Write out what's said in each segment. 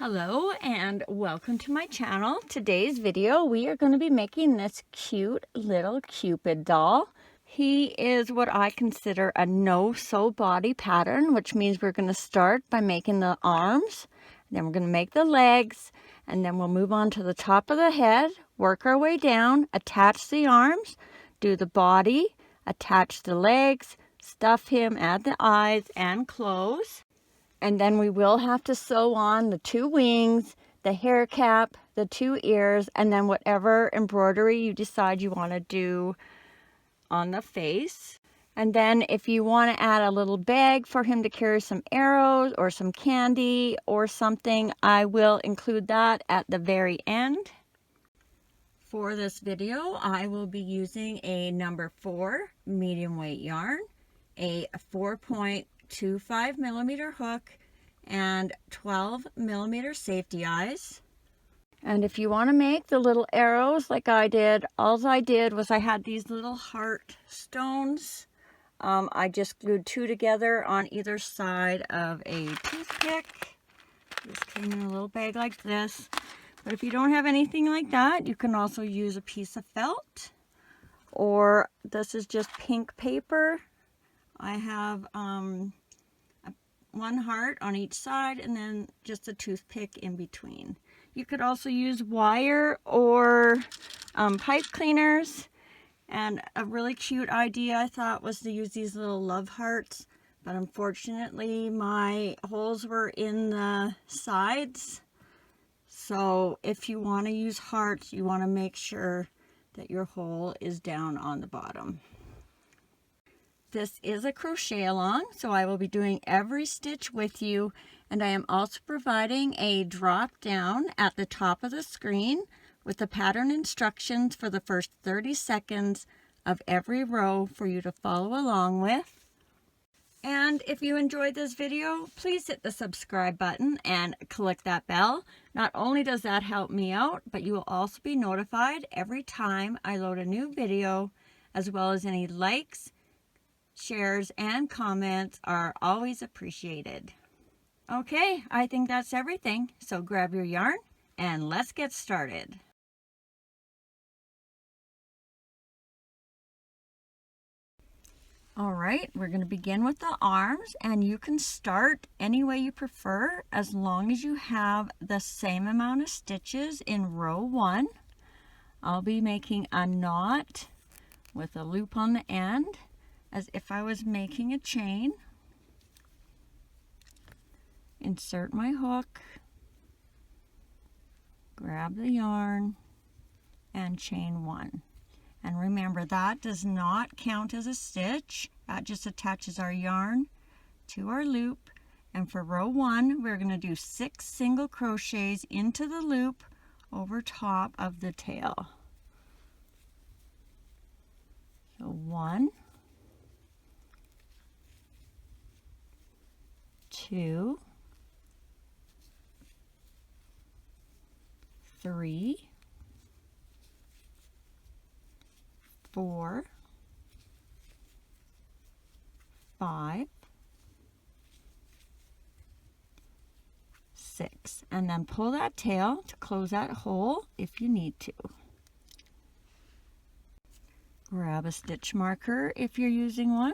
Hello and welcome to my channel. Today's video we are going to be making this cute little Cupid doll. He is what I consider a no-sew body pattern, which means we're going to start by making the arms, then we're going to make the legs, and then we'll move on to the top of the head, work our way down, attach the arms, do the body, attach the legs, stuff him, add the eyes and clothes. And then we will have to sew on the two wings, the hair cap, the two ears, and then whatever embroidery you decide you want to do on the face. And then if you want to add a little bag for him to carry some arrows or some candy or something, I will include that at the very end. For this video, I will be using a number 4 medium weight yarn, a 4.25 millimeter hook, and 12 millimeter safety eyes. And if you want to make the little arrows like I did, all I did was I had these little heart stones. I just glued 2 together on either side of a toothpick. This came in a little bag like this. But if you don't have anything like that, you can also use a piece of felt, or this is just pink paper. I have one heart on each side and then just a toothpick in between. You could also use wire or pipe cleaners. And a really cute idea I thought was to use these little love hearts, but unfortunately my holes were in the sides. So if you want to use hearts, you want to make sure that your hole is down on the bottom. This is a crochet along, so I will be doing every stitch with you, and I am also providing a drop down at the top of the screen with the pattern instructions for the first 30 seconds of every row for you to follow along with. And if you enjoyed this video, please hit the subscribe button and click that bell. Not only does that help me out, but you will also be notified every time I load a new video, as well as any likes, shares, and comments are always appreciated. Okay, I think that's everything. So grab your yarn and let's get started. All right, we're going to begin with the arms, and you can start any way you prefer as long as you have the same amount of stitches in row 1. I'll be making a knot with a loop on the end, as if I was making a chain. Insert my hook, grab the yarn, and chain 1. And remember, that does not count as a stitch. That just attaches our yarn to our loop. And for row 1, we're going to do 6 single crochets into the loop over top of the tail. So 1, 2, 3, 4, 5, 6, and then pull that tail to close that hole if you need to. Grab a stitch marker if you're using one.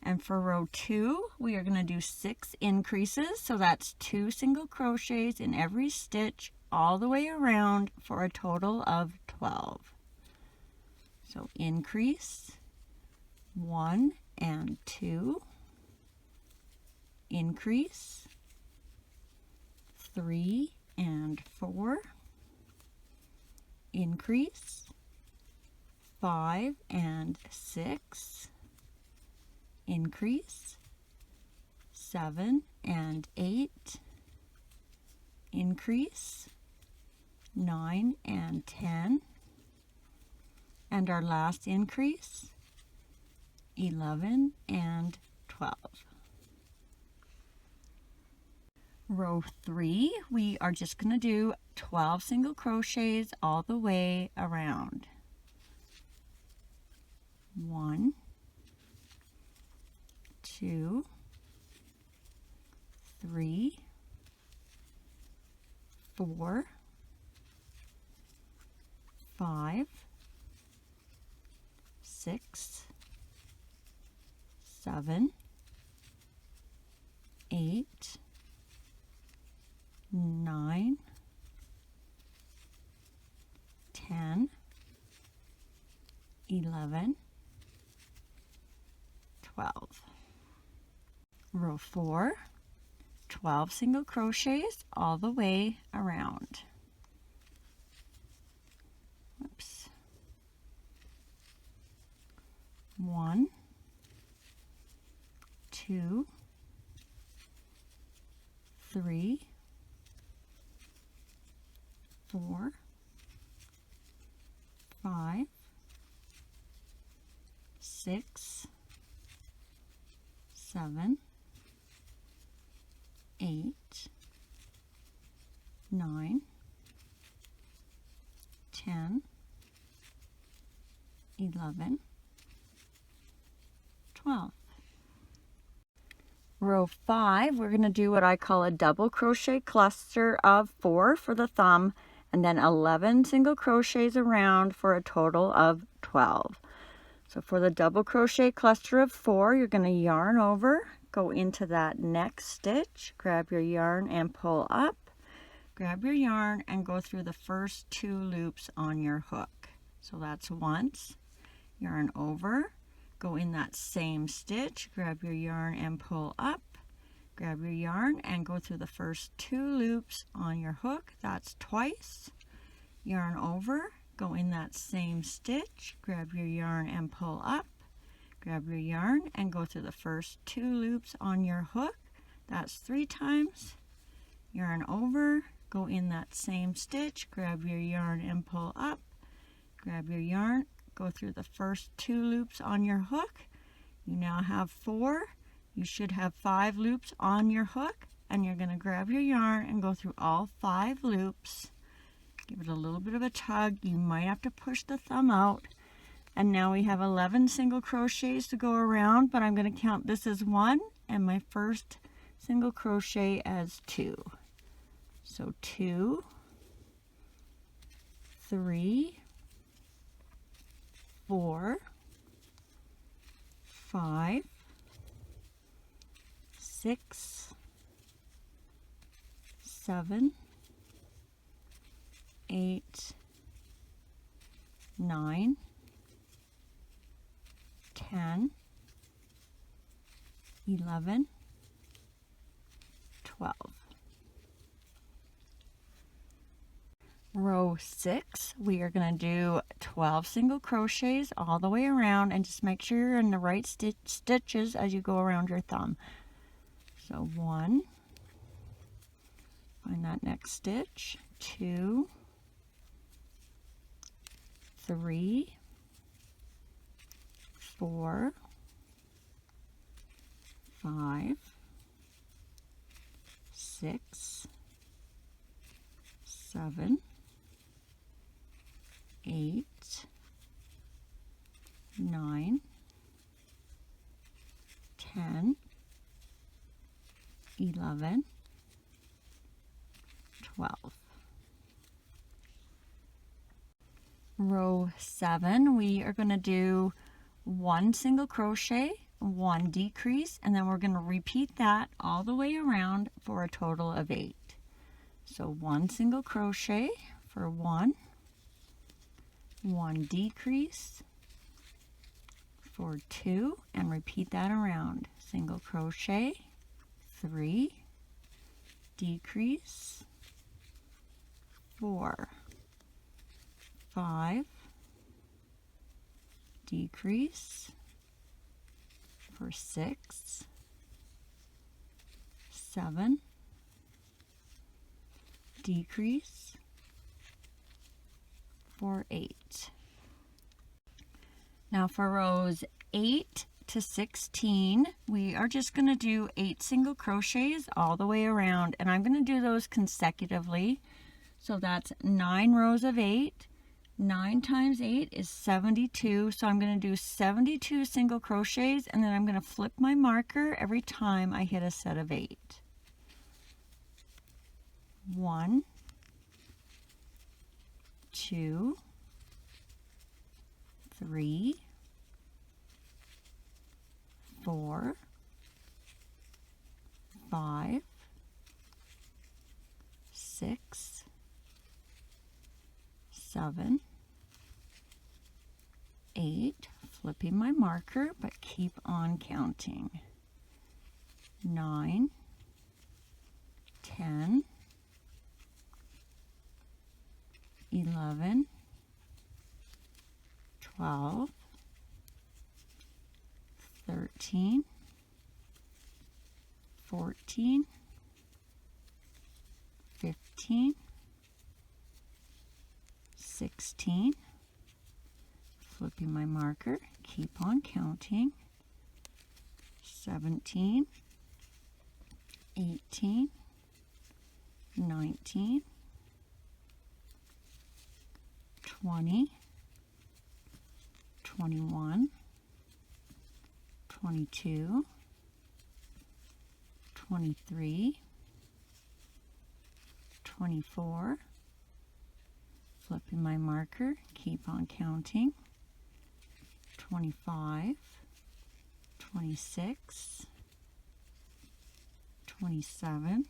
And for row 2, we are going to do 6 increases, so that's 2 single crochets in every stitch all the way around for a total of 12. So increase 1 and 2, increase 3 and 4, increase 5 and 6, increase 7 and 8, increase 9 and 10, and our last increase 11 and 12. Row 3, we are just going to do 12 single crochets all the way around. 1, 2, 3, 4, 5, 6, 7, 8, 9, 10, 11, 12. Row 4, 12 single crochets all the way around. Oops. 1, 2, 3, 4, 5, 6, 7, 8, 9, 10, 11, 12. Row 5, we're going to do what I call a double crochet cluster of 4 for the thumb, and then 11 single crochets around for a total of 12. So for the double crochet cluster of 4, you're going to yarn over, go into that next stitch, grab your yarn and pull up, grab your yarn and go through the first 2 loops on your hook. So that's once, yarn over, go in that same stitch, grab your yarn and pull up, grab your yarn and go through the first 2 loops on your hook. That's twice, yarn over, go in that same stitch, grab your yarn and pull up, grab your yarn and go through the first 2 loops on your hook. That's 3 times, yarn over, go in that same stitch, grab your yarn and pull up, grab your yarn, go through the first 2 loops on your hook. You now have 4. You should have 5 loops on your hook, and you're going to grab your yarn and go through all 5 loops. Give it a little bit of a tug. You might have to push the thumb out. And now we have 11 single crochets to go around, but I'm going to count this as 1 and my first single crochet as 2. So 2, 3, 4, 5, 6, 7, 8, 9, 10, 11, 12. Row 6, we are going to do 12 single crochets all the way around, and just make sure you're in the right stitches as you go around your thumb. So 1, find that next stitch, 2, 3, 4, 5, 6, 7, 8, 9, 10, 11, 12. Row 7, we are going to do 1 single crochet, 1 decrease, and then we're going to repeat that all the way around for a total of 8. So 1 single crochet for 1, 1 decrease for 2, and repeat that around. Single crochet, 3, decrease, 4, 5, decrease for 6, 7, decrease for 8. Now for rows 8 to 16, we are just going to do 8 single crochets all the way around, and I'm going to do those consecutively. So that's 9 rows of 8. 9 times 8 is 72, so I'm going to do 72 single crochets, and then I'm going to flip my marker every time I hit a set of 8. 1, 2, 3, 4, 5, 6, 7, 8, flipping my marker, but keep on counting. 9, 10, 11, 12, 13, 14, 15, 16, flipping my marker, keep on counting. 17, 18, 19, 20, 21, 22, 23, 24, flipping my marker, keep on counting. 25, 26, 27,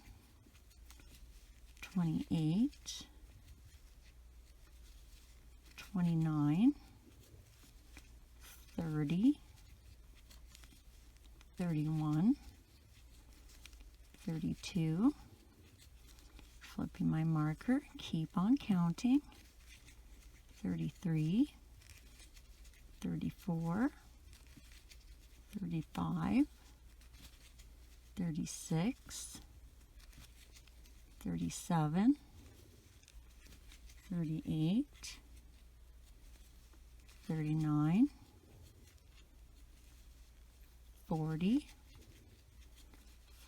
28, 29, 30, 31, 32, flipping my marker, keep on counting. 33, 34, 35, 36, 37, 38, 39, 40,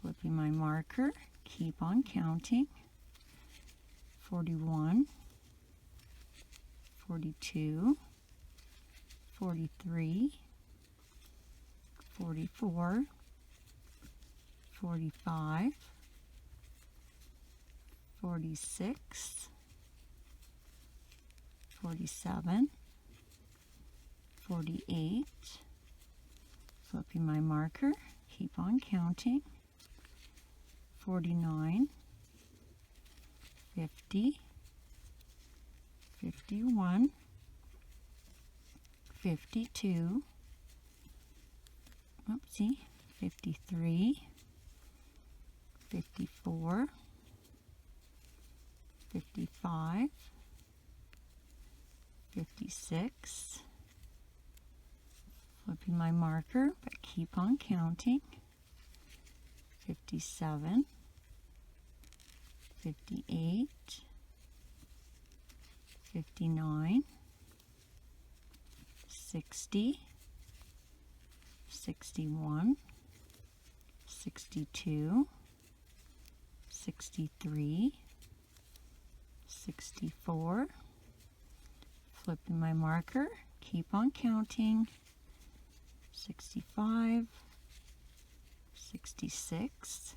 flipping my marker, keep on counting. 41, 42, 43, 44, 45, 46, 47, 48, flipping my marker, keep on counting. 49, 50, 51, 52, oopsie, 53, 54, 55, 56, flipping my marker, but keep on counting. 57, 58, 59, 60, 61, 62, 63, 64, flipping my marker, keep on counting. 65, 66,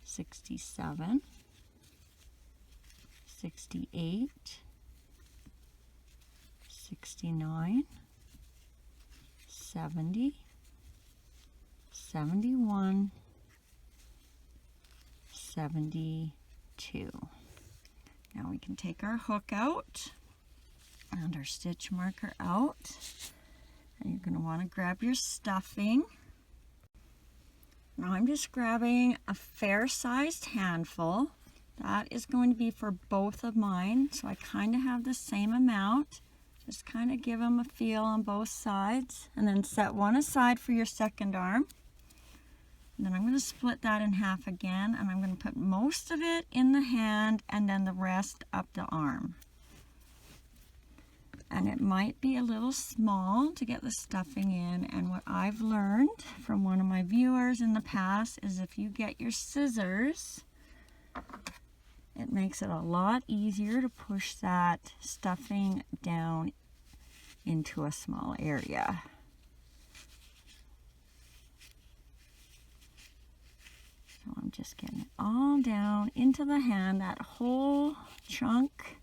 67, 68, 69, 70, 71, 72. Now we can take our hook out and our stitch marker out. And you're going to want to grab your stuffing. Now I'm just grabbing a fair-sized handful. That is going to be for both of mine, so I kind of have the same amount. Just kind of give them a feel on both sides, and then set one aside for your second arm. And then I'm going to split that in half again, and I'm going to put most of it in the hand and then the rest up the arm. And it might be a little small to get the stuffing in, and what I've learned from one of my viewers in the past is if you get your scissors, it makes it a lot easier to push that stuffing down into a small area. So I'm just getting it all down into the hand, that whole chunk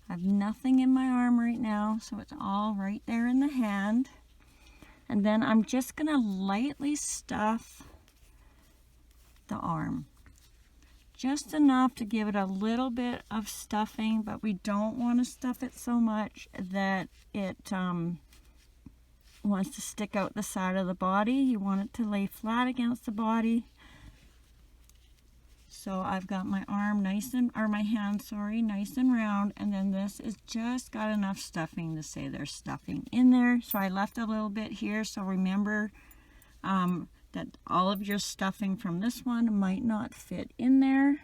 I have nothing in my arm right now, so it's all right there in the hand. And then I'm just going to lightly stuff the arm. Just enough to give it a little bit of stuffing, but we don't want to stuff it so much that it wants to stick out the side of the body. You want it to lay flat against the body. So I've got my arm nice and, or my hand, sorry, nice and round, and then this is just got enough stuffing to say there's stuffing in there. So I left a little bit here, so remember that all of your stuffing from this one might not fit in there.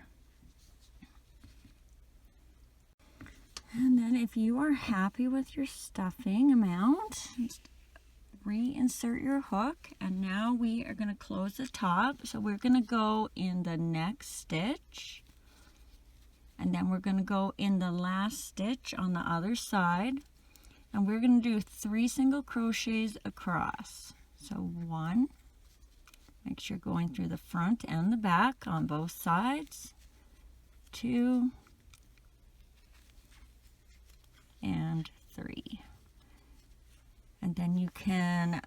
And then if you are happy with your stuffing amount, just reinsert your hook, and now we are going to close the top. So we're going to go in the next stitch, and then we're going to go in the last stitch on the other side, and we're going to do 3 single crochets across. So 1, make sure you're going through the front and the back on both sides, 2, and 3. And then you can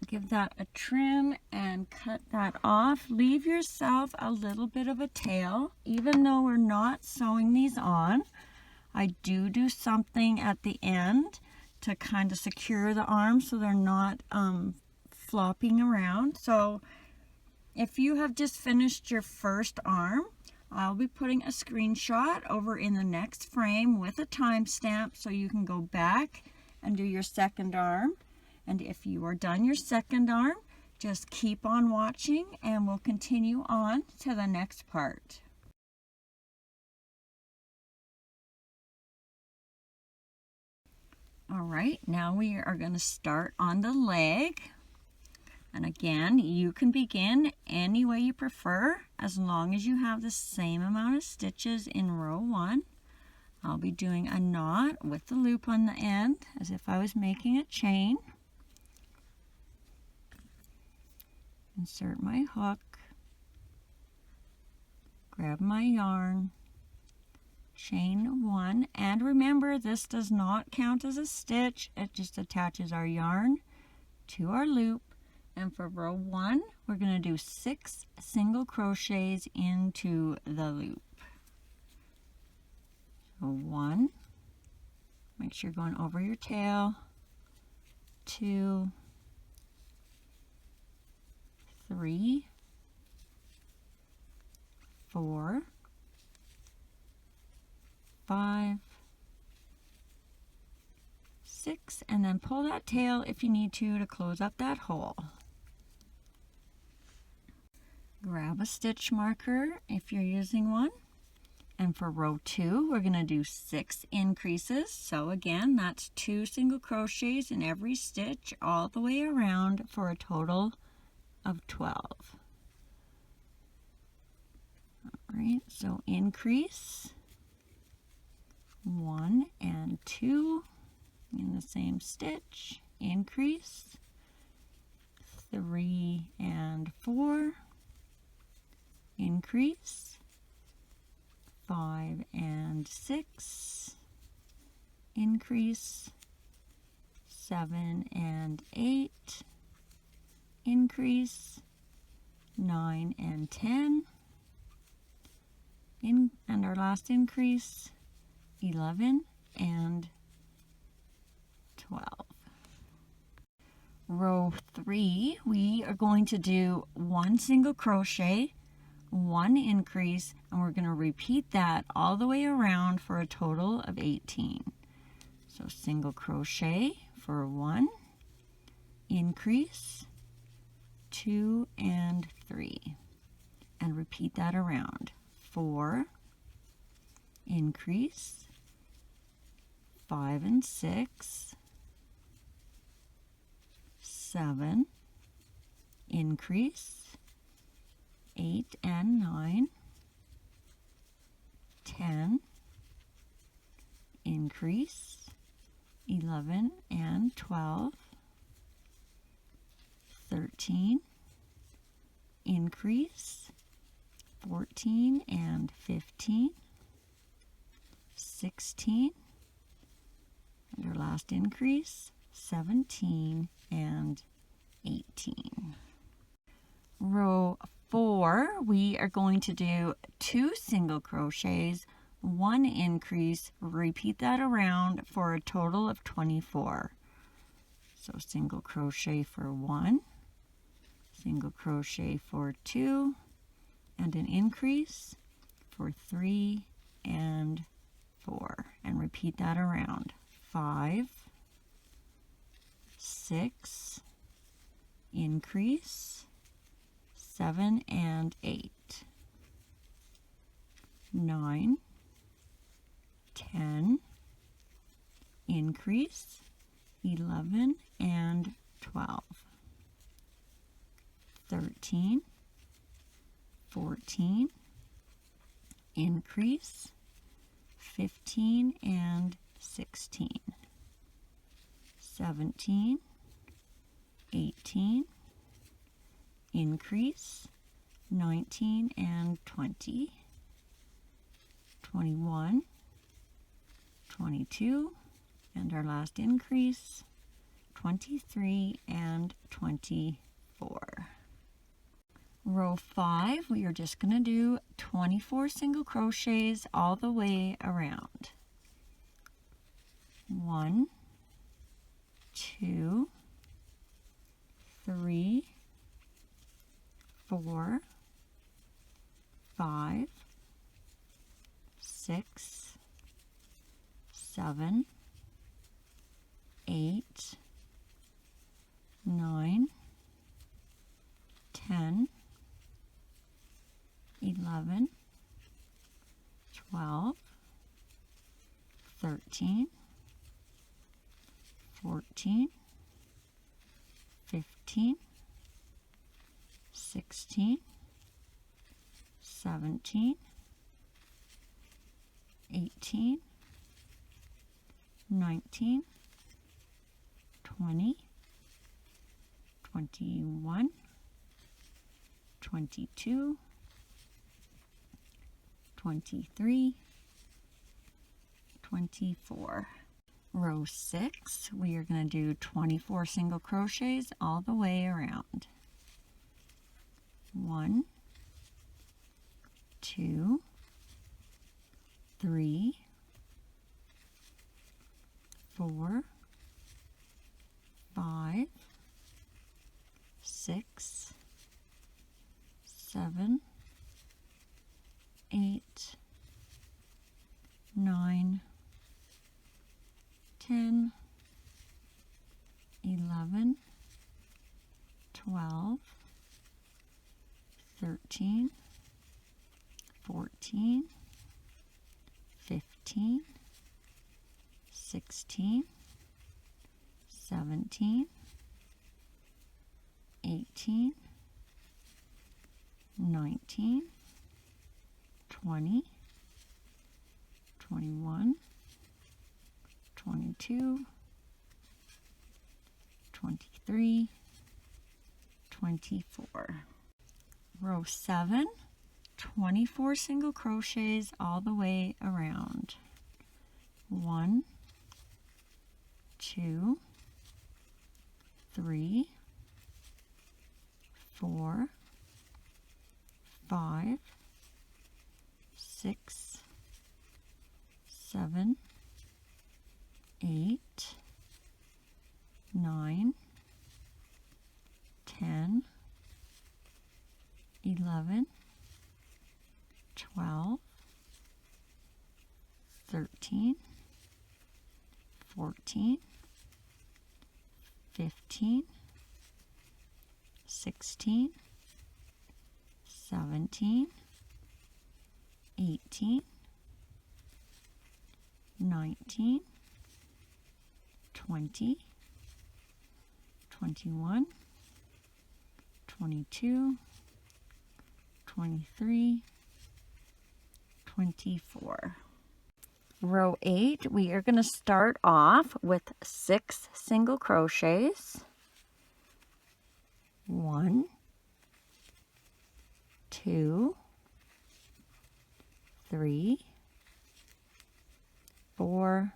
give that a trim and cut that off. Leave yourself a little bit of a tail. Even though we're not sewing these on, I do something at the end to kind of secure the arms so they're not flopping around. So if you have just finished your first arm, I'll be putting a screenshot over in the next frame with a timestamp so you can go back and do your second arm. And if you are done your second arm, just keep on watching and we'll continue on to the next part. All right, now we are going to start on the leg. And again, you can begin any way you prefer as long as you have the same amount of stitches in row 1. I'll be doing a knot with the loop on the end as if I was making a chain. Insert my hook, grab my yarn, chain 1, and remember this does not count as a stitch, it just attaches our yarn to our loop. And for row 1, we're going to do 6 single crochets into the loop. So 1, make sure you're going over your tail, 2, 3, 4, 5, 6, and then pull that tail if you need to close up that hole. Grab a stitch marker if you're using one. And for row 2, we're going to do 6 increases. So again, that's 2 single crochets in every stitch all the way around for a total of 12. All right, so increase 1 and 2 in the same stitch, increase 3 and 4, increase 5 and 6, increase 7 and 8, increase 9 and 10, and our last increase 11 and 12. Row 3, we are going to do 1 single crochet, 1 increase, and we're going to repeat that all the way around for a total of 18. So single crochet for 1, increase, 2 and 3, and repeat that around. 4, increase, 5 and 6, 7, increase, 8 and 9, 10, increase, 11 and 12, 13, increase, 14 and 15, 16, And our last increase, 17 and 18. Row 4, we are going to do 2 single crochets, 1 increase, repeat that around for a total of 24. So single crochet for 1, single crochet for 2, and an increase for 3 and 4, and repeat that around. 5, 6, increase, 7 and 8, 9, 10, increase, 11 and 12, 13, 14, increase, 15 and 16, 17, 18, increase, 19 and 20, 21, 22, and our last increase, 23 and 24. Row 5, we are just going to do 24 single crochets all the way around. 1, 2, 3, 4, 5, 6, 7, 8, 9, 10, 11, 12, 13, 14, 15, 16, 17, 18, 19, 20, 21, 22, 23, 24. Row 6, we are going to do 24 single crochets all the way around. 1, 2, 3, 4, 5, 6, 7, 8, 9, 10, 11, 12, 13, 14, 15, 16, 17, 18, 19, 20, 21, 22, 23, 24. Row 7, 24 single crochets all the way around. 1, 2, 3, 4, 5, 6, 7, 8, 9, 10, 11, 12, 13, 14, 15, 16, 17, 18, 19, 20, 21, 22, 23, 24. Row 8, we are going to start off with 6 single crochets. 1, 2, 3, 4,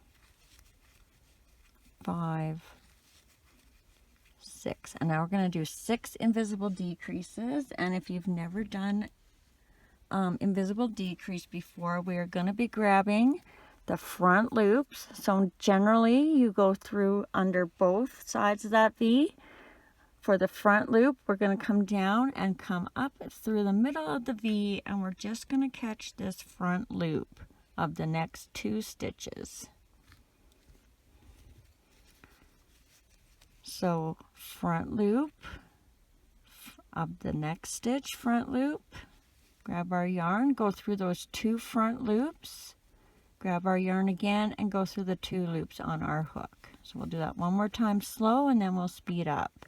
5, 6. And now we're going to do 6 invisible decreases. And if you've never done invisible decrease before, we're going to be grabbing the front loops. So generally you go through under both sides of that V. For the front loop, we're going to come down and come up through the middle of the V, and we're just going to catch this front loop of the next 2 stitches. So front loop of the next stitch, front loop, grab our yarn, go through those 2 front loops, grab our yarn again, and go through the 2 loops on our hook. So we'll do that one more time slow, and then we'll speed up.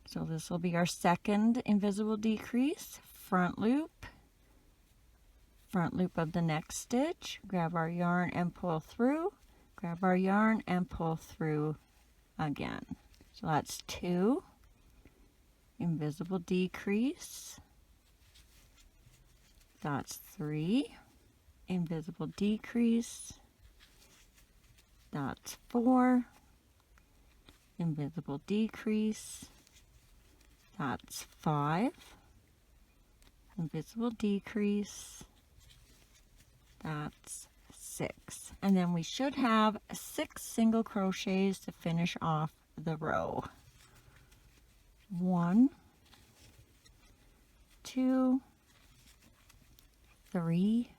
So this will be our second invisible decrease, front loop of the next stitch, grab our yarn and pull through, grab our yarn and pull through again. So that's 2, invisible decrease, that's 3, invisible decrease, that's 4, invisible decrease, that's 5, invisible decrease, that's 6. And then we should have 6 single crochets to finish off the row. 1, 2, 3,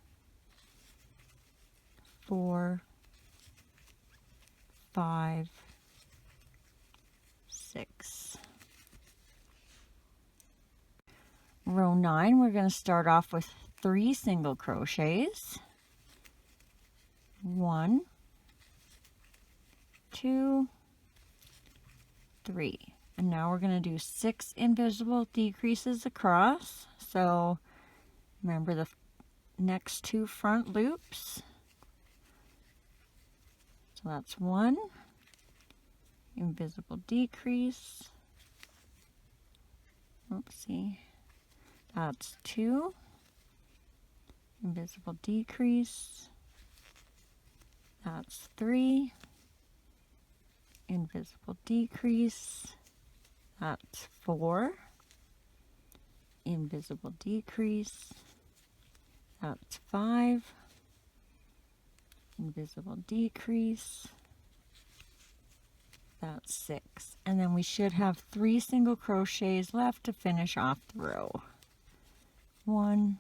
4, 5, 6. Row 9, we're going to start off with 3 single crochets. 1, 2, 3. And now we're going to do 6 invisible decreases across. So remember the next 2 front loops. So that's 1 invisible decrease. Oopsie. That's 2 invisible decrease. That's 3 invisible decrease. That's 4 invisible decrease. That's 5 invisible decrease. That's 6. And then we should have 3 single crochets left to finish off the row. 1,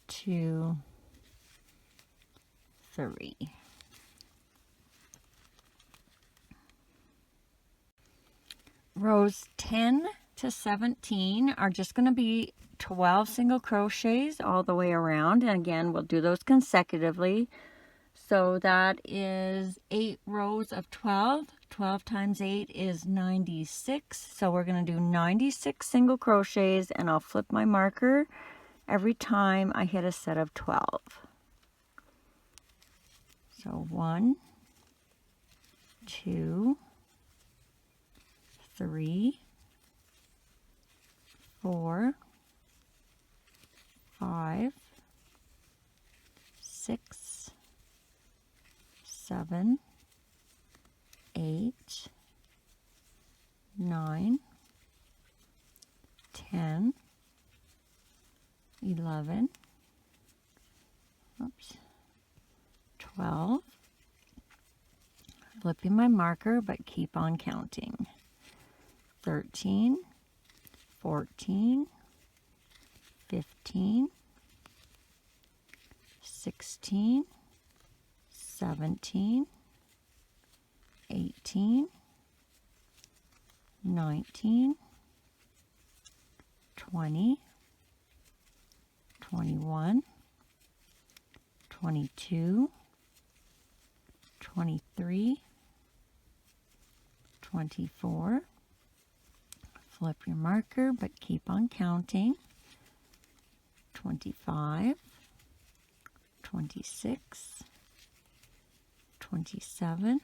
2, 3. Rows 10 to 17 are just going to be 12 single crochets all the way around. And again, we'll do those consecutively. So that is 8 rows of 12. 12 times 8 is 96. So we're going to do 96 single crochets, and I'll flip my marker every time I hit a set of 12. So 1, 2, 3, 4, 5, 6, 7, 8, 9, 10, 11, 12, flipping my marker but keep on counting, 13, 14, 15, 16, 17, 18, 19, 20, 21, 22, 23, 24, flip your marker but keep on counting, 25, 26, 27,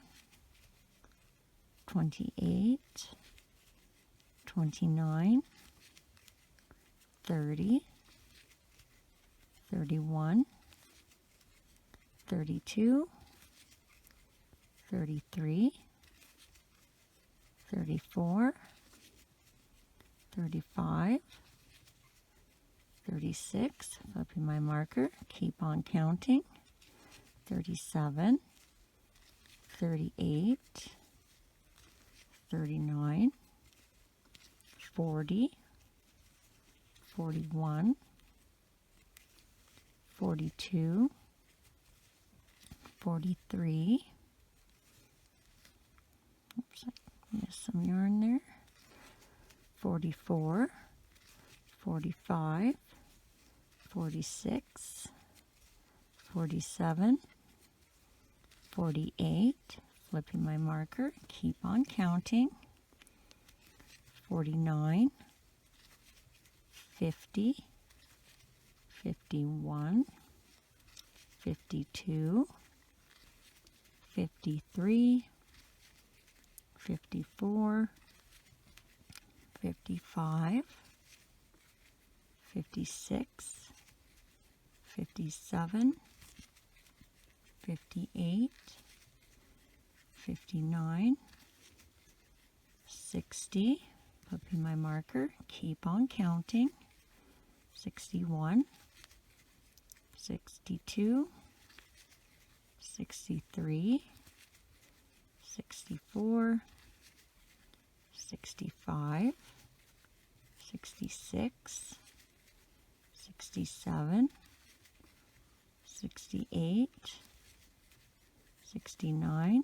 28, 29, 30, 31, 32, 33, 34, 35, 36, flipping my marker, keep on counting, 37, 38, 39, 40, 41, 42, 43, oops, I missed some yarn there, 44, 45, 46, 47, 48, flipping my marker, keep on counting, 49, 50, 51, 52, 53, 54, 55, 56, 57, 58, 59, 60, flipping my marker, keep on counting, 61, 62, 63, 64, 65, 66, 67, 68, 69,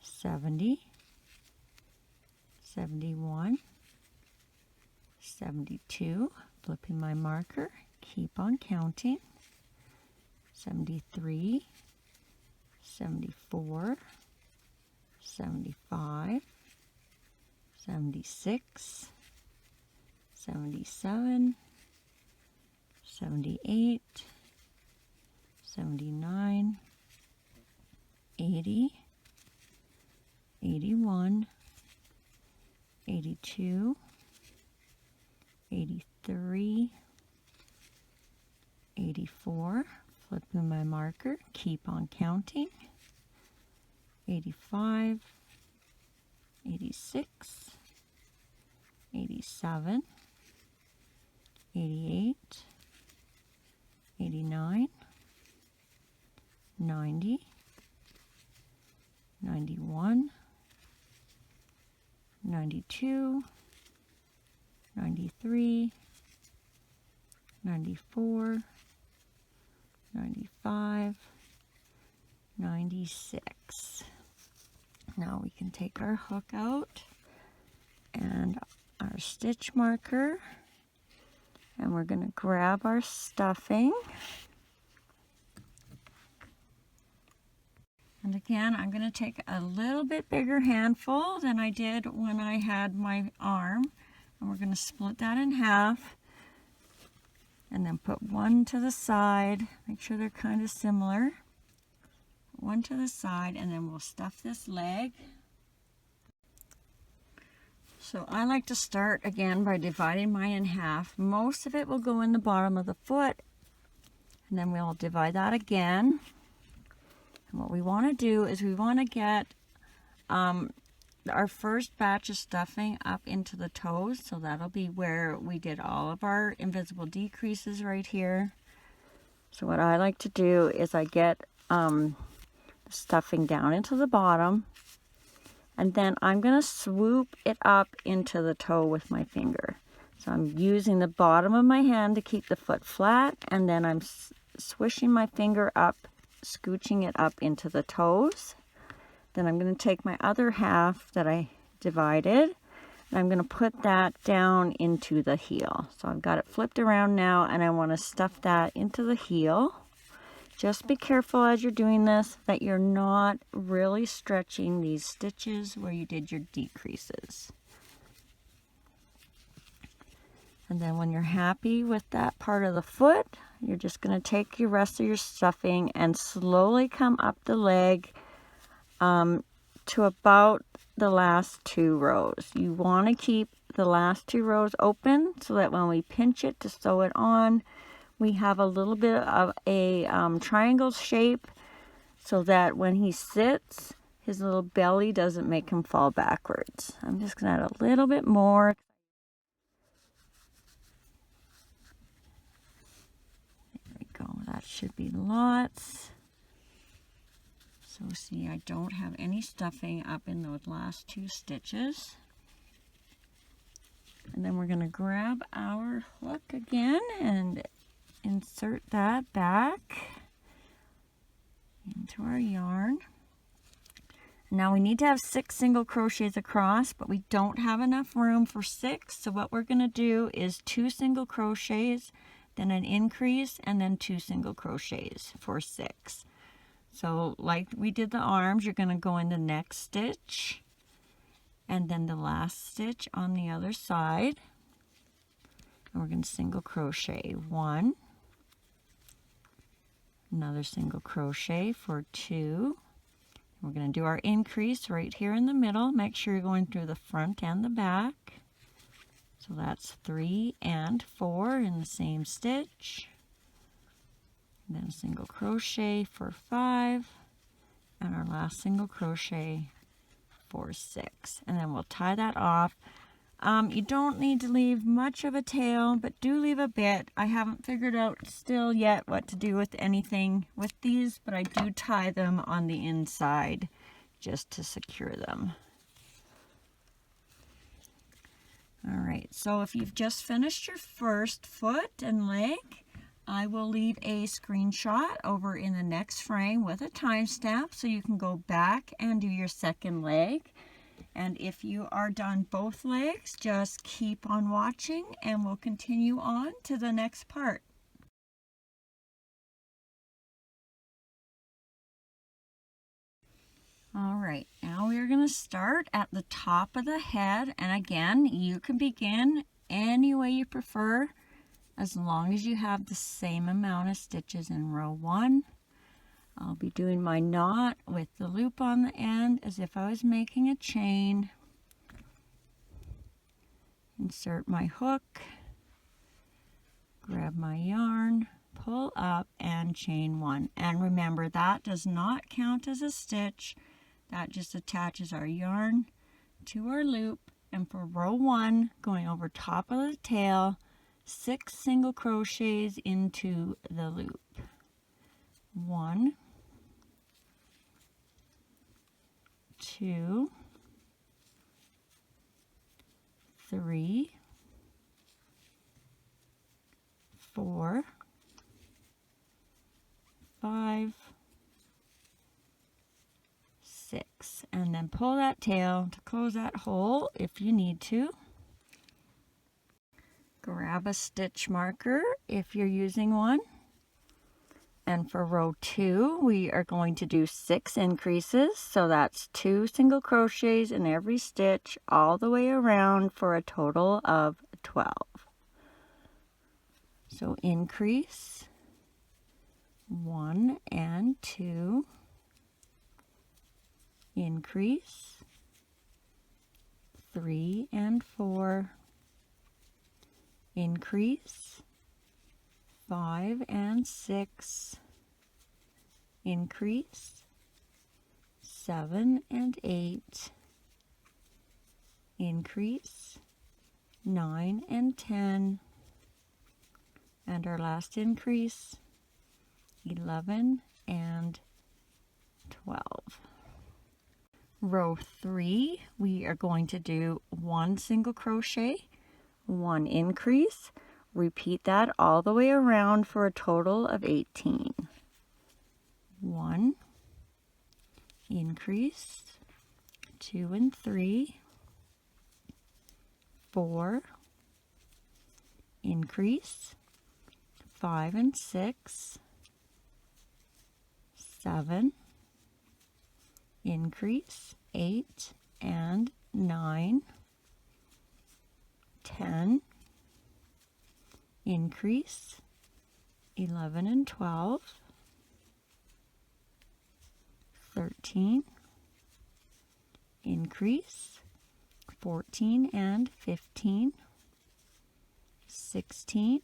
70, 71, 72, flipping my marker, keep on counting, 73, 74, 75, 76, 77, 78, 79, 80, 81, 82, 83, 84, flipping my marker, keep on counting, 85, 86, 87, 88, 89, 90, 91, 92, 93, 94, 95, 96. Now we can take our hook out and our stitch marker, and we're going to grab our stuffing. And again, I'm going to take a little bit bigger handful than I did when I had my arm, and we're going to split that in half and then put one to the side. Make sure they're kind of similar. One to the side, and then we'll stuff this leg. So I like to start again by dividing mine in half. Most of it will go in the bottom of the foot, and then we'll divide that again. And what we want to do is we want to get our first batch of stuffing up into the toes, so that'll be where we did all of our invisible decreases right here. So what I like to do is I get stuffing down into the bottom, and then I'm going to swoop it up into the toe with my finger. So I'm using the bottom of my hand to keep the foot flat, and then I'm swishing my finger up, scooching it up into the toes. Then I'm going to take my other half that I divided, and I'm going to put that down into the heel. So I've got it flipped around now, and I want to stuff that into the heel. Just be careful as you're doing this that you're not really stretching these stitches where you did your decreases. And then when you're happy with that part of the foot, you're just going to take your rest of your stuffing and slowly come up the leg to about the last 2 rows. You want to keep the last 2 rows open so that when we pinch it to sew it on, we have a little bit of a triangle shape so that when he sits, his little belly doesn't make him fall backwards. I'm just going to add a little bit more. There we go. That should be lots. So see, I don't have any stuffing up in those last 2 stitches. And then we're going to grab our hook again and insert that back into our yarn. Now we need to have 6 single crochets across, but we don't have enough room for 6. So what we're going to do is 2 single crochets, then an increase, and then 2 single crochets for 6. So like we did the arms, you're going to go in the next stitch and then the last stitch on the other side. And we're going to single crochet 1, another single crochet for 2. We're going to do our increase right here in the middle. Make sure you're going through the front and the back. So that's 3 and 4 in the same stitch. And then a single crochet for 5. And our last single crochet for 6. And then we'll tie that off. You don't need to leave much of a tail, but do leave a bit. I haven't figured out still yet what to do with anything with these, but I do tie them on the inside just to secure them. All right, so if you've just finished your first foot and leg, I will leave a screenshot over in the next frame with a timestamp so you can go back and do your second leg. And if you are done both legs, just keep on watching and we'll continue on to the next part. All right, now we are going to start at the top of the head. And again, you can begin any way you prefer as long as you have the same amount of stitches in row 1. I'll be doing my knot with the loop on the end as if I was making a chain. Insert my hook, grab my yarn, pull up and chain 1. And remember, that does not count as a stitch. That just attaches our yarn to our loop. And for row 1, going over top of the tail, 6 single crochets into the loop. 1, 2, 3, 4, 5, 6, and then pull that tail to close that hole if you need to. Grab a stitch marker if you're using one. And for row 2, we are going to do 6 increases. So that's 2 single crochets in every stitch all the way around for a total of 12. So increase 1 and 2, increase 3 and 4, increase 5 and 6, increase 7 and 8, increase 9 and 10, and our last increase 11 and 12. Row 3, we are going to do 1 single crochet, 1 increase. Repeat that all the way around for a total of 18. 1, increase, 2 and 3, 4, increase, 5 and 6, 7, increase, 8 and 9, 10, increase, 11 and 12, 13, increase, 14 and 15, 16,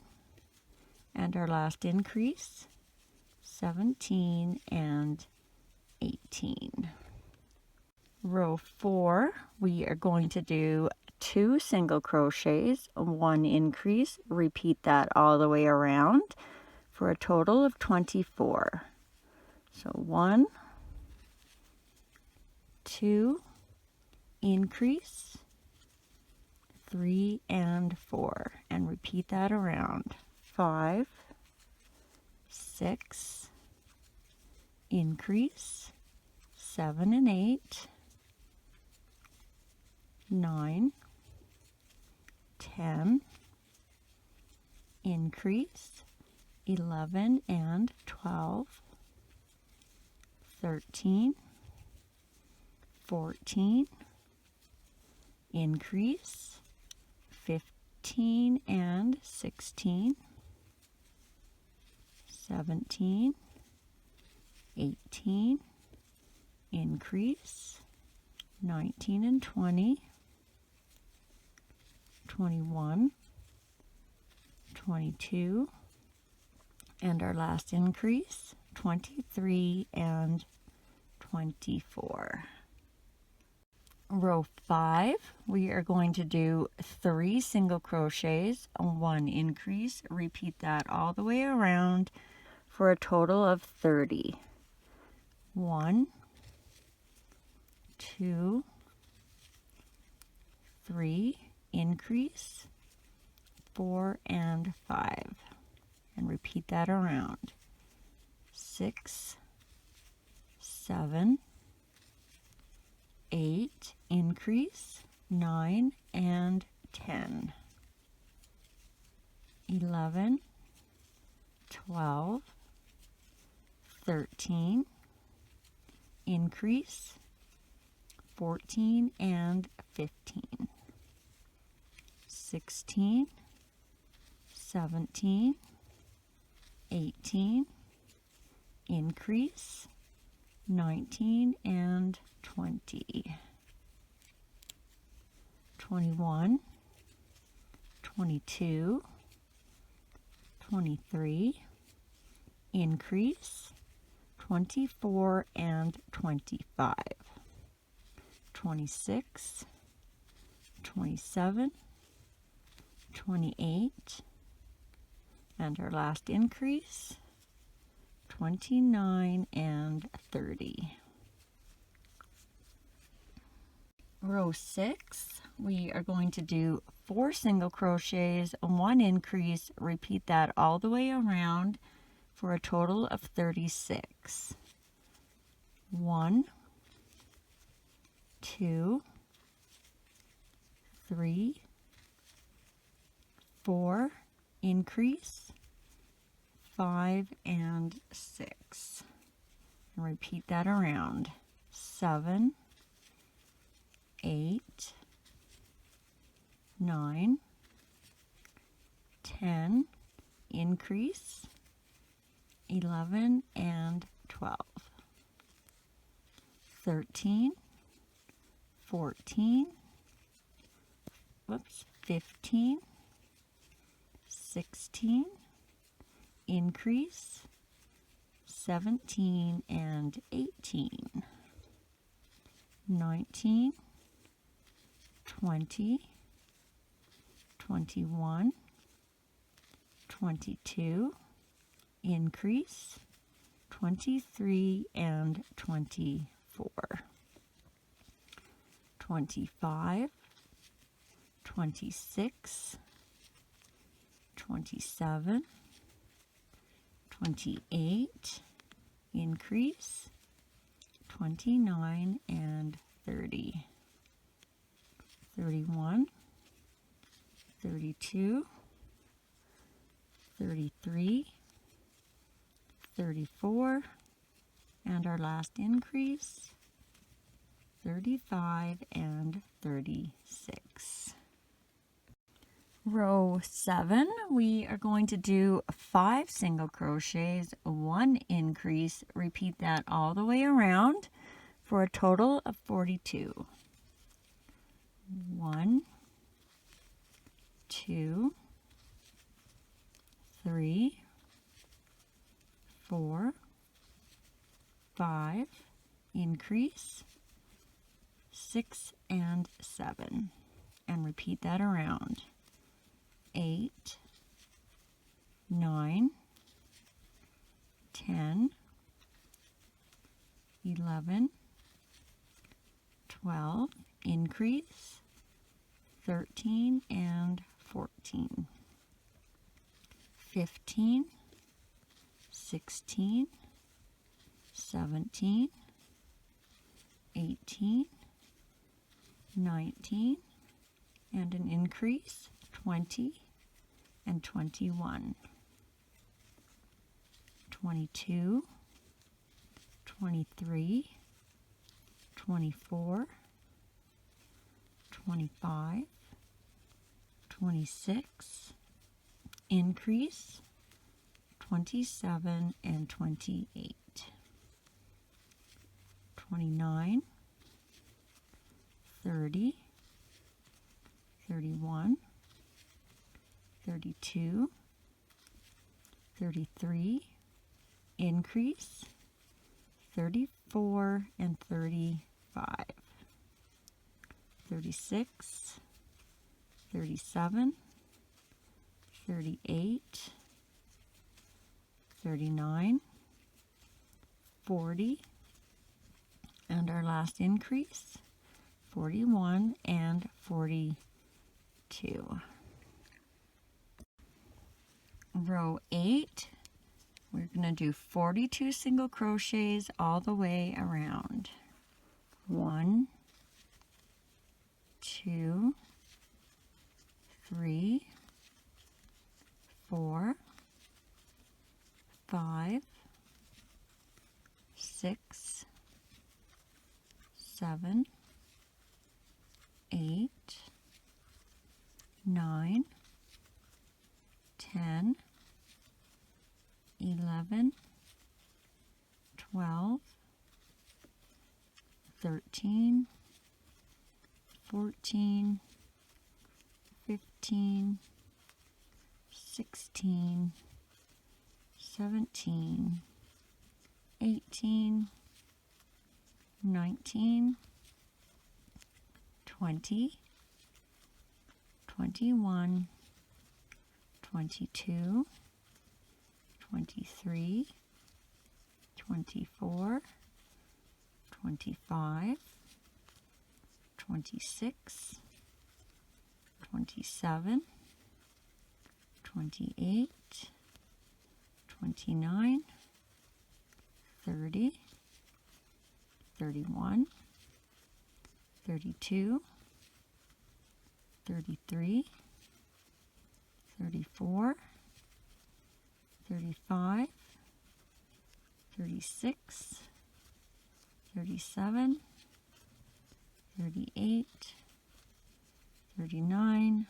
and our last increase, 17 and 18. Row 4, we are going to do 2 single crochets, 1 increase, repeat that all the way around for a total of 24. So 1, 2, increase, 3 and 4, and repeat that around. 5, 6, increase, 7 and 8, 9, 10, increase, 11 and 12, 13, 14, increase, 15 and 16, 17, 18, increase, 19 and 20, 21, 22, and our last increase, 23 and 24. Row 5, we are going to do 3 single crochets, 1 increase, repeat that all the way around for a total of 30. 1, 2, 3, increase, 4 and 5, and repeat that around. 6, 7, 8, increase, 9 and 10, 11, 12, 13, increase, 14 and 15, 16, 17, 18, increase, 19 and 20, 21, 22, 23, increase, 24 and 25, 26, 27, 28, and our last increase, 29 and 30. Row 6, we are going to do 4 single crochets, 1 increase, repeat that all the way around for a total of 36. 1, 2, 3, 4, increase, 5 and 6, and repeat that around. 7, 8, 9, 10, increase, 11 and 12, 13, 14, 15, 16, increase, 17 and 18, 19, 20, 21, 22, increase, 23 and 24, 25, 26, 27, 28, increase, 29 and 30, 31, 32, 33, 34, and our last increase, 35 and 36. Row 7, we are going to do 5 single crochets, 1 increase, repeat that all the way around for a total of 42. 1, 2, 3, 4, 5, increase, 6 and 7, and repeat that around. 8, 9, 10, 11, 12, increase, 13 and 14, 15, 16, 17, 18, 19, and an increase, 20 and 21, 22, 23, 24, 25, 26, increase, 27 and 28, 29, 30, 31, 32, 33, increase, 34 and 35, 36, 37, 38, 39, 40, and our last increase, 41 and 42. Row 8, we're going to do 42 single crochets all the way around. 1, 2, 3, 4, 5, 6, 7, 8, 9, 10, 11, 12, 13, 14, 15, 16, 17, 18, 19, 20, 21, 22, 23, 24, 25, 26, 27, 28, 29, 30, 31, 32, 33, 34, 35, 36, 37, 38, 39,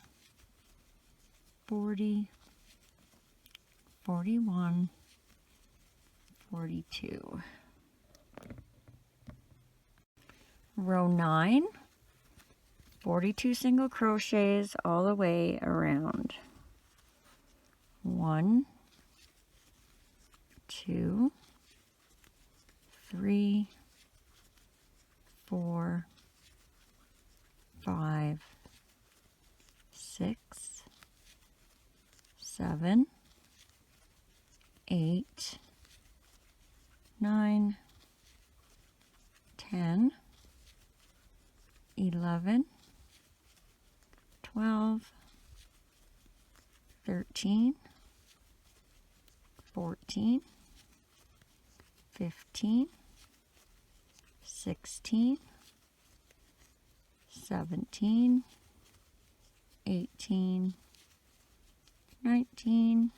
40, 41, 42. Row 9, 42 single crochets all the way around. 1, 2, 3, 4, 5, 6, 7, 8, 9, 10, 11, 12, 13, 14, 15, 16, 17, 18, 19,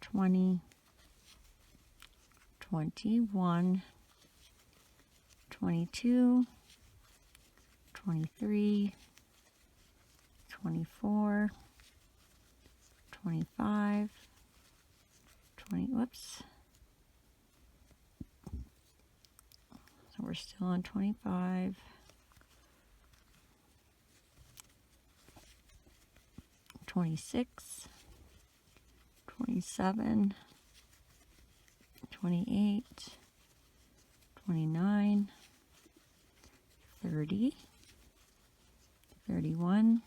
20, 21, 22, 23, 24, 25, 20, whoops. So we're still on 25. 26, 27, 28, 29, 30, 31,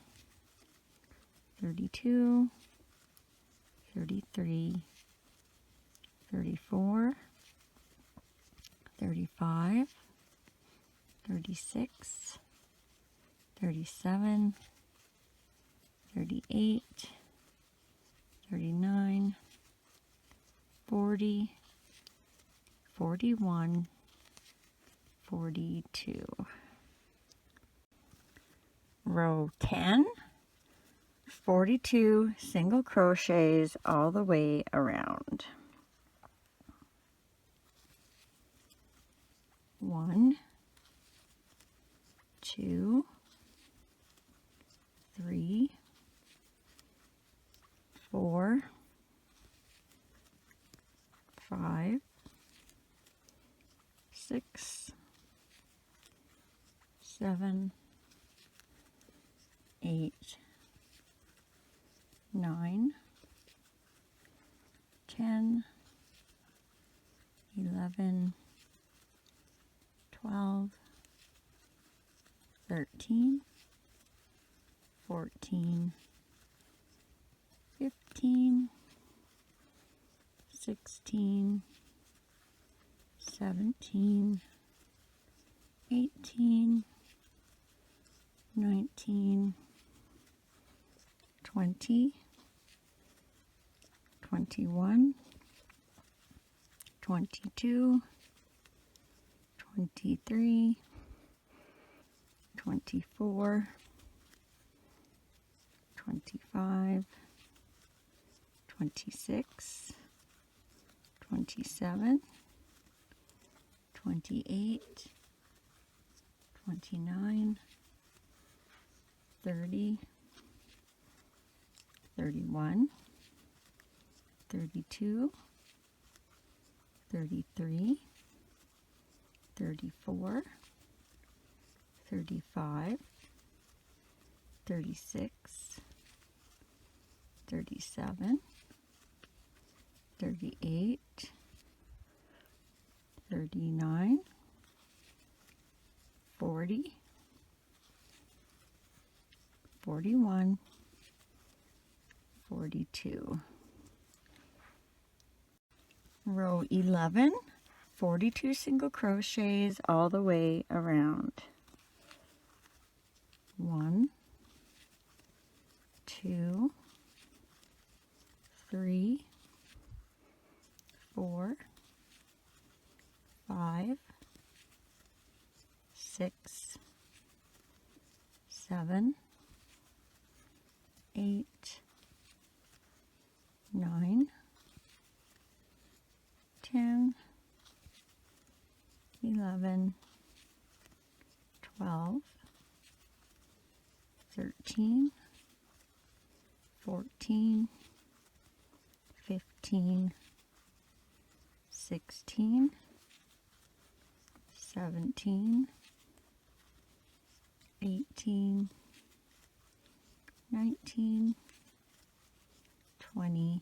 32, 33, 34, 35, 36, 37, 38, 39, 40, 41, 42. Row 10, 42 single crochets all the way around. 1, 2, 3, 4, 5, 6, 7, 8, 9, 10, 11, 12, 13, 14, 15, 16, 17, 18, 19, 20, 21, 22, 23, 24, 25, 26, 27, 28, 29, 30, 31, 32, 33, 34, 35, 36, 37, 38, 39, 40, 41, 42. Row 11, 42 single crochets all the way around. 1, 2, 3, 4, 5, 6, 7, 8, 9, 10, 11, 12, 13, 14, 15, 16, 17, 18, 19, 20,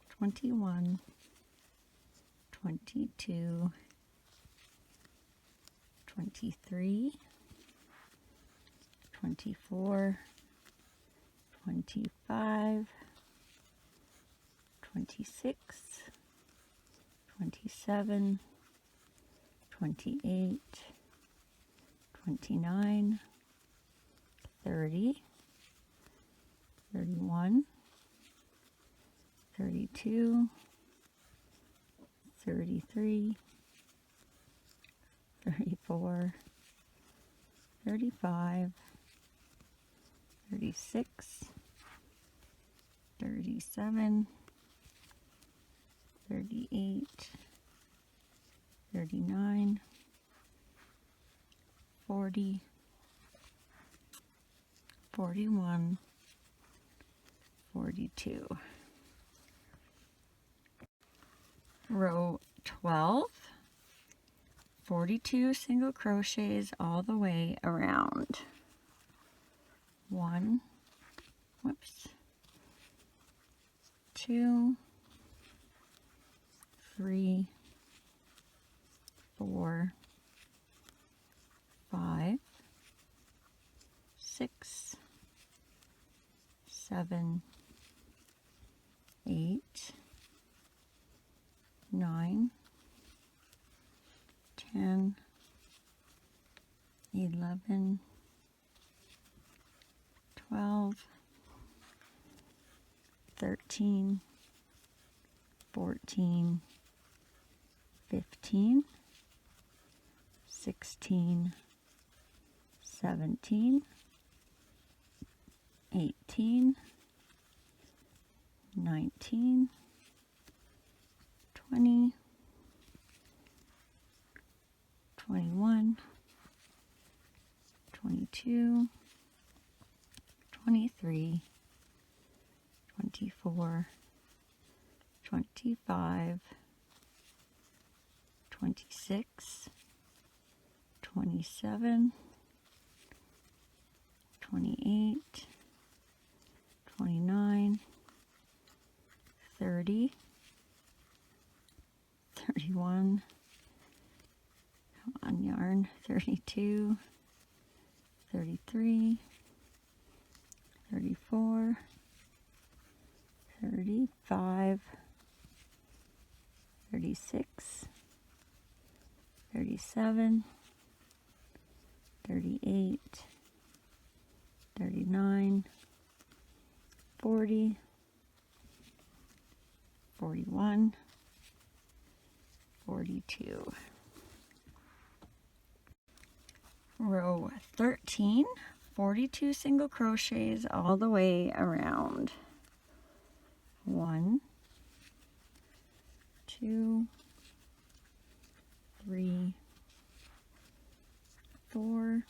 21, 22, 23, 24, 25, 26, 27, 28, 29, 30, 31, 32, 33, 34, 35, 36, 37, 38, 39, 40, 41, 42. Row 12, 42 single crochets all the way around. 1, whoops, 2, 3, 7, 8, 9, 10, 11, 12, 13, 14, 15, 16, 17, 18, 19, 20, 21, 22, 23, 24, 25, 26, 27, 28, 29, 30, 31, come on yarn, 32, 33, 34, 35, 36, 37, 38, 39, 40, 41, 42. Row 13, 42 single crochets all the way around. 1, 2, 3, 4,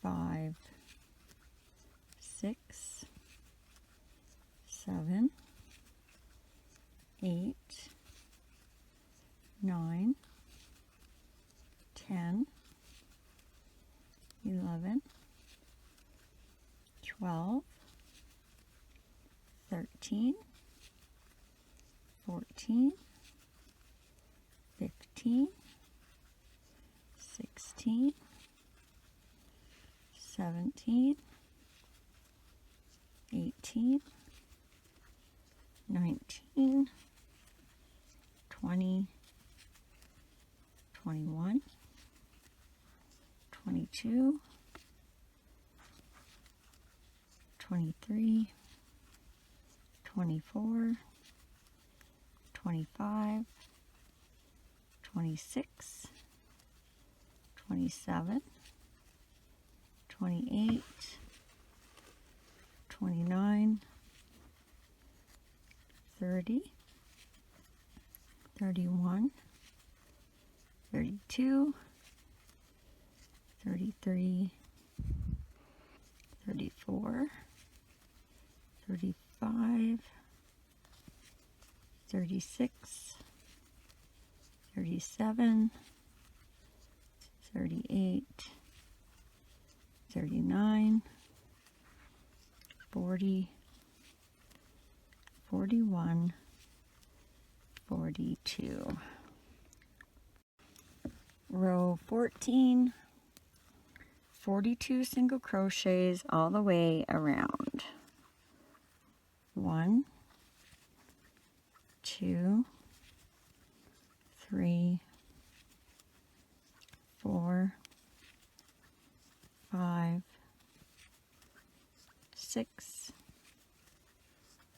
5, 6, 7, 8, 9, 10, 11, 12, 13, 14, 15, 16, 17, 18, 19, 20, 21, 22, 23, 24, 25, 26, 27, 28, 29, 30, 31, 32, 33, 34, 35, 36, 37, 38, 39, 40, 41, 42. Row 14, 42 single crochets all the way around. 1, 2, 3, 4, 5, 6,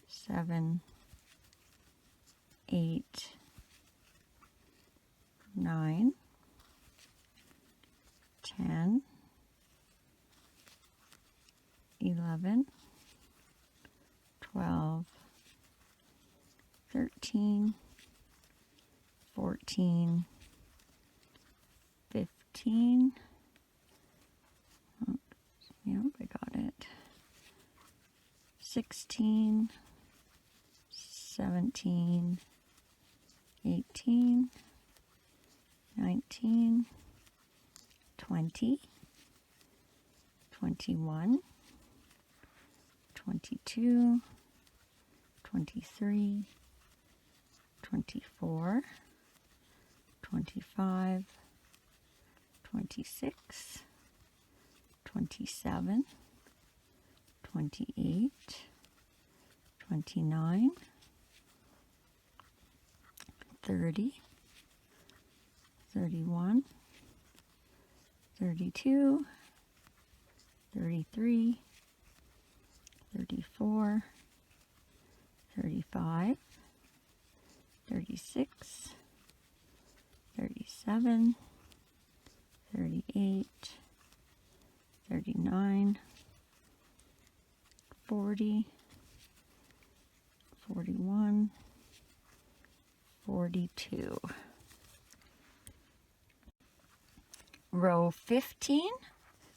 7, 8, 9, 10, 11, 12, 13, 14, 15, oops, yep, I got it, 16, 17, 18, 19, 20, 21, 22, 23, 24, 25, 26, 27, 28, 29, 30, 31, 32, 33, 34, 35, 36, 37, 38, 39, 40, 41, 42. Row 15,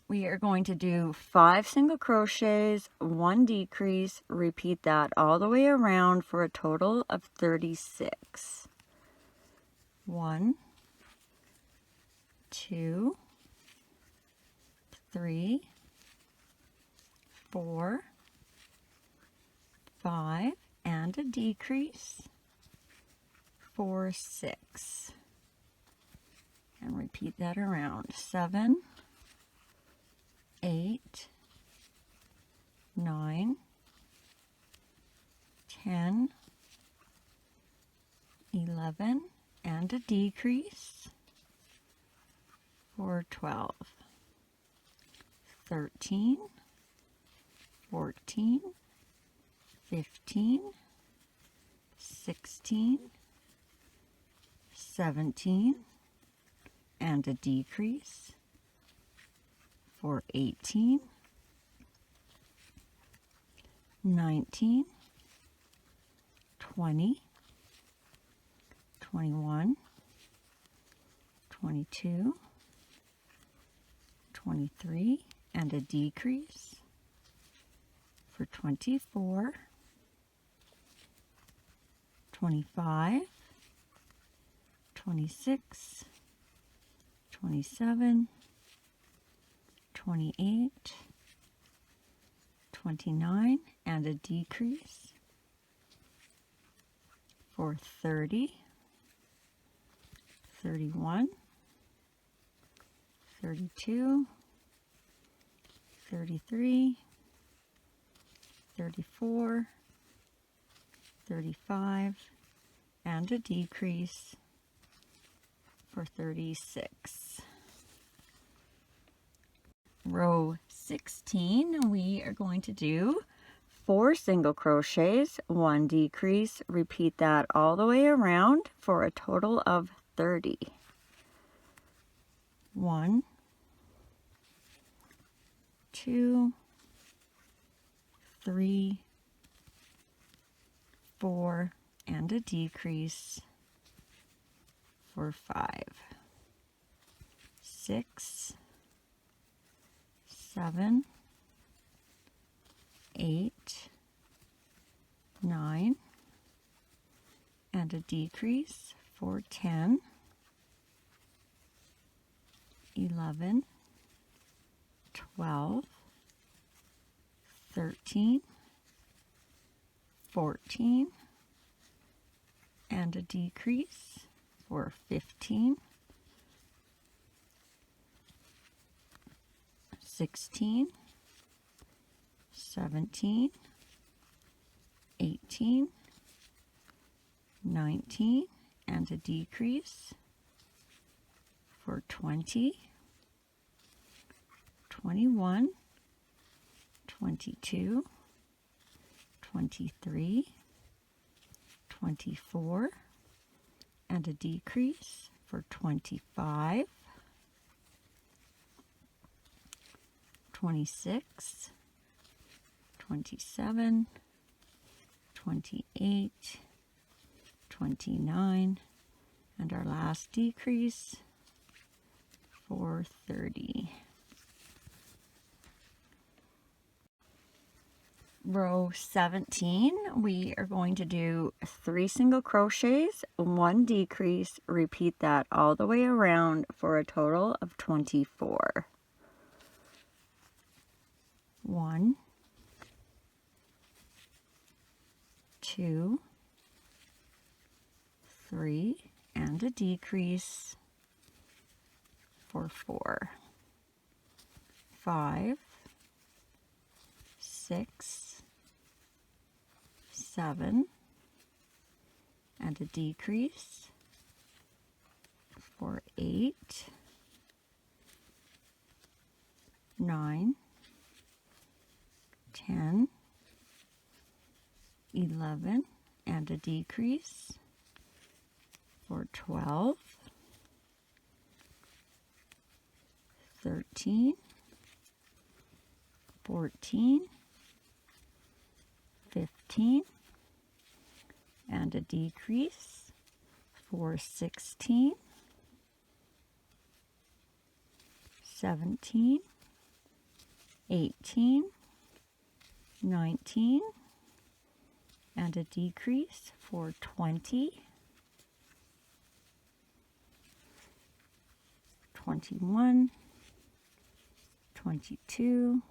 we are going to do 5 single crochets, 1 decrease, repeat that all the way around for a total of 36. 1, 2, 3, 4, 5, and a decrease, 4, 6. And repeat that around. 7, 8, 9, 10, 11, and a decrease, for 12, 13, 14, 15, 16, 17, and a decrease, for 18, 19, 20, 21, 22, 23, and a decrease, for 24, 25, 26, 27, 28, 29, and a decrease, for 30, 31, 32, 33, 34, 35, and a decrease, for 36. Row 16, we are going to do 4 single crochets, 1 decrease, repeat that all the way around for a total of 30. 1, 2, 3, 4, and a decrease, for 5, 6, 7, 8, 9, and a decrease, for 10, 11, 12, 13, 14, and a decrease, for 15, 16, 17, 18, 19, and a decrease, for 20, 21, 22, 23, 24, and a decrease, for 25, 26, 27, 28, 29, and our last decrease, for 30. Row 17, we are going to do 3 single crochets, 1 decrease, repeat that all the way around for a total of 24. 1, 2, 3, and a decrease, for 4, 5, 6, 7, and a decrease for 8, 9, 10, 11, and a decrease for 12, 13, 14, 15, and a decrease for 16, 17, 18, 19, and a decrease for 20, 21, 22,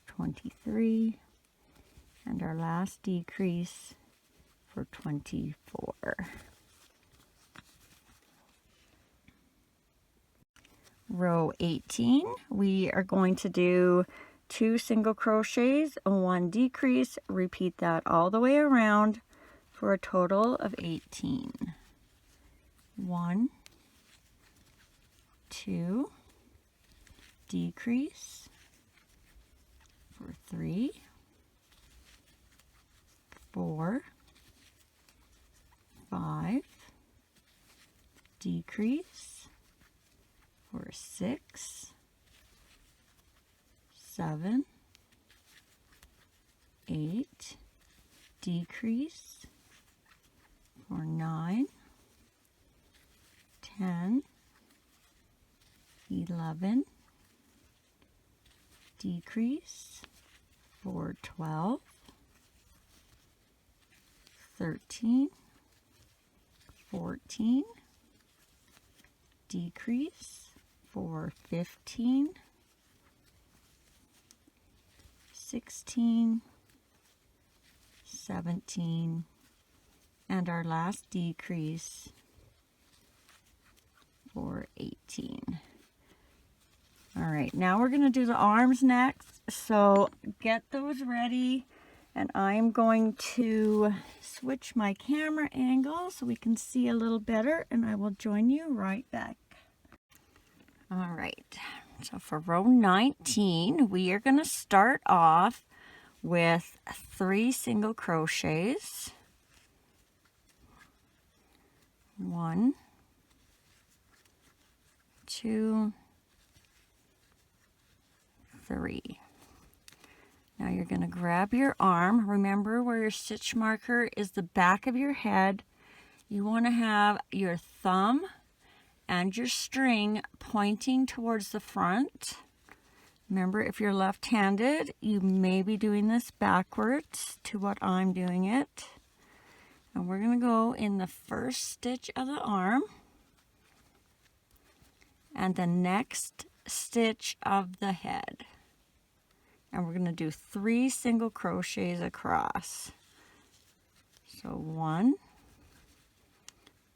23, and our last decrease for 24. Row 18, we are going to do 2 single crochets, 1 decrease, repeat that all the way around for a total of 18. 1, 2, decrease for 3, 4, 5, decrease for 6, 7, 8, decrease for 9, 10, 11, decrease for 12, 13, 14, decrease for 15, 16, 17, and our last decrease for 18. All right, now we're going to do the arms next, so get those ready, and I'm going to switch my camera angle so we can see a little better, and I will join you right back. All right, so for row 19, we are going to start off with 3 single crochets. 1, 2, 3. Now you're going to grab your arm. Remember where your stitch marker is the back of your head. You want to have your thumb and your string pointing towards the front. Remember, if you're left-handed, you may be doing this backwards to what I'm doing it. And we're going to go in the first stitch of the arm and the next stitch of the head. And we're going to do 3 single crochets across. So 1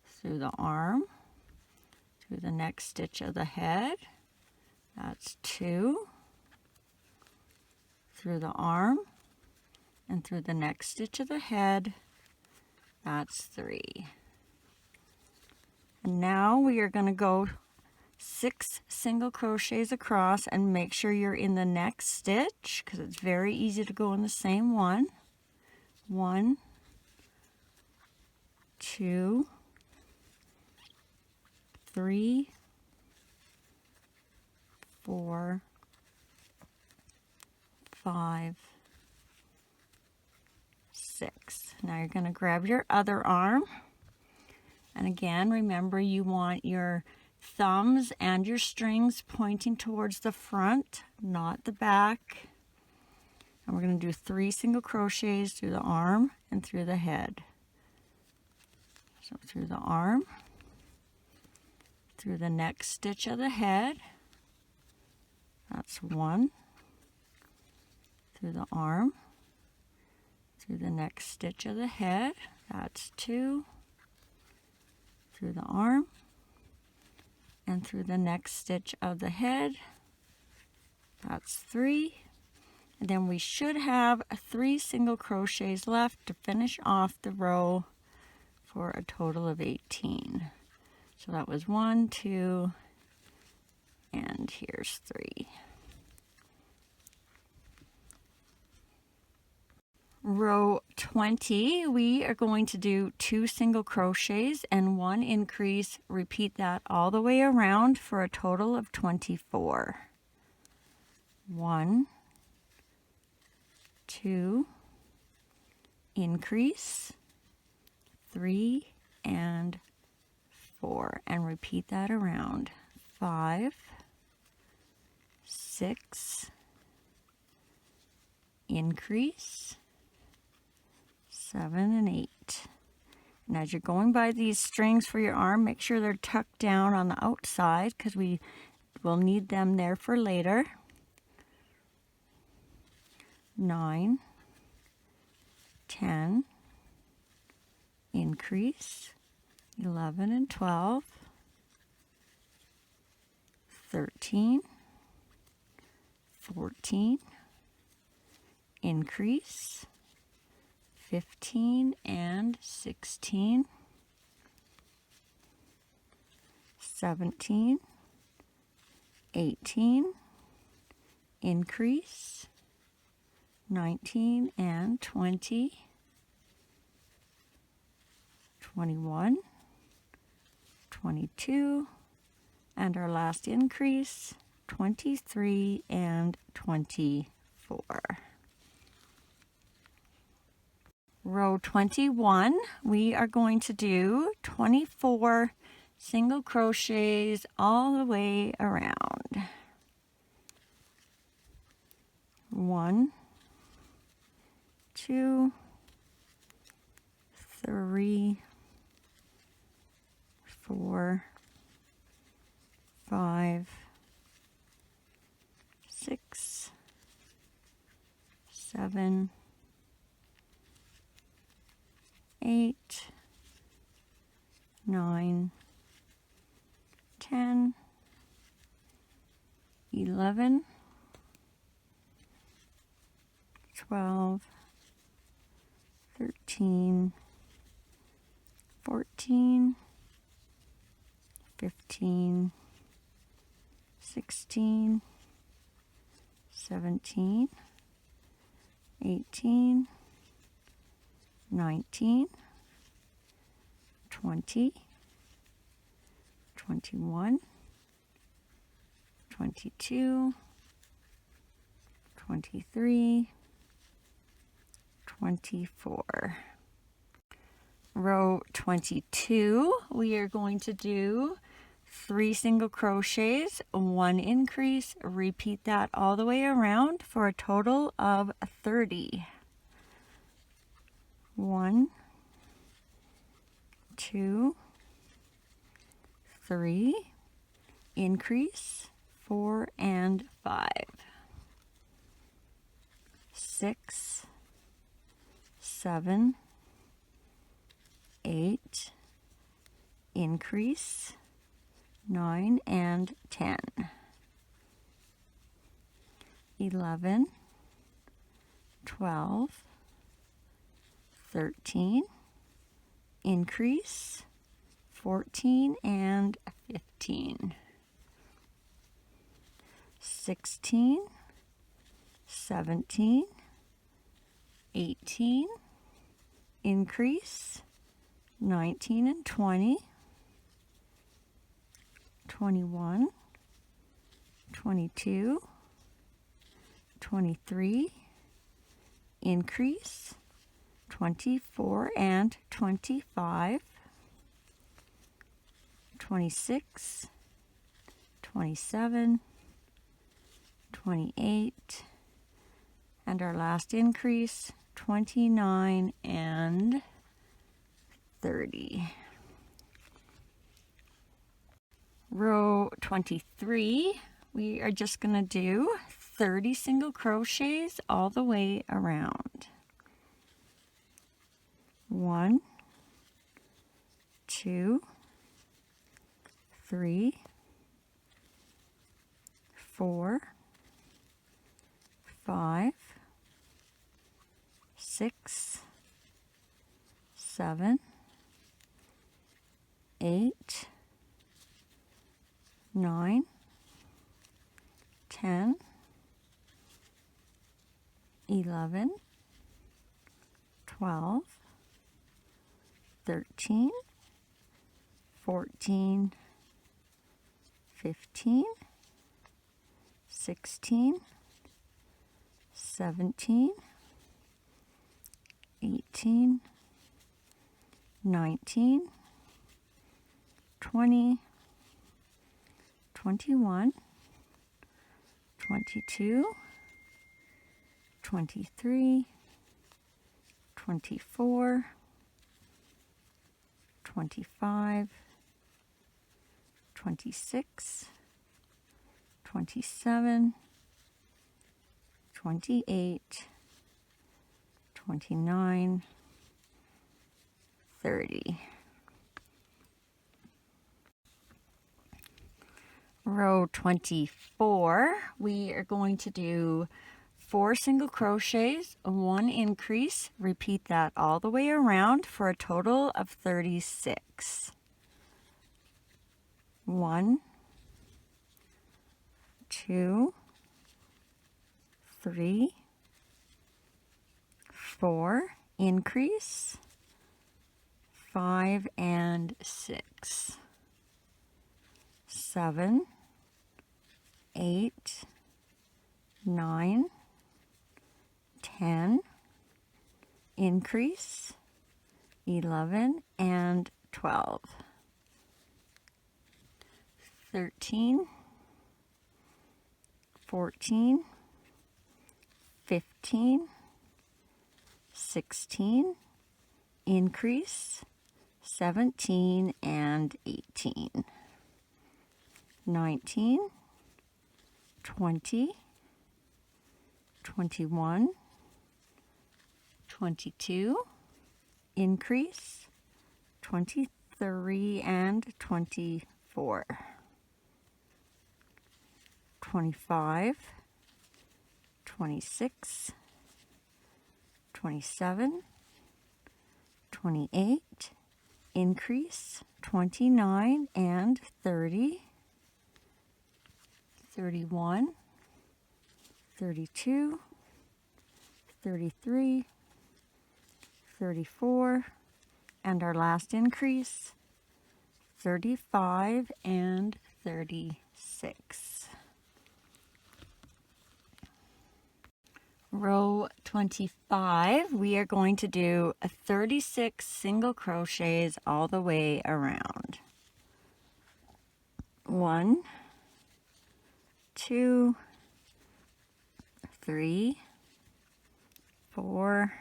through the arm, through the next stitch of the head, that's 2, through the arm, and through the next stitch of the head, that's 3. And now we are going to go 6 single crochets across and make sure you're in the next stitch because it's very easy to go in the same one. 1, 2, 3, 4, 5, 6. Now you're going to grab your other arm, and again, remember you want your thumbs and your strings pointing towards the front, not the back. And we're going to do 3 single crochets through the arm and through the head. So through the arm, through the next stitch of the head, that's 1, through the arm, through the next stitch of the head, that's 2, through the arm, and through the next stitch of the head, that's 3, then we should have 3 single crochets left to finish off the row for a total of 18. So that was 1, 2, and here's 3. Row 20, we are going to do 2 single crochets and 1 increase. Repeat that all the way around for a total of 24. 1, 2, increase, 3, and 4, and repeat that around. 5, 6, increase, 7 and 8. And as you're going by these strings for your arm, make sure they're tucked down on the outside because we will need them there for later. 9, 10, increase, 11 and 12, 13, 14, increase, 15 and 16, 17, 18, increase, 19 and 20, 21, 22, and our last increase, 23 and 24. Row 21, we are going to do 24 single crochets all the way around. 1, 2, 3, 4, 5, 6, 7, 8, 9, 10, 11, 12, 13, 14, 15, 16, 17, 18, 19, 20, 21, 22, 23, 24. Row 22, we are going to do 3 single crochets, 1 increase, repeat that all the way around for a total of 30. 1, 2, 3, increase, 4 and 5, 6, 7, 8, increase, 9 and 10, 11, 12, 13, increase, 14 and 15, 16, 17, 18, increase, 19 and 20, 21, 22, 23, increase, 24 and 25, 26, 27, 28, and our last increase, 29 and 30. Row 23, we are just going to do 30 single crochets all the way around. 1, 2, 3, 4, 5, 6, 7, 8, 9, 10, 11, 12, 13, 14, 15, 16, 17, 18, 19, 20, 21, 22, 23, 24, 25, 26, 27, 28, 29, 30. Row 24, we are going to do 4 single crochets, 1 increase. Repeat that all the way around for a total of 36. 1, 2, 3, 4, increase, 5 and 6, 7, 8, 9, 10, increase, 11 and 12, 13, 14, 15, 16, increase, 17 and 18, 19, 20, 21, 22, increase, 23 and 24, 25, 26, 27, 28, increase, 29 and 30, 31, 32, 33, 34, and our last increase, 35 and 36. Row 25, we are going to do 36 single crochets all the way around. 1, 2, 3, 4,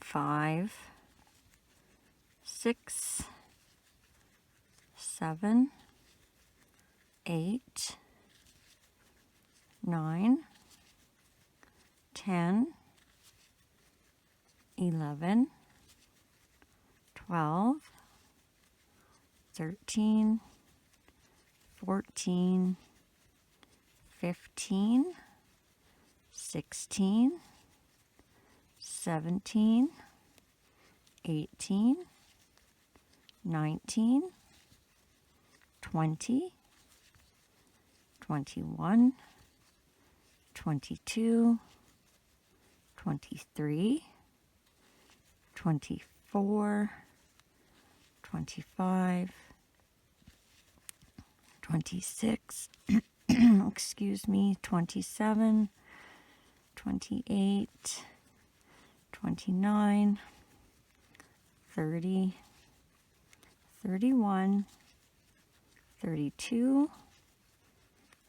5, 6, 7, 8, 9, 10, 11, 12, 13, 14, 15, 16, 17, 18, 19, 20, 21, 22, 23, 24, 25, 26, excuse me, 27, 28, 29, 30, 31, 32,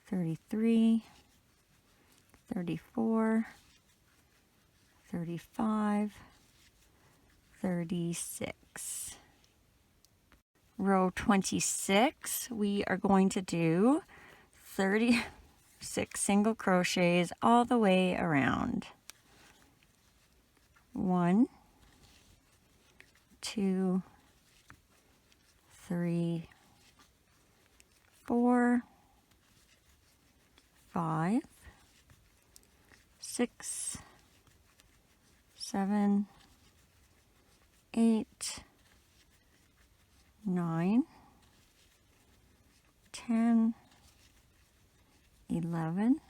33, 34, 35, 36. Row 26, we are going to do 36 single crochets all the way around. 1, 2, 3, 4, 5, 6, 7, 8, 9, 10, 11,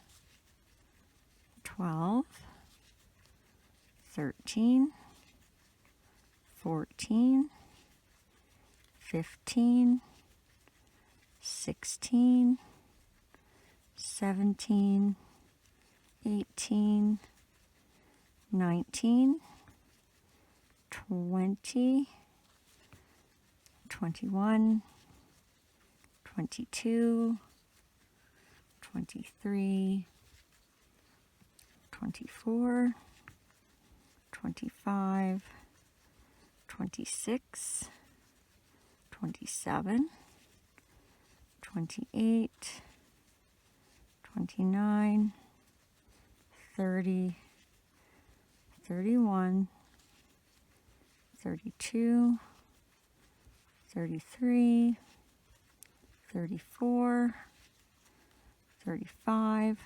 12, 13, 14, 15, 16, 17, 18, 19, 20, 21, 22, 23, 24, 25, 26, 27, 28, 29, 30, 31, 32, 33, 34, 35,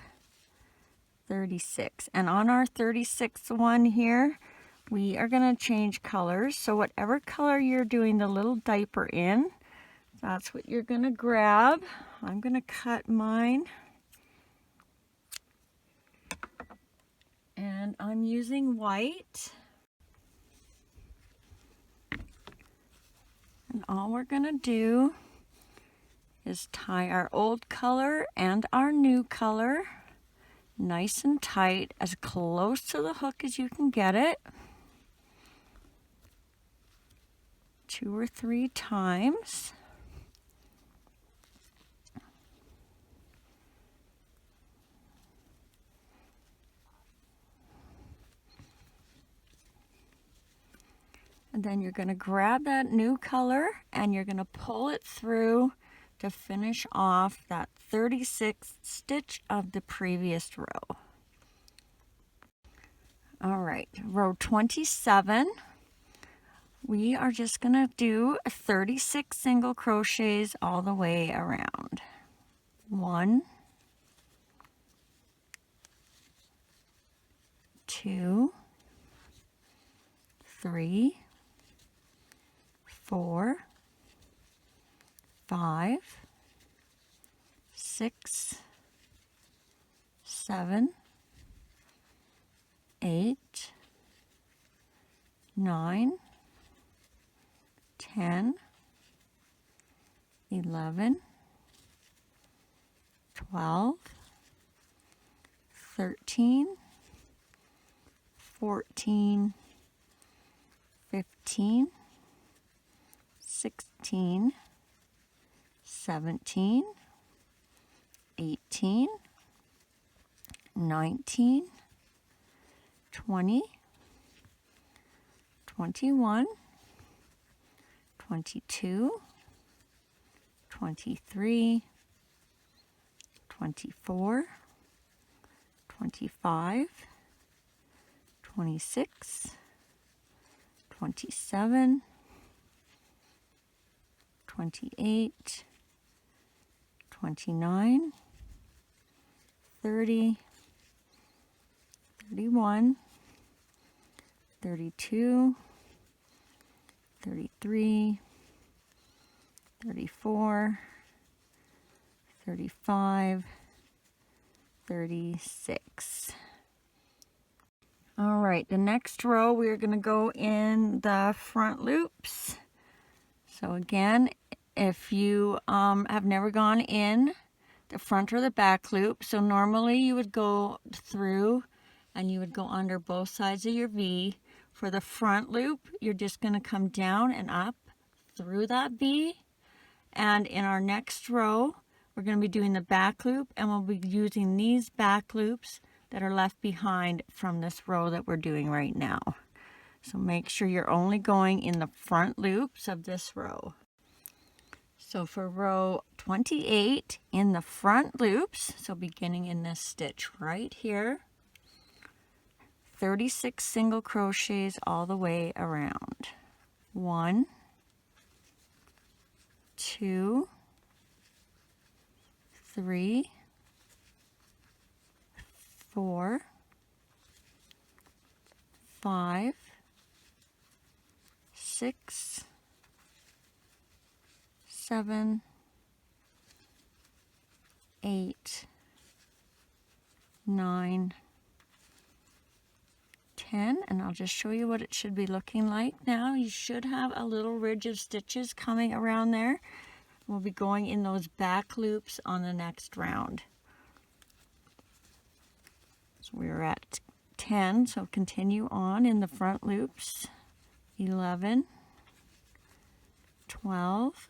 36. And on our 36th one here, we are going to change colors. So whatever color you're doing the little diaper in, that's what you're going to grab. I'm going to cut mine. And I'm using white. And all we're going to do is tie our old color and our new color nice and tight, as close to the hook as you can get it. 2 or 3 times. And then you're going to grab that new color and you're going to pull it through to finish off that 36th stitch of the previous row. All right, row 27, we are just going to do 36 single crochets all the way around. 1, 2, 3, 4, 5, 6, 7, 8, 9, 10, 11, 12, 13, 14, 15, 16, 17, 18, 19, 20, 21, 22, 23, 24, 25, 26, 27, 28, 29, 30, 31, 32, 33, 34, 35, 36. All right, the next row we're going to go in the front loops. So again, if you have never gone in the front or the back loop, so normally you would go through and you would go under both sides of your V. For the front loop, you're just going to come down and up through that V. And in our next row, we're going to be doing the back loop, and we'll be using these back loops that are left behind from this row that we're doing right now. So make sure you're only going in the front loops of this row. So for row 28 in the front loops, so beginning in this stitch right here, 36 single crochets all the way around. 1, 2, 3, 4, 5, 6, 7, 8, 9, 10, and I'll just show you what it should be looking like now. You should have a little ridge of stitches coming around there. We'll be going in those back loops on the next round. So we're at 10, so continue on in the front loops. 11, 12,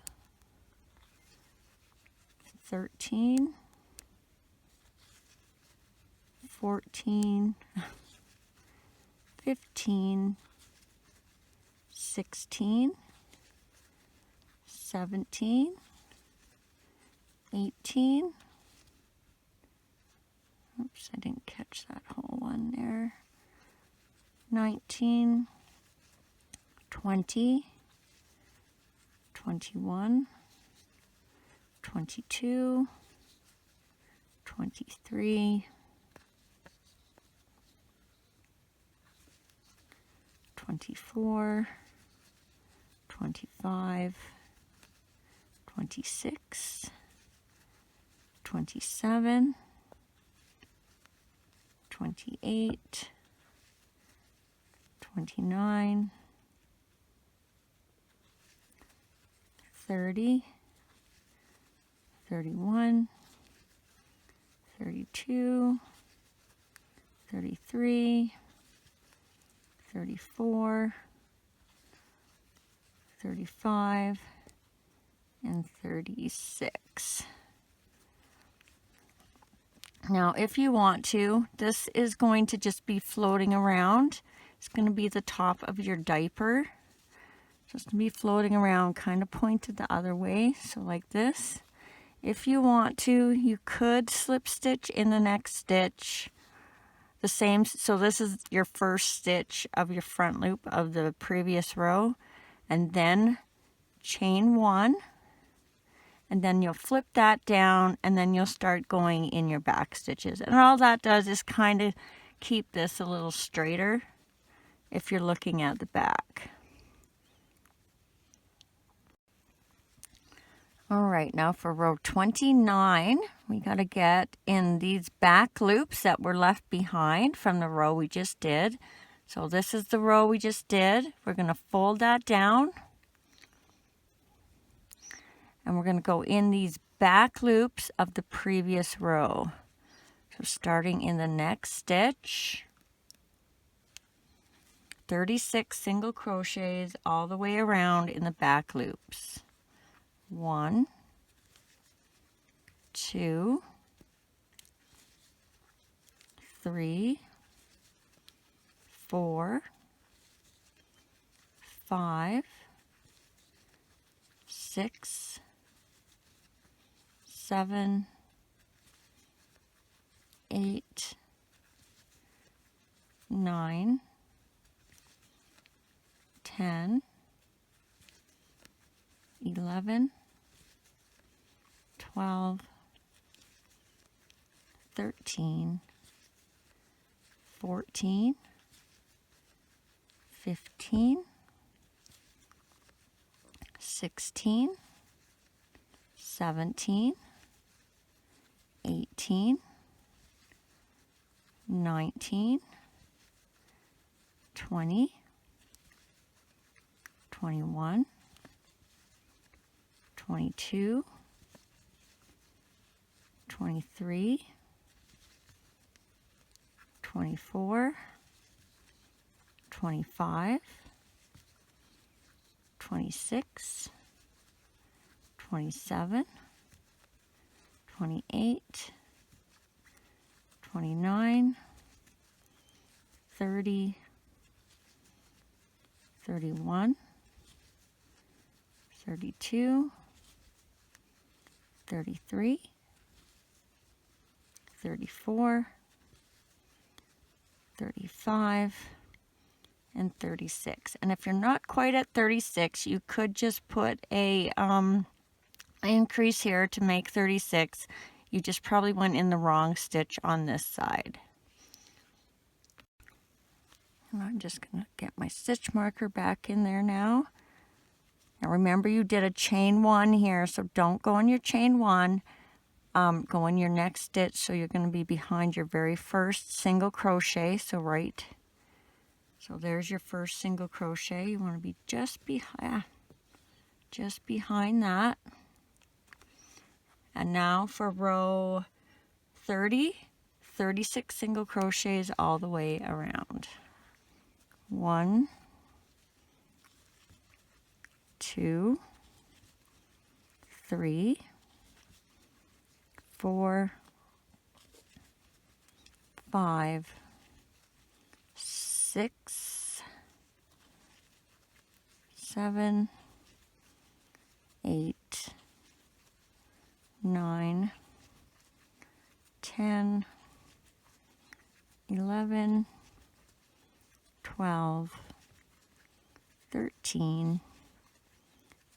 13, 14, 15, 16, 17, 18, oops, I didn't catch that whole one there, 19, 20, 21, 22, 23, 24, 25, 26, 27, 28, 29, 30, 31, 32, 33, 34, 35, and 36. Now, if you want to, this is going to just be floating around. It's going to be the top of your diaper. Just to be floating around, kind of pointed the other way, so like this. If you want to, you could slip stitch in the next stitch. The same, so this is your first stitch of your front loop of the previous row, and then chain 1, and then you'll flip that down, and then you'll start going in your back stitches. And all that does is kind of keep this a little straighter if you're looking at the back. All right, now for row 29, we got to get in these back loops that were left behind from the row we just did. So this is the row we just did. We're going to fold that down. And we're going to go in these back loops of the previous row. So starting in the next stitch, 36 single crochets all the way around in the back loops. 1, 2, 3, 4, 5, 6, 7, 8, 9, 10, 11, 12, 13, 14, 15, 16, 17, 18, 19, 20, 21, 22, 23, 24, 25, 26, 27, 28, 29, 30, 31, 32, 33, 34, 35, and 36. And if you're not quite at 36, you could just put a increase here to make 36. You just probably went in the wrong stitch on this side. And I'm just going to get my stitch marker back in there now. Now remember, you did a chain 1 here, so don't go on your chain 1. Go in your next stitch, so you're going to be behind your very first single crochet. So there's your first single crochet. You want to be just behind that. And now for row 30, 36 single crochets all the way around. 1, 2, 3, 4, 5, 6, 7, 8, 9, 10, 11, 12, 13,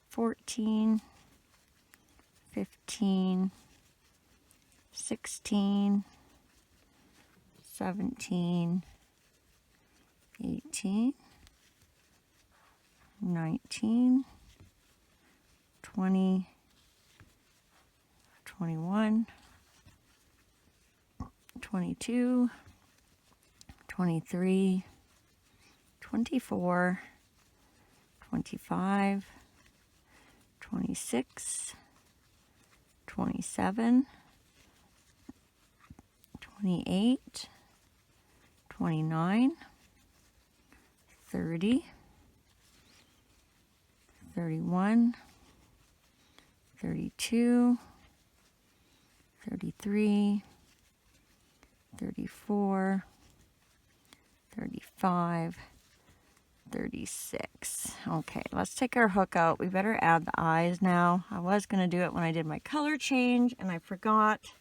14, 15, 16, 17, 18, 19, 20, 21, 22, 23, 24, 25, 26, 27, 28, 29, 30, 31, 32, 33, 34, 35, 36. Okay, let's take our hook out. We better add the eyes now. I was going to do it when I did my color change and I forgot.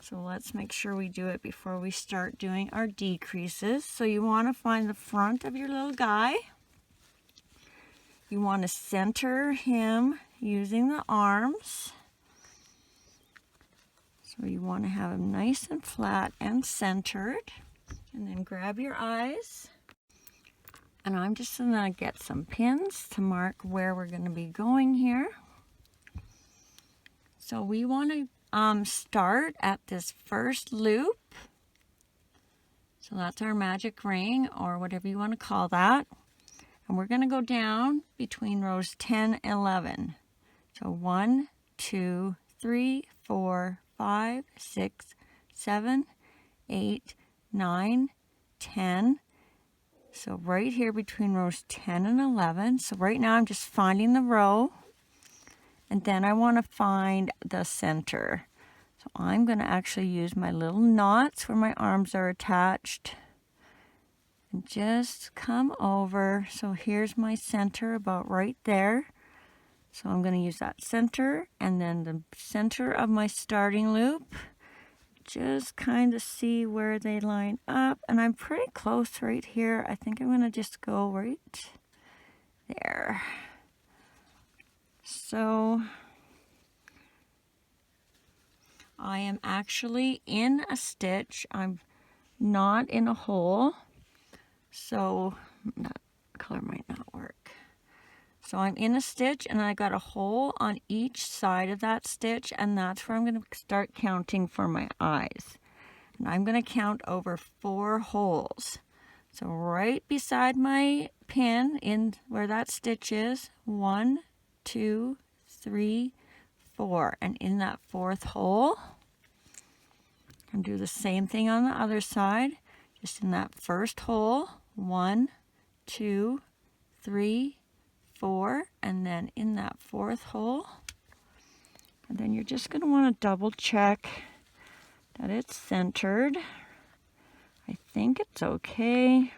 So let's make sure we do it before we start doing our decreases. So you want to find the front of your little guy. You want to center him using the arms. So you want to have him nice and flat and centered. And then grab your eyes. And I'm just going to get some pins to mark where we're going to be going here. So we want to start at this first loop. So that's our magic ring, or whatever you want to call that. And we're going to go down between rows 10 and 11. So 1, 2, 3, 4, 5, 6, 7, 8, 9, 10. So right here between rows 10 and 11. So right now I'm just finding the row. And then I want to find the center. So I'm going to actually use my little knots where my arms are attached. And just come over. So here's my center about right there. So I'm going to use that center and then the center of my starting loop. Just kind of see where they line up. And I'm pretty close right here. I think I'm going to just go right there. So I am actually in a stitch. I'm not in a hole. So that color might not work. So I'm in a stitch and I got a hole on each side of that stitch, and that's where I'm going to start counting for my eyes. And I'm going to count over 4 holes. So right beside my pin in where that stitch is, 1, 2, 3, 4. And in that 4th hole, and do the same thing on the other side. Just in that first hole, 1, 2, 3, 4, and then in that 4th hole. And then you're just going to want to double check that it's centered. I think it's okay.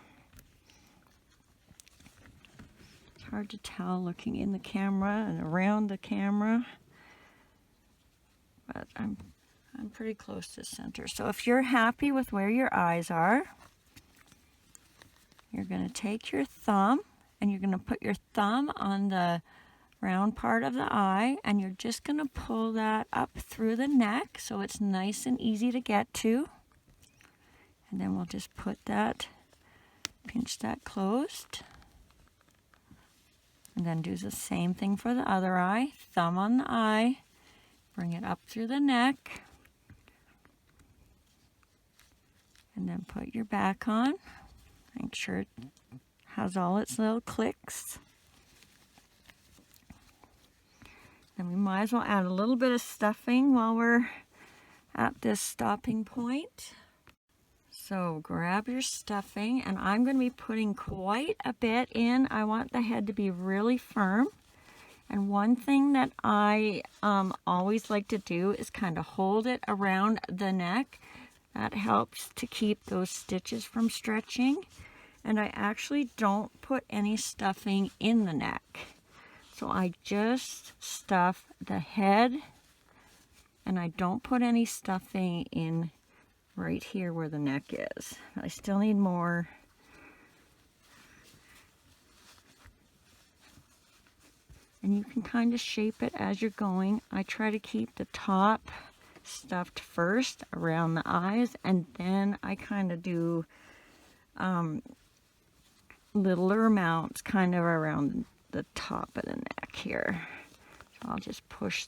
It's hard to tell looking in the camera and around the camera, but I'm pretty close to center. So if you're happy with where your eyes are, you're going to take your thumb and you're going to put your thumb on the round part of the eye, and you're just going to pull that up through the neck so it's nice and easy to get to. And then we'll just put that Pinch that closed. And then do the same thing for the other eye. Thumb on the eye. Bring it up through the neck. And then put your back on. Make sure it has all its little clicks. Then we might as well add a little bit of stuffing while we're at this stopping point. So grab your stuffing, and I'm going to be putting quite a bit in. I want the head to be really firm. And one thing that I always like to do is kind of hold it around the neck. That helps to keep those stitches from stretching. And I actually don't put any stuffing in the neck. So I just stuff the head, and I don't put any stuffing in right here where the neck is. I still need more. And you can kind of shape it as you're going. I try to keep the top stuffed first around the eyes, and then I kind of do littler amounts kind of around the top of the neck here. So I'll just push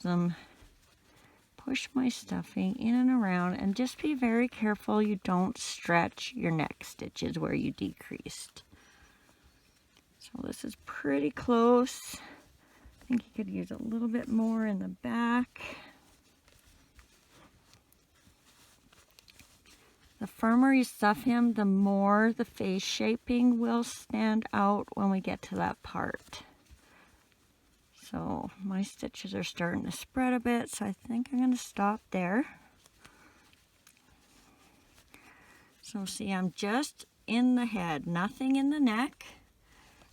my stuffing in and around, and just be very careful you don't stretch your neck stitches where you decreased. So this is pretty close. I think you could use a little bit more in the back. The firmer you stuff him, the more the face shaping will stand out when we get to that part. So my stitches are starting to spread a bit, so I think I'm going to stop there. So see, I'm just in the head, nothing in the neck.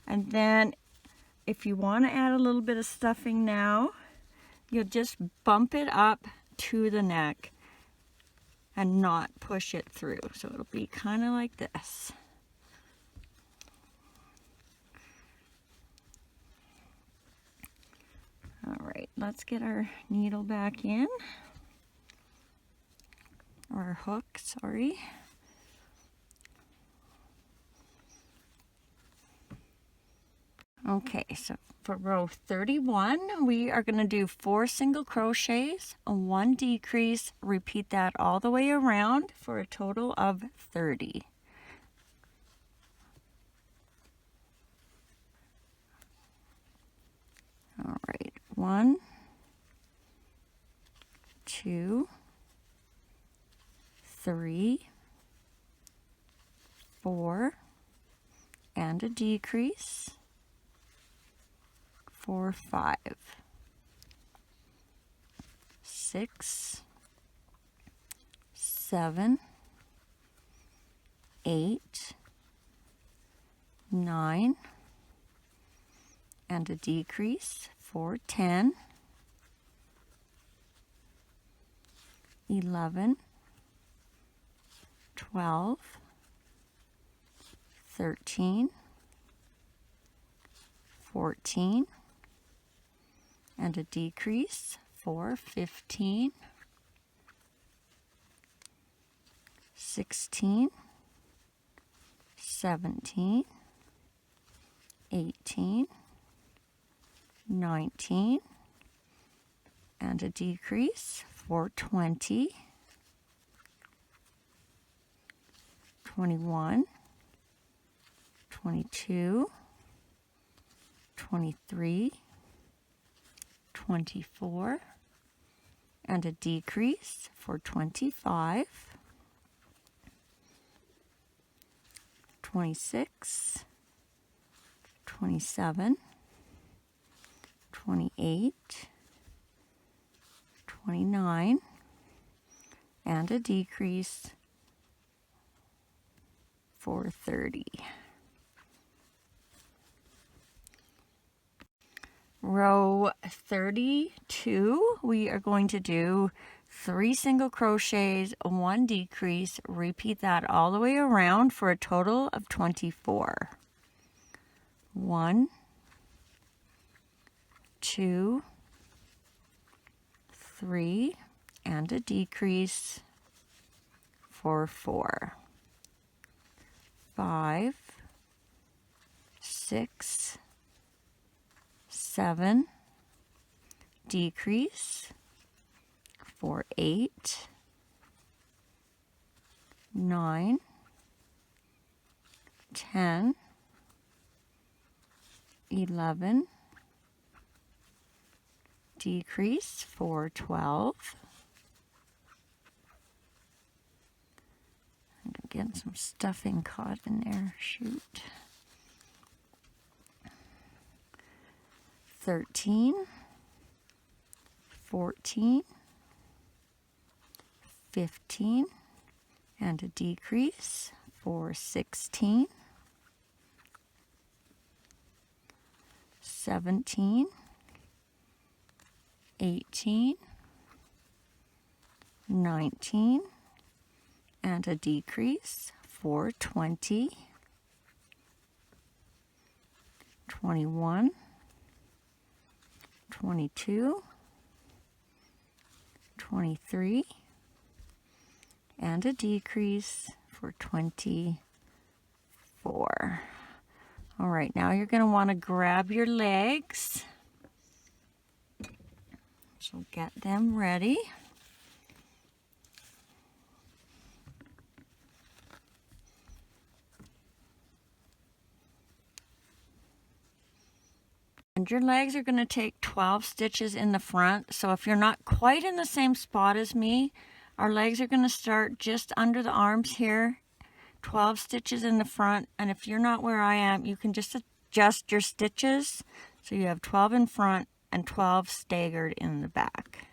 And then if you want to add a little bit of stuffing now, you'll just bump it up to the neck and not push it through. So it'll be kind of like this. All right, let's get our needle back in, or our hook, sorry. Okay, so for row 31, we are going to do 4 single crochets, 1 decrease, repeat that all the way around for a total of 30. All right, 1, 2, 3, 4, and a decrease, 4, 5, 6, 7, 8, 9, and a decrease, 4, 10, 11, 12, 13, 14, and a decrease, 4, 15, 16, 17, 18, 19, and a decrease, 4, 20, 21, 22, 23, 24, and a decrease for 25, 26, 27, 28, 29, and a decrease for 30. Row 32, we are going to do 3 single crochets, 1 decrease, repeat that all the way around for a total of 24. 1, 2, 3, and a decrease for 4. 5, 6, 7, decrease for 8, 9, 10, 11, decrease for 12. I'm getting some stuffing caught in there, shoot. 13, 14, 15, and a decrease for 16, 17, 18, 19, and a decrease for 20, 21, 22, 23, and a decrease for 24. All right, now you're going to want to grab your legs. So get them ready. And your legs are going to take 12 stitches in the front. So if you're not quite in the same spot as me, our legs are going to start just under the arms here, 12 stitches in the front. And if you're not where I am, you can just adjust your stitches. So you have 12 in front and 12 staggered in the back.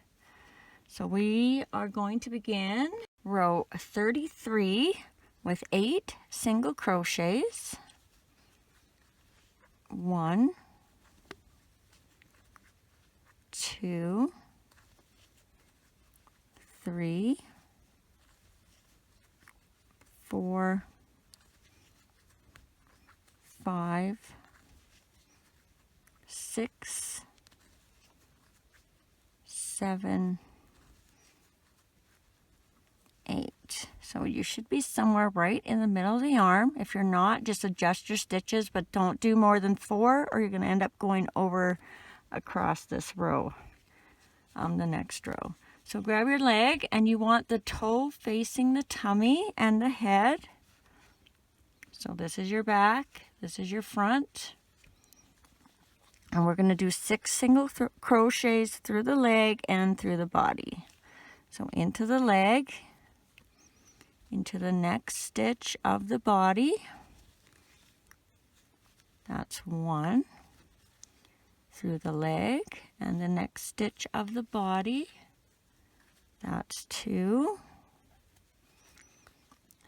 So we are going to begin row 33 with 8 single crochets. 1, 2, 3, 4, 5, 6, 7, 8. So you should be somewhere right in the middle of the arm. If you're not, just adjust your stitches, but don't do more than 4 or you're going to end up going over across this row, the next row. So grab your leg and you want the toe facing the tummy and the head. So this is your back, this is your front. And we're going to do 6 single crochets through the leg and through the body. So into the leg, into the next stitch of the body. That's 1. Through the leg and the next stitch of the body. That's 2.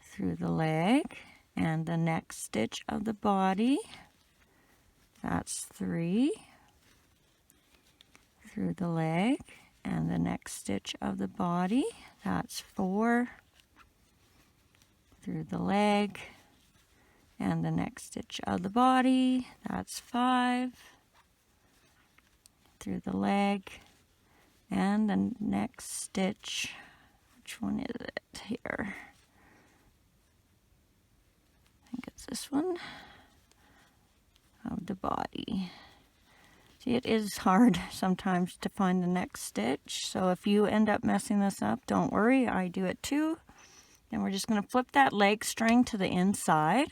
Through the leg and the next stitch of the body. That's 3. Through the leg and the next stitch of the body. That's 4. Through the leg and the next stitch of the body. That's 5. Through the leg and the next stitch. Which one is it here? I think it's this one. Of the body. See, it is hard sometimes to find the next stitch, so if you end up messing this up, don't worry, I do it too. Then we're just going to flip that leg string to the inside.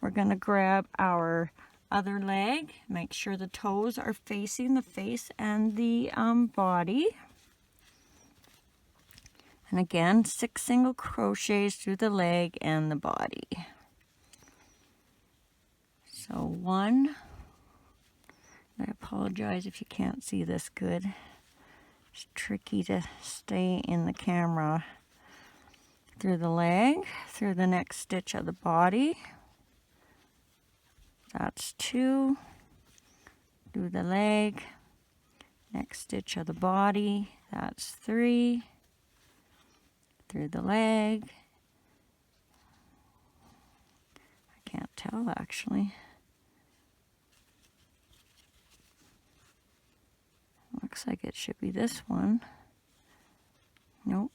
We're going to grab our other leg, make sure the toes are facing the face and the body. And again, 6 single crochets through the leg and the body. So 1, I apologize if you can't see this good. It's tricky to stay in the camera. Through the leg, through the next stitch of the body. That's 2. Through the leg, next stitch of the body. That's 3. Through the leg. I can't tell actually. Looks like it should be this one. Nope.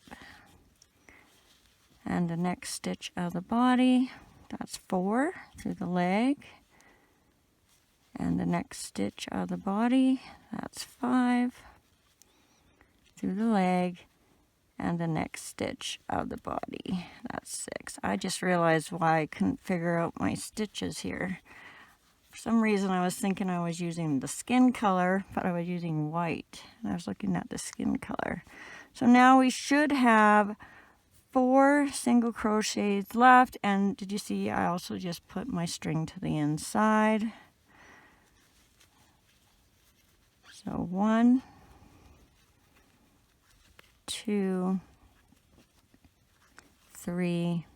And the next stitch of the body, that's 4 through the leg. and the next stitch of the body, that's 5, through the leg, and the next stitch of the body, that's 6. I just realized why I couldn't figure out my stitches here. For some reason I was thinking I was using the skin color, but I was using white, and I was looking at the skin color. So now we should have 4 single crochets left, and did you see I also just put my string to the inside? So 1, 2, 3,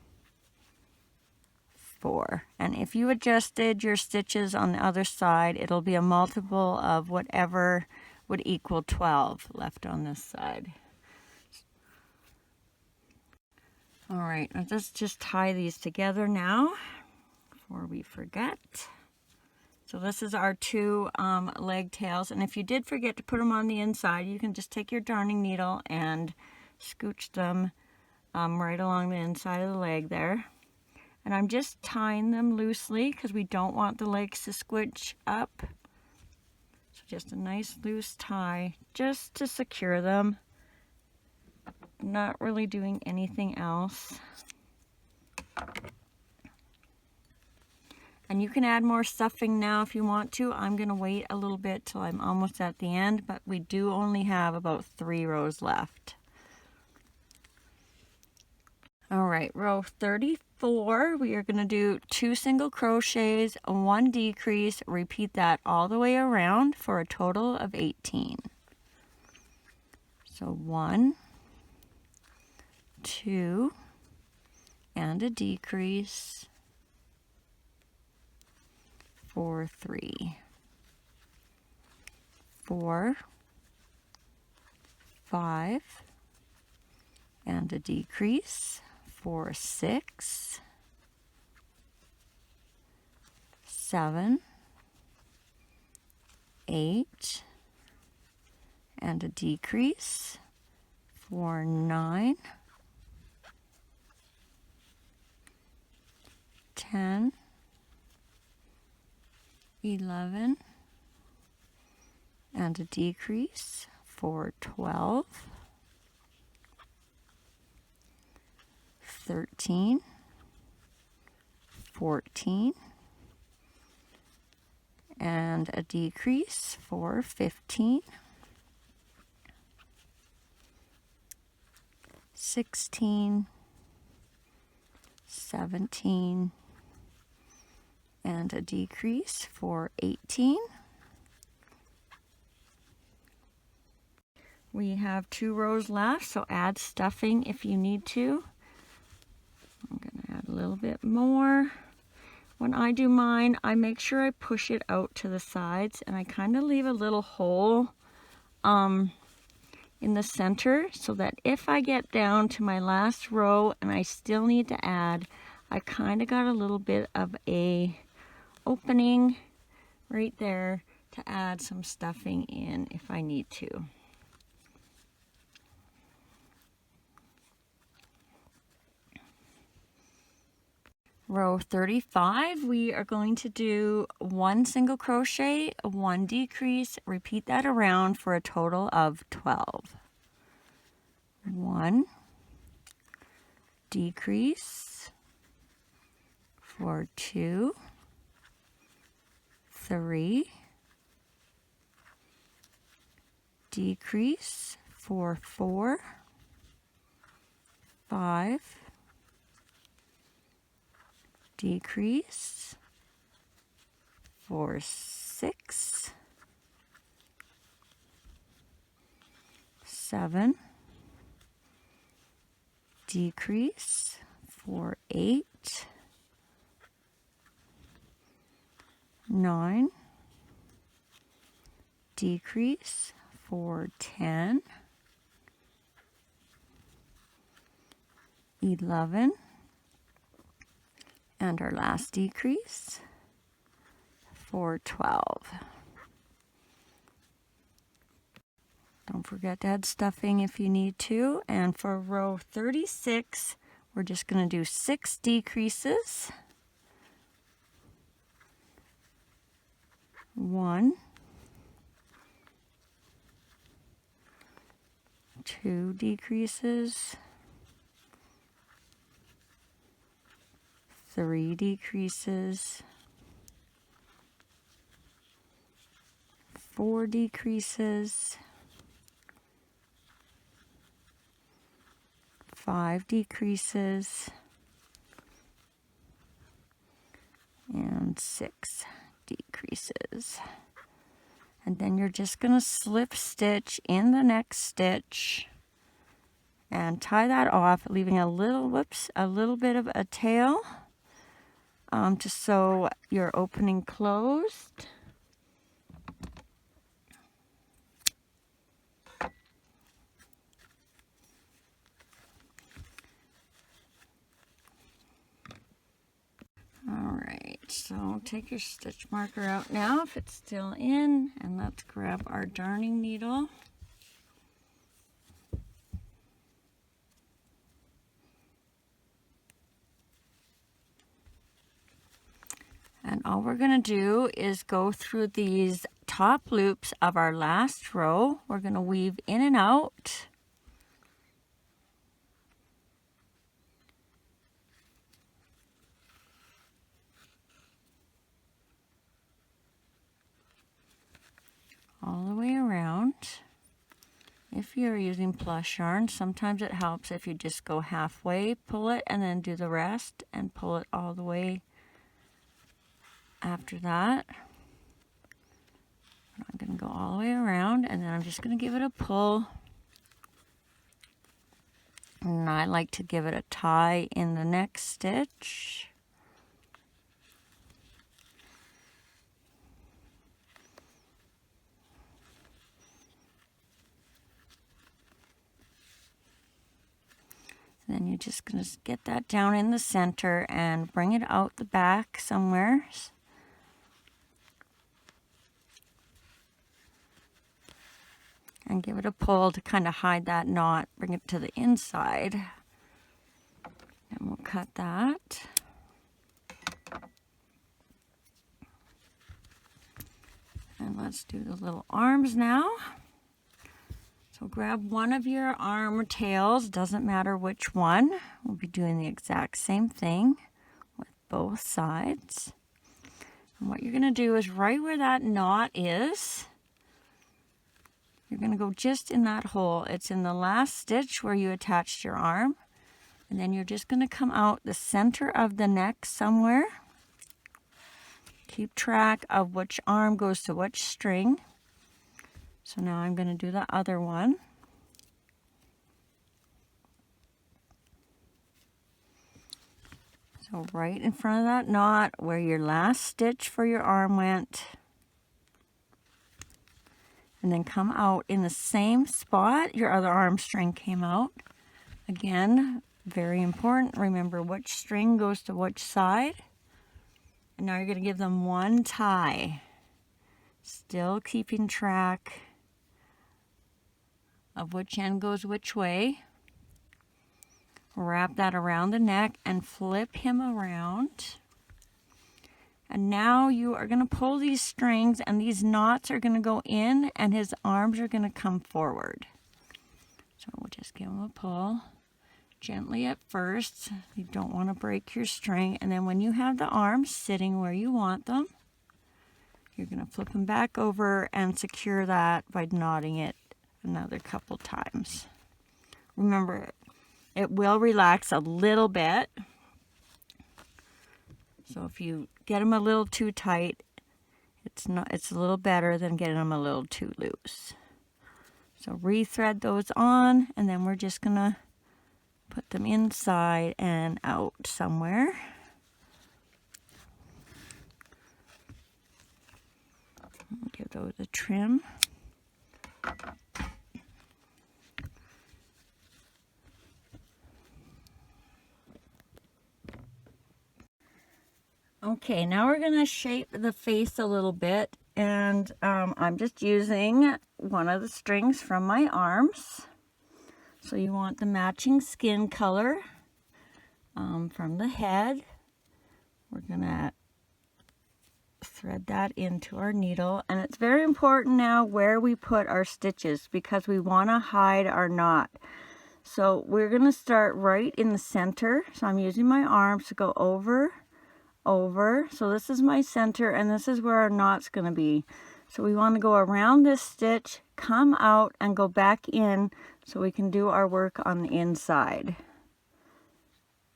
4. And if you adjusted your stitches on the other side, it'll be a multiple of whatever would equal 12 left on this side. All right, let's just tie these together now before we forget. So this is our 2 leg tails, and if you did forget to put them on the inside, you can just take your darning needle and scooch them right along the inside of the leg there. And I'm just tying them loosely because we don't want the legs to squinch up. So just a nice loose tie just to secure them. Not really doing anything else. And you can add more stuffing now if you want to. I'm going to wait a little bit till I'm almost at the end, but we do only have about 3 rows left. All right, row 34, we are going to do 2 single crochets, 1 decrease, repeat that all the way around for a total of 18. So 1, 2, and a decrease for 3, 4, 5, and a decrease for 6, 7, 8, and a decrease for 9, 10, 11, and a decrease for 12, 13, 14, and a decrease for 15, 16, 17, and a decrease for 18. We have 2 rows left, so add stuffing if you need to. I'm going to add a little bit more. When I do mine, I make sure I push it out to the sides, and I kind of leave a little hole in the center so that if I get down to my last row and I still need to add, I kind of got a little bit of a opening right there to add some stuffing in if I need to. Row 35, we are going to do 1 single crochet, 1 decrease, repeat that around for a total of 12. 1 decrease for 2, 3, decrease for 4, 5, decrease for 6, 7, decrease for 8, 9, decrease for 10, 11, and our last decrease for 12. Don't forget to add stuffing if you need to. And for row 36, we're just going to do 6 decreases. 1, 2 decreases, 3 decreases, 4 decreases, 5 decreases, and 6 decreases. And then you're just going to slip stitch in the next stitch and tie that off, leaving a little, a little bit of a tail to sew your opening closed. Alright, so take your stitch marker out now if it's still in, and let's grab our darning needle. And all we're going to do is go through these top loops of our last row. We're going to weave in and out. All the way around. If you're using plush yarn, sometimes it helps if you just go halfway, pull it, and then do the rest, and pull it all the way after that. I'm going to go all the way around, and then I'm just going to give it a pull. And I like to give it a tie in the next stitch. Then you're just going to get that down in the center and bring it out the back somewhere. And give it a pull to kind of hide that knot, bring it to the inside. And we'll cut that. And let's do the little arms now. So grab one of your arm tails, doesn't matter which one. We'll be doing the exact same thing with both sides. And what you're going to do is right where that knot is, you're going to go just in that hole. It's in the last stitch where you attached your arm. And then you're just going to come out the center of the neck somewhere. Keep track of which arm goes to which string. So now I'm going to do the other one. So right in front of that knot where your last stitch for your arm went. And then come out in the same spot your other arm string came out. Again, very important. Remember which string goes to which side. And now you're going to give them one tie. Still keeping track of which end goes which way. Wrap that around the neck and flip him around. And now you are going to pull these strings, and these knots are going to go in, and his arms are going to come forward. So we'll just give him a pull gently at first. You don't want to break your string. And then when you have the arms sitting where you want them, you're going to flip them back over and secure that by knotting it another couple times. Remember, it will relax a little bit. So if you get them a little too tight, it's a little better than getting them a little too loose. So rethread those on, and then we're just gonna put them inside and out somewhere. Give those a trim. Okay, now we're going to shape the face a little bit, and I'm just using one of the strings from my arms. So you want the matching skin color from the head. We're going to thread that into our needle. And it's very important now where we put our stitches because we want to hide our knot. So we're going to start right in the center. So I'm using my arms to go over, over. So this is my center and this is where our knot's going to be. So we want to go around this stitch, come out and go back in so we can do our work on the inside.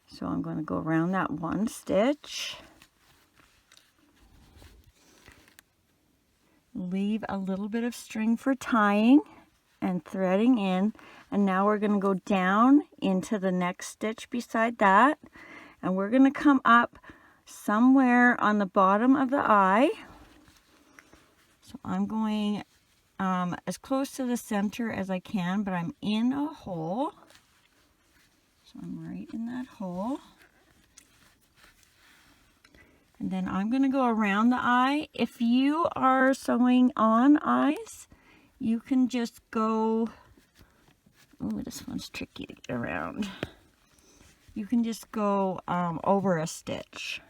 So I'm going to go around that one stitch. Leave a little bit of string for tying and threading in. And now we're going to go down into the next stitch beside that. And we're going to come up somewhere on the bottom of the eye. So I'm going as close to the center as I can, but I'm in a hole. So I'm right in that hole. And then I'm going to go around the eye. If you are sewing on eyes, you can just go, oh, this one's tricky to get around. You can just go over a stitch.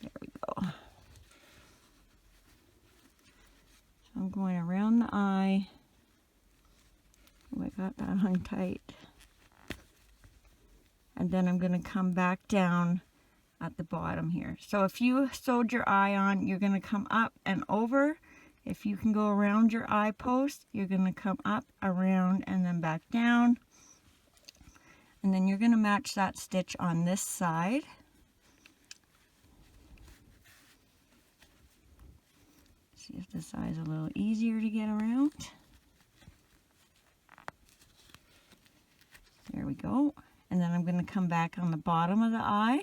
There we go. So I'm going around the eye. Oh, I got that hung tight. And then I'm going to come back down at the bottom here. So if you sewed your eye on, you're going to come up and over. If you can go around your eye post, you're going to come up, around, and then back down. And then you're going to match that stitch on this side. See if this eye is a little easier to get around. There we go. And then I'm going to come back on the bottom of the eye.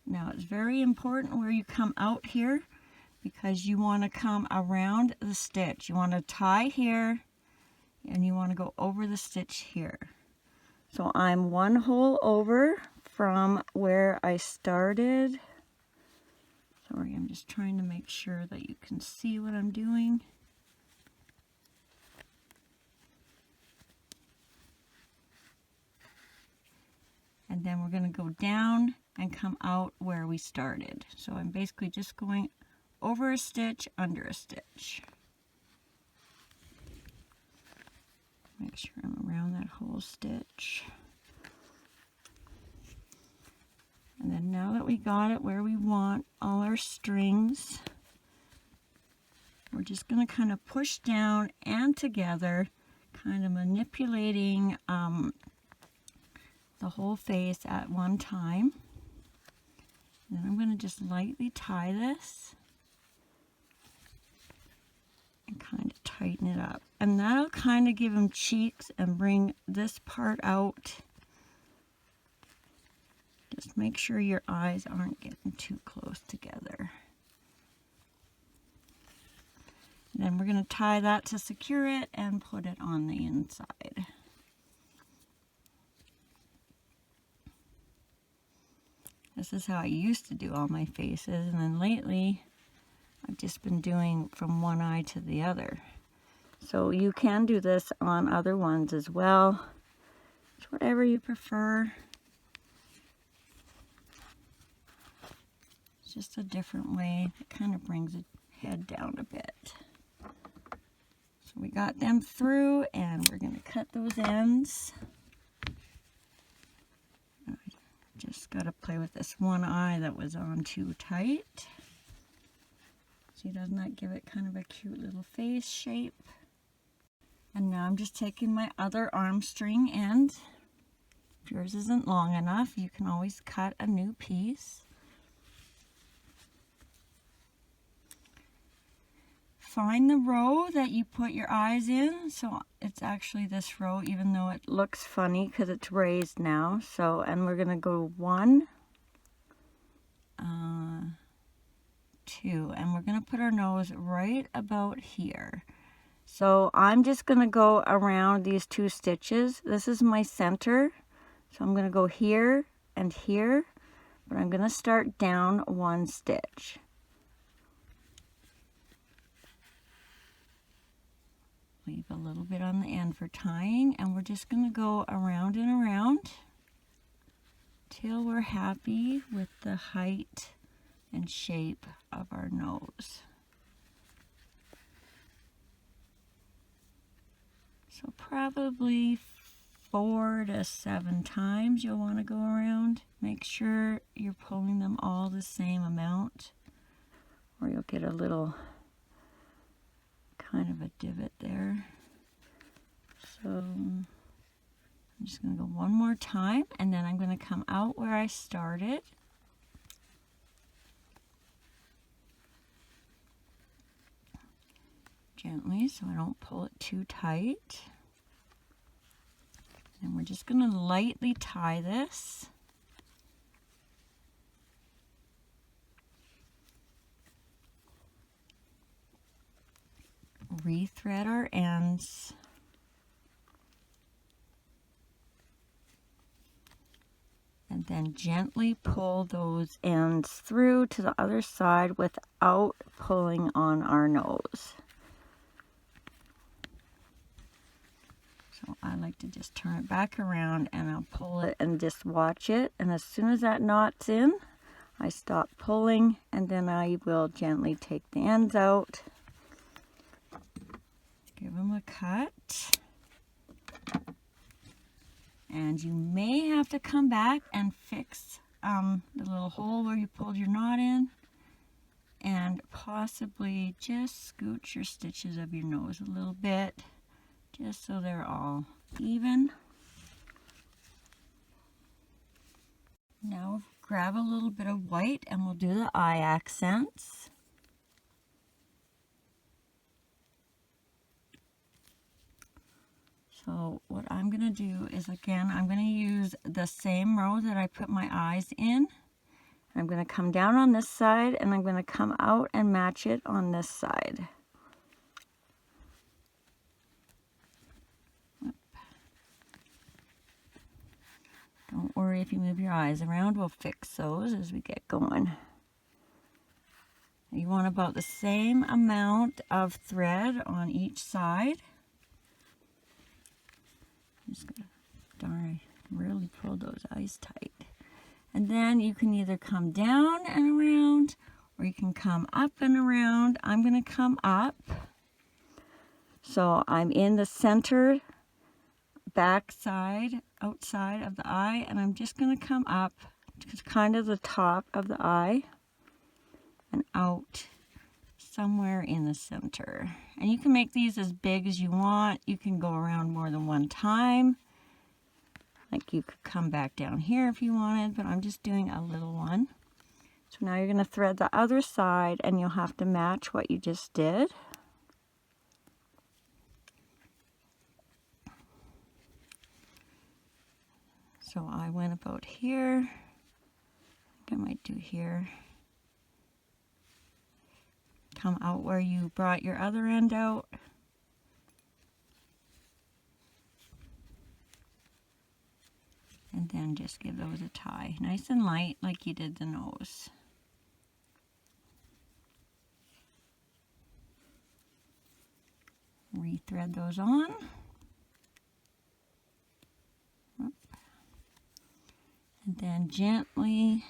Now it's very important where you come out here because you want to come around the stitch. You want to tie here and you want to go over the stitch here. So I'm one hole over from where I started. Sorry, I'm just trying to make sure that you can see what I'm doing. And then we're going to go down and come out where we started. So I'm basically just going over a stitch, under a stitch. Make sure I'm around that whole stitch. And then now that we got it where we want all our strings, we're just going to kind of push down and together, kind of manipulating the whole face at one time. And then I'm going to just lightly tie this and kind of tighten it up. And that'll kind of give them cheeks and bring this part out. Just make sure your eyes aren't getting too close together. And then we're going to tie that to secure it and put it on the inside. This is how I used to do all my faces, and then lately I've just been doing from one eye to the other. So you can do this on other ones as well. It's whatever you prefer. It's just a different way. It kind of brings the head down a bit. So we got them through, and we're going to cut those ends. Just got to play with this one eye that was on too tight. See, doesn't that give it kind of a cute little face shape? And now I'm just taking my other arm string end. If yours isn't long enough, you can always cut a new piece. Find the row that you put your eyes in. So it's actually this row, even though it looks funny because it's raised now. So, and we're going to go 1, 2, and we're going to put our nose right about here. So I'm just going to go around these 2 stitches. This is my center. So I'm going to go here and here, but I'm going to start down 1 stitch. leave a little bit on the end for tying, and we're just going to go around and around till we're happy with the height and shape of our nose. So probably 4 to 7 times you'll want to go around. Make sure you're pulling them all the same amount, or you'll get a little kind of a divot there. So I'm just going to go one more time, and then I'm going to come out where I started. Gently, so I don't pull it too tight. And we're just going to lightly tie this. Rethread our ends. And then gently pull those ends through to the other side without pulling on our nose. So I like to just turn it back around, and I'll pull it and just watch it. And as soon as that knot's in, I stop pulling, and then I will gently take the ends out. Give them a cut. And you may have to come back and fix the little hole where you pulled your knot in, and possibly just scooch your stitches of your nose a little bit, just so they're all even. Now grab a little bit of white and we'll do the eye accents. So what I'm going to do is, again, I'm going to use the same row that I put my eyes in. I'm going to come down on this side, and I'm going to come out and match it on this side. Don't worry if you move your eyes around, we'll fix those as we get going. You want about the same amount of thread on each side. Just gonna, darn, I really pulled those eyes tight. And then you can either come down and around, or you can come up and around. I'm going to come up. So I'm in the center, back side, outside of the eye, and I'm just going to come up to kind of the top of the eye and out somewhere in the center. And you can make these as big as you want. You can go around more than one time. Like you could come back down here if you wanted, but I'm just doing a little one. So now you're going to thread the other side, and you'll have to match what you just did. So I went about here. I think I might do here. Come out where you brought your other end out. And then just give those a tie. Nice and light like you did the nose. Rethread those on. And then gently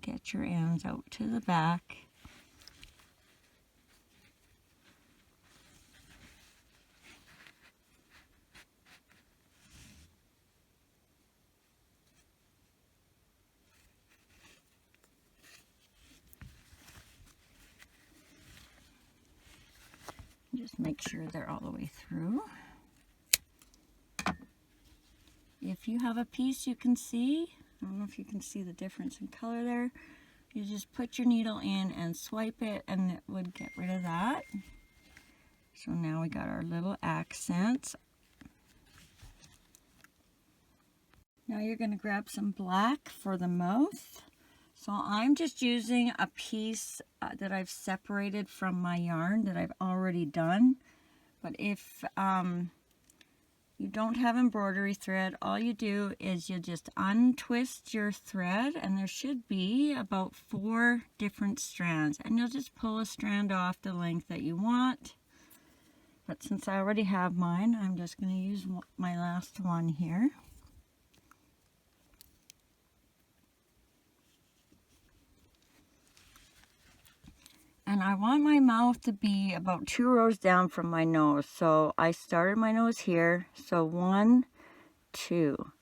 get your ends out to the back. Just make sure they're all the way through. If you have a piece you can see, I don't know if you can see the difference in color there, you just put your needle in and swipe it, and it would get rid of that. So now we got our little accents. Now you're going to grab some black for the mouth. So I'm just using a piece that I've separated from my yarn that I've already done. But if you don't have embroidery thread, all you do is you just untwist your thread, and there should be about 4 different strands. And you'll just pull a strand off the length that you want. But since I already have mine, I'm just going to use my last one here. And I want my mouth to be about 2 rows down from my nose. So I started my nose here. So 1, 2.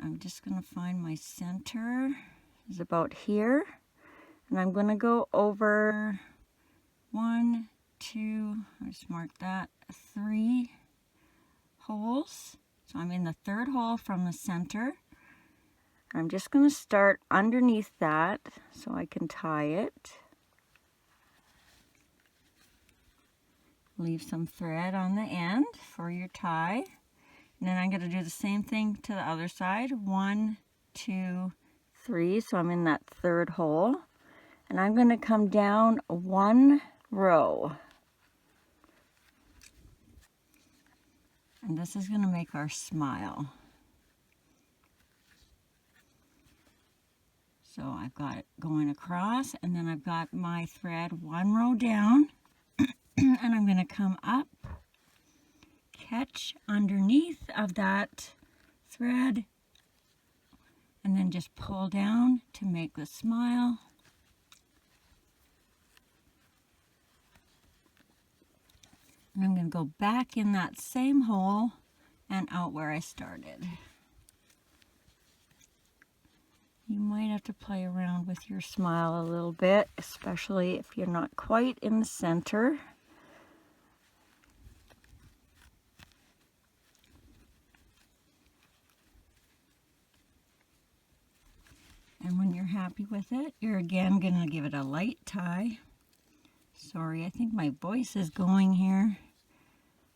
I'm just going to find my center is about here. And I'm going to go over 1, 2, I just marked that, 3 holes. So I'm in the 3rd hole from the center. I'm just going to start underneath that so I can tie it. Leave some thread on the end for your tie. And then I'm going to do the same thing to the other side. 1, 2, 3. So I'm in that 3rd hole. And I'm going to come down 1 row. And this is going to make our smile. So I've got it going across, and then I've got my thread 1 row down. And I'm going to come up, catch underneath of that thread, and then just pull down to make the smile. And I'm going to go back in that same hole and out where I started. You might have to play around with your smile a little bit, especially if you're not quite in the center. And when you're happy with it, you're again going to give it a light tie. Sorry, I think my voice is going here.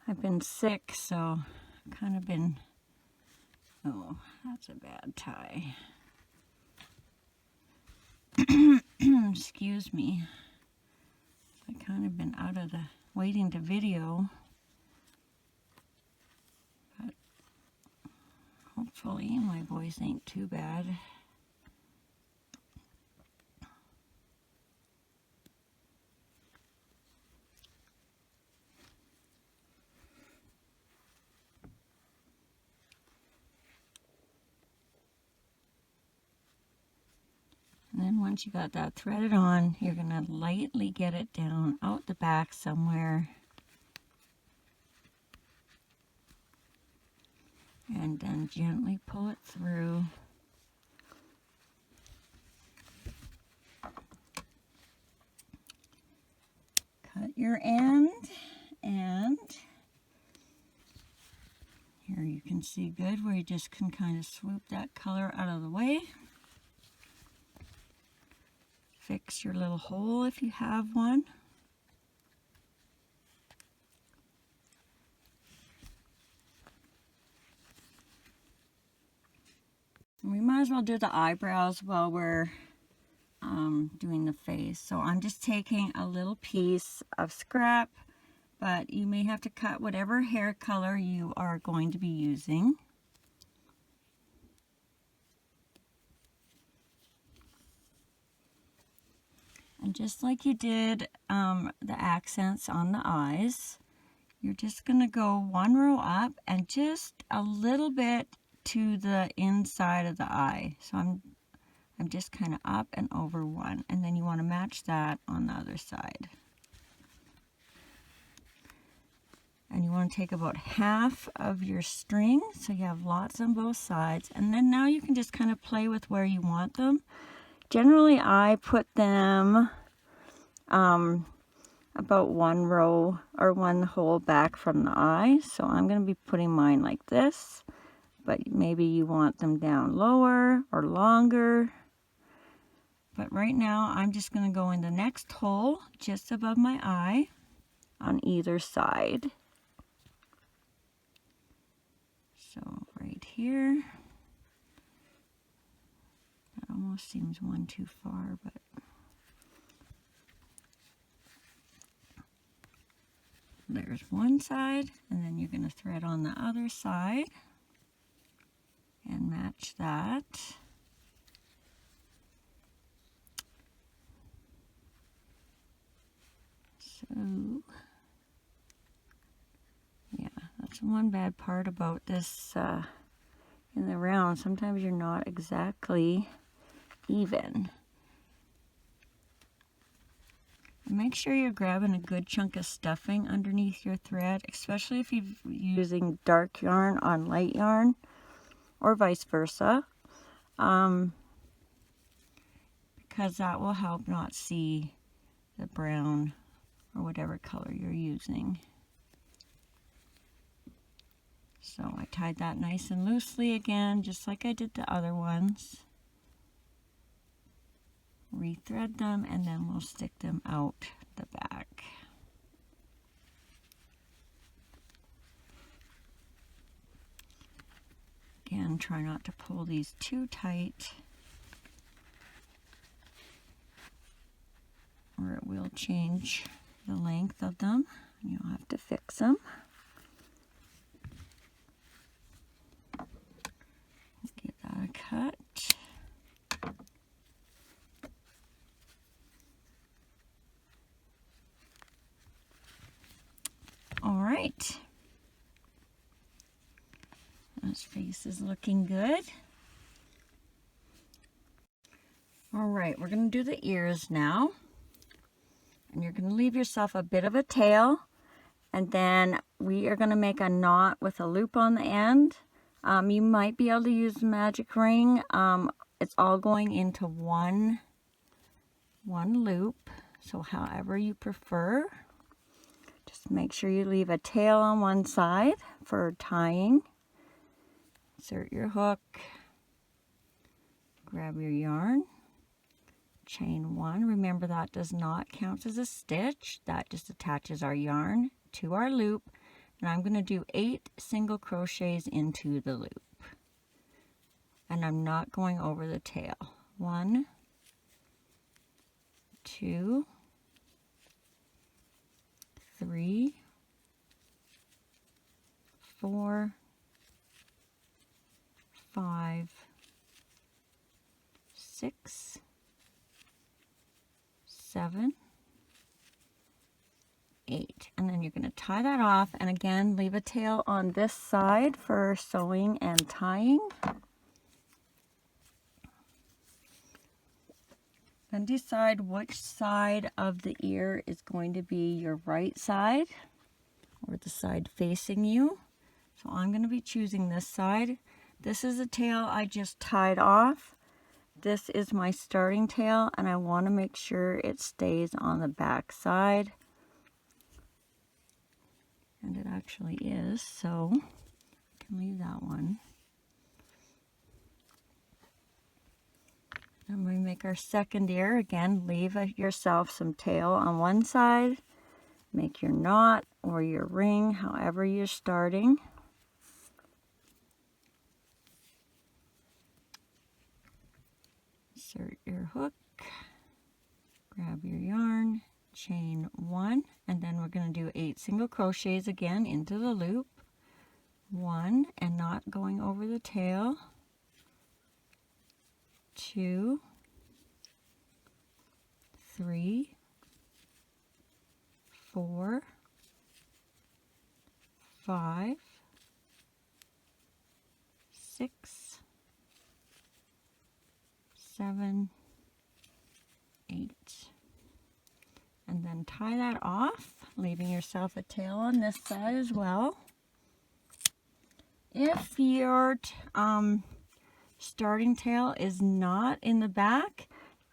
I've been sick, so I've kind of been, oh, that's a bad tie. Excuse me. I've kind of been out of the waiting to video. But hopefully my voice ain't too bad. And then once you got that threaded on, you're going to lightly get it down out the back somewhere. And then gently pull it through. Cut your end, and here you can see good where you just can kind of swoop that color out of the way. Fix your little hole if you have one. And we might as well do the eyebrows while we're doing the face. So I'm just taking a little piece of scrap, but you may have to cut whatever hair color you are going to be using. And just like you did the accents on the eyes, you're just going to go 1 row up and just a little bit to the inside of the eye. So I'm just kind of up and over 1, and then you want to match that on the other side. And you want to take about half of your string so you have lots on both sides, and then now you can just kind of play with where you want them. Generally I put them about 1 row or 1 hole back from the eye, so I'm going to be putting mine like this, but maybe you want them down lower or longer. But right now I'm just going to go in the next hole just above my eye on either side. So right here, that almost seems 1 too far, but there's one side, and then you're going to thread on the other side and match that. So That's one bad part about this in the round. Sometimes you're not exactly even. And make sure you're grabbing a good chunk of stuffing underneath your thread, especially if you're using dark yarn on light yarn, or vice versa, because that will help not see the brown or whatever color you're using. So I tied that nice and loosely again, just like I did the other ones. Rethread them, and then we'll stick them out the back. Again, try not to pull these too tight, or it will change the length of them. You'll have to fix them. Give that a cut. All right. This face is looking good. All right, we're going to do the ears now. And you're going to leave yourself a bit of a tail. And then we are going to make a knot with a loop on the end. You might be able to use the magic ring. It's all going into one loop. So however you prefer. Just make sure you leave a tail on one side for tying. Insert your hook. Grab your yarn. Chain one. Remember, that does not count as a stitch. That just attaches our yarn to our loop. And I'm going to do 8 single crochets into the loop. And I'm not going over the tail. 1, 2, 3, 4, 5, 6, 7, 8. And then you're going to tie that off, and again leave a tail on this side for sewing and tying. Then decide which side of the ear is going to be your right side, or the side facing you. So I'm going to be choosing this side. This is a tail I just tied off. This is my starting tail, and I want to make sure it stays on the back side. And it actually is, so I can leave that one. And we make our second ear. Again, leave yourself some tail on one side. Make your knot or your ring, however you're starting. Insert your hook. Grab your yarn. Chain 1. And then we're going to do 8 single crochets again into the loop. 1, and not going over the tail. 2, 3, 4, 5, 6, 7, 8. And then tie that off, leaving yourself a tail on this side as well. If your starting tail is not in the back,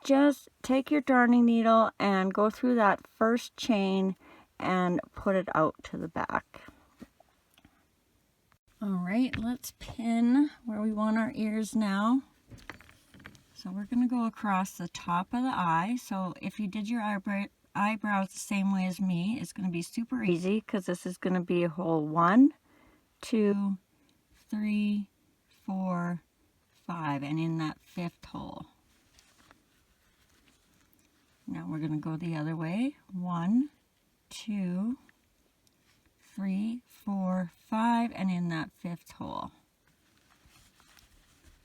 just take your darning needle and go through that first chain and put it out to the back. All right, let's pin where we want our ears now. So we're going to go across the top of the eye. So if you did your eyebrows the same way as me, it's going to be super easy, because this is going to be a hole 1, 2, 3, 4, 5, and in that 5th hole. Now we're going to go the other way. 1, 2, 3, 4, 5, and in that 5th hole.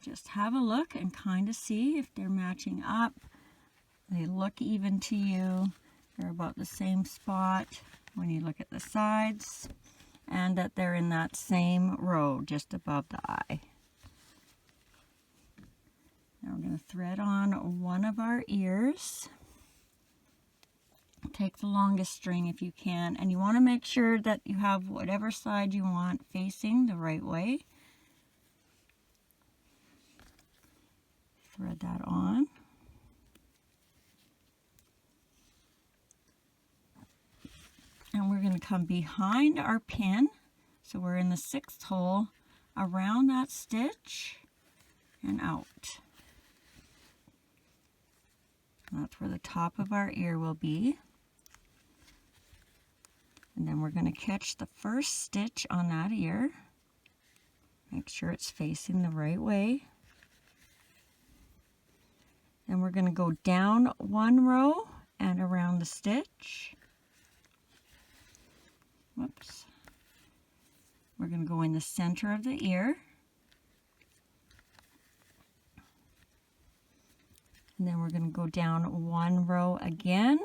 Just have a look and kind of see if they're matching up. They look even to you. They're about the same spot when you look at the sides. and that they're in that same row just above the eye. Now we're going to thread on one of our ears. Take the longest string if you can, and you want to make sure that you have whatever side you want facing the right way. Thread that on. And we're going to come behind our pin, so we're in the 6th hole, around that stitch and out. That's where the top of our ear will be. And then we're going to catch the first stitch on that ear. Make sure it's facing the right way. Then we're going to go down one row and around the stitch. Whoops. We're going to go in the center of the ear. And then we're going to go down one row again.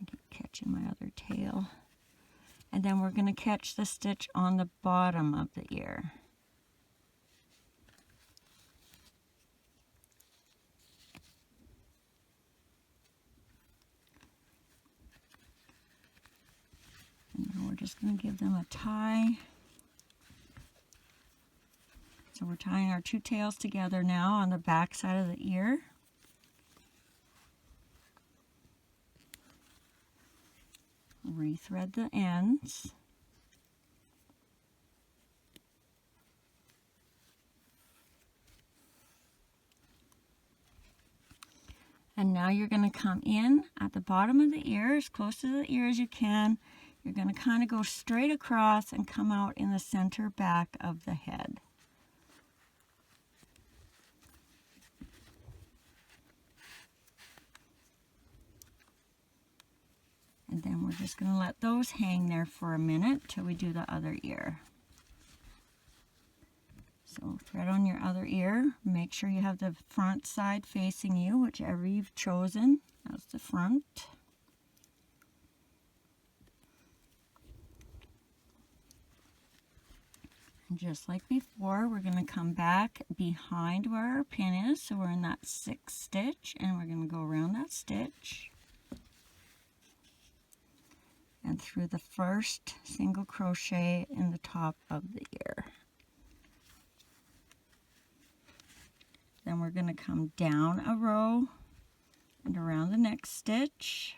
I keep catching my other tail. And then we're going to catch the stitch on the bottom of the ear. And now we're just going to give them a tie. So we're tying our 2 tails together now on the back side of the ear. Rethread the ends. And now you're going to come in at the bottom of the ear, as close to the ear as you can. You're going to kind of go straight across and come out in the center back of the head. And then we're just going to let those hang there for a minute till we do the other ear. So thread on your other ear. Make sure you have the front side facing you, whichever you've chosen. That's the front. And just like before, we're going to come back behind where our pin is. So we're in that 6th stitch, and we're going to go around that stitch and through the first single crochet in the top of the ear. Then we're going to come down a row and around the next stitch.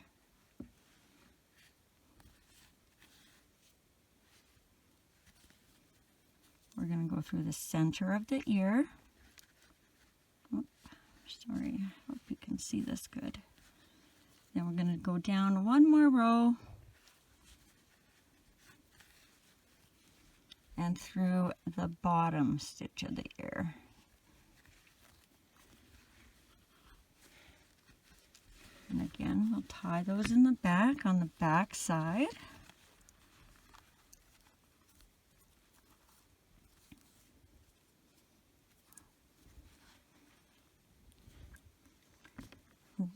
We're going to go through the center of the ear. Oh, sorry, I hope you can see this good. Then we're going to go down one more row and through the bottom stitch of the ear. And again, we'll tie those in the back on the back side.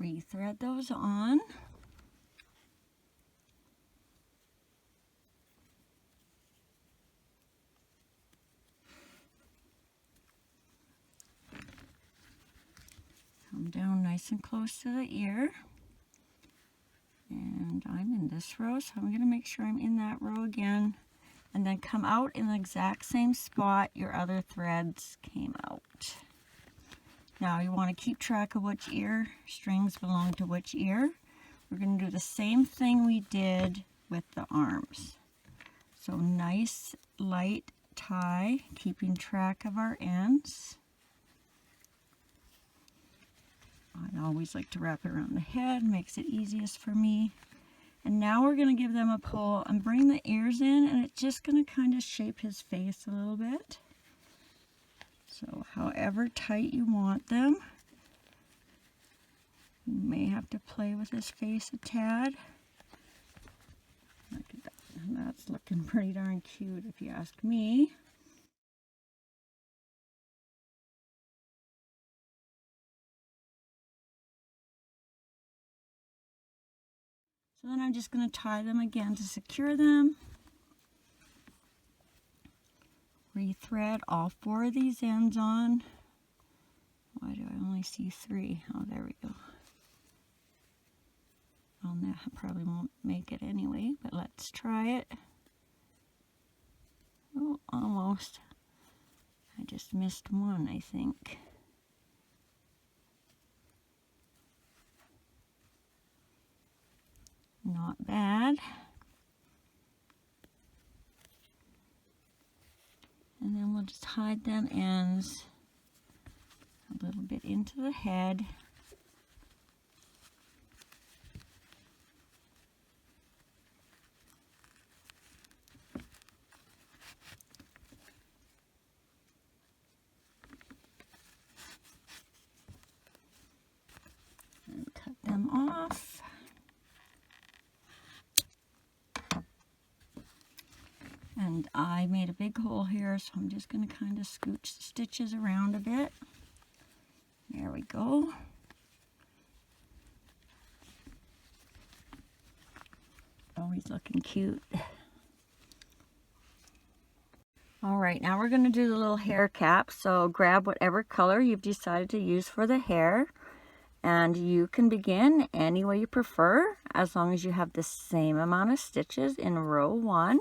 Rethread those on. Come down nice and close to the ear. And I'm in this row, so I'm going to make sure I'm in that row again. And then come out in the exact same spot your other threads came out. Now you want to keep track of which ear strings belong to which ear. We're going to do the same thing we did with the arms. So nice light tie, keeping track of our ends. I always like to wrap it around the head, makes it easiest for me. And now we're going to give them a pull and bring the ears in, and it's just going to kind of shape his face a little bit. So however tight you want them. You may have to play with his face a tad. Look at that. That's looking pretty darn cute if you ask me. I'm just going to tie them again to secure them. Rethread all 4 of these ends on. Why do I only see 3? Oh, there we go. Well, that probably won't make it anyway, but let's try it. Oh, almost. I just missed one, I think. Not bad. And then we'll just hide them ends a little bit into the head. And cut them off. And I made a big hole here, so I'm just going to kind of scooch the stitches around a bit. There we go. Oh, he's looking cute. All right, now we're going to do the little hair cap. So grab whatever color you've decided to use for the hair. And you can begin any way you prefer, as long as you have the same amount of stitches in row 1.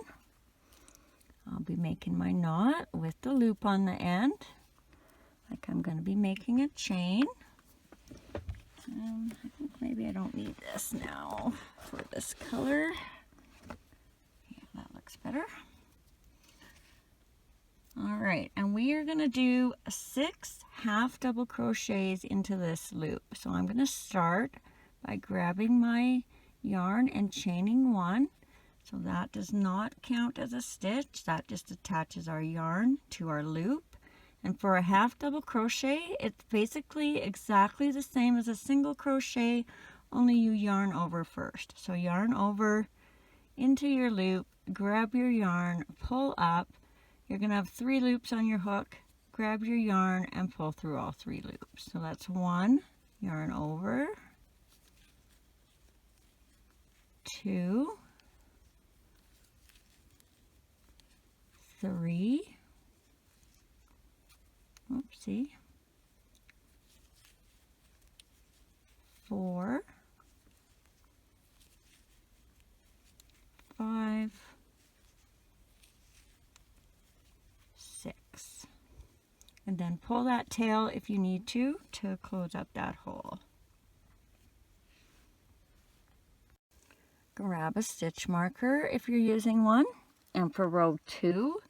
I'll be making my knot with the loop on the end, like I'm going to be making a chain. I think maybe I don't need this now for this color. Yeah, that looks better. All right, and we are going to do 6 half double crochets into this loop. So I'm going to start by grabbing my yarn and chaining 1. So that does not count as a stitch. That just attaches our yarn to our loop. And for a half double crochet, it's basically exactly the same as a single crochet, only you yarn over first. So yarn over into your loop, grab your yarn, pull up. You're going to have 3 loops on your hook. Grab your yarn and pull through all 3 loops. So that's 1, yarn over, 2, 3, oopsie, 4, 5, 6. And then pull that tail if you need to close up that hole. Grab a stitch marker if you're using one. And for row 2,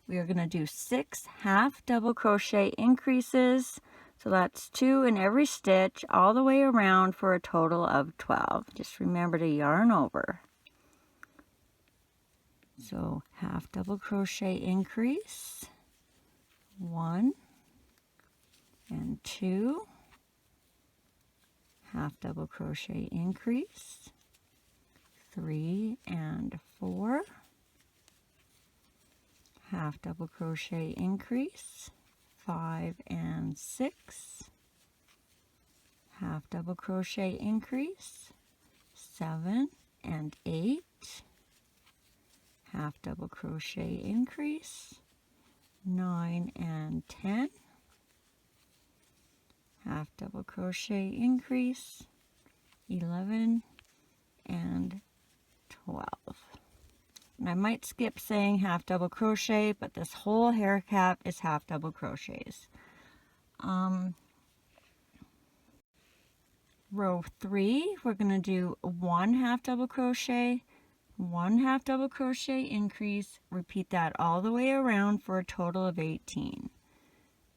we are going to do 6 half double crochet increases. So that's 2 in every stitch all the way around for a total of 12. Just remember to yarn over. So half double crochet increase, 1 and 2, half double crochet increase, 3 and 4, half double crochet increase, 5 and 6, half double crochet increase, 7 and 8, half double crochet increase, 9 and 10, half double crochet increase, 11 and 12. And I might skip saying half double crochet, but this whole hair cap is half double crochets. Row 3, we're going to do 1 half double crochet, 1 half double crochet increase, repeat that all the way around for a total of 18.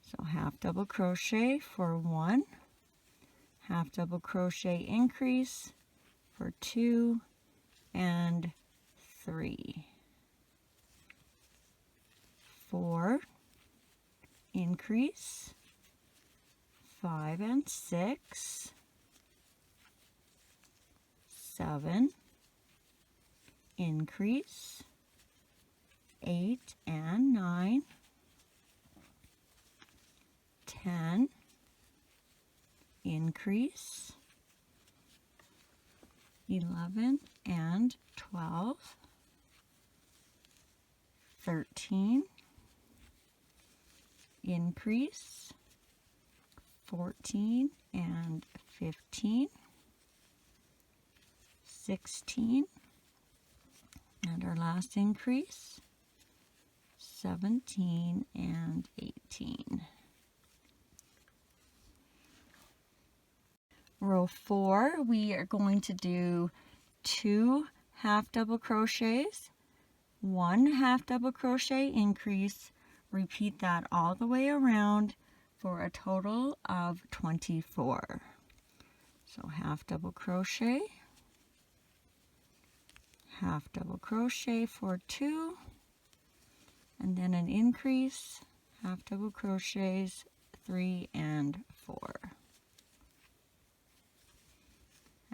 So half double crochet for 1, half double crochet increase for 2 and 3, 4, increase, 5 and 6, 7, increase, 8 and 9, 10, increase, 11 and 12, 13, increase, 14 and 15, 16, and our last increase, 17 and 18. Row 4, we are going to do 2 half double crochets, 1 half double crochet increase, repeat that all the way around for a total of 24. So half double crochet for 2, and then an increase, half double crochets 3 and 4.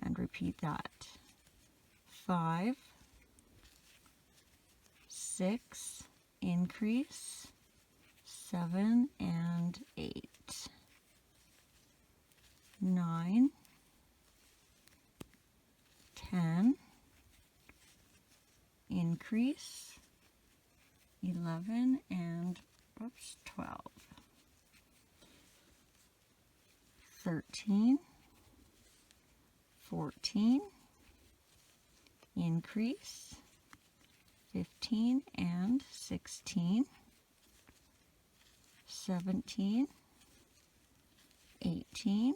And repeat that. 5, 6, increase, 7 and 8, 9, 10, increase, 11 and 12, 13, 14, increase, 15 and 16, 17, 18,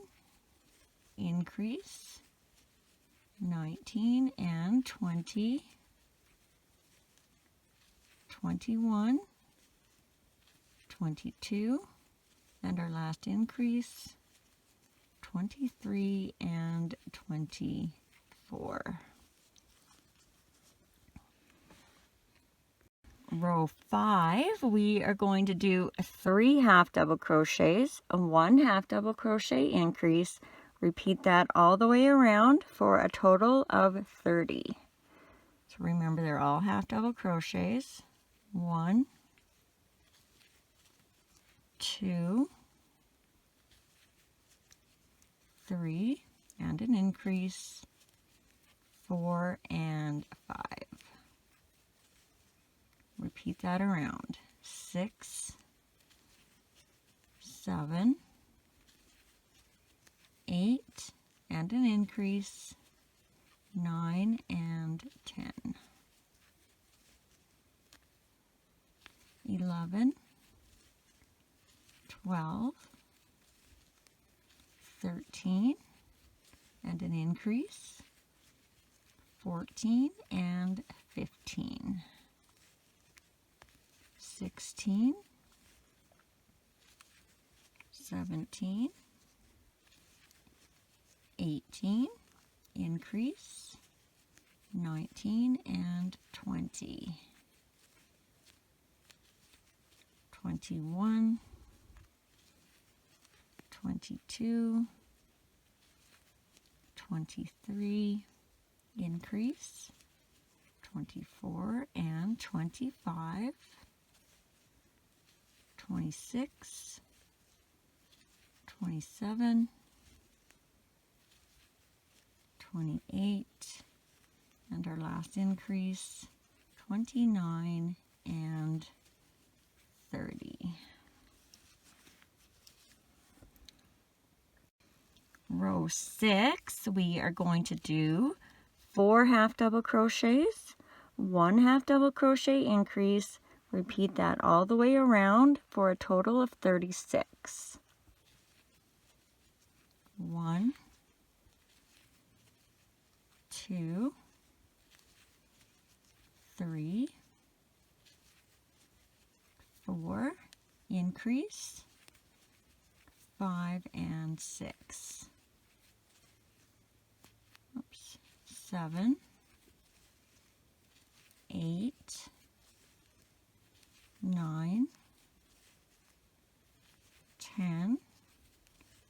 increase, 19 and 20, 21, 22, and our last increase, 23 and 24. Row 5, we are going to do 3 half double crochets, 1 half double crochet increase, repeat that all the way around for a total of 30. So remember, they're all half double crochets. 1, 2, 3, and an increase, 4 and 5. Repeat that around. 6, 7, 8, and an increase, 9 and 10. 11, 12, 13, and an increase, 14 and 15, 16, 17, 18, increase, 19 and 20, 21, 22, 23, increase, 24 and 25, 26, 27, 28, and our last increase, 29 and 30. Row 6, we are going to do 4 half double crochets, 1 half double crochet increase, repeat that all the way around for a total of 36. 1, 2, 3, 4, increase, 5 and 6. 7, 8, 9, 10,